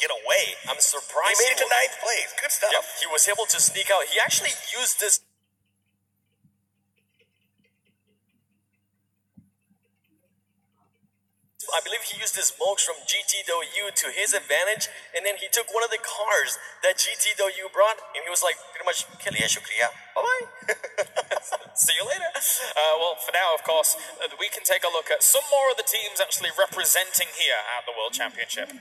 get away. I'm surprised he made it to 9th place. Good stuff. Yep, he was able to sneak out. He actually used this. I believe he used his smokes from GT Doyu to his advantage, and then he took one of the cars that GT Doyu brought, and he was like, pretty much, Kaliya Shukriya, bye-bye. See you later. Well, for now, of course, we can take a look at some more of the teams actually representing here at the World Championship.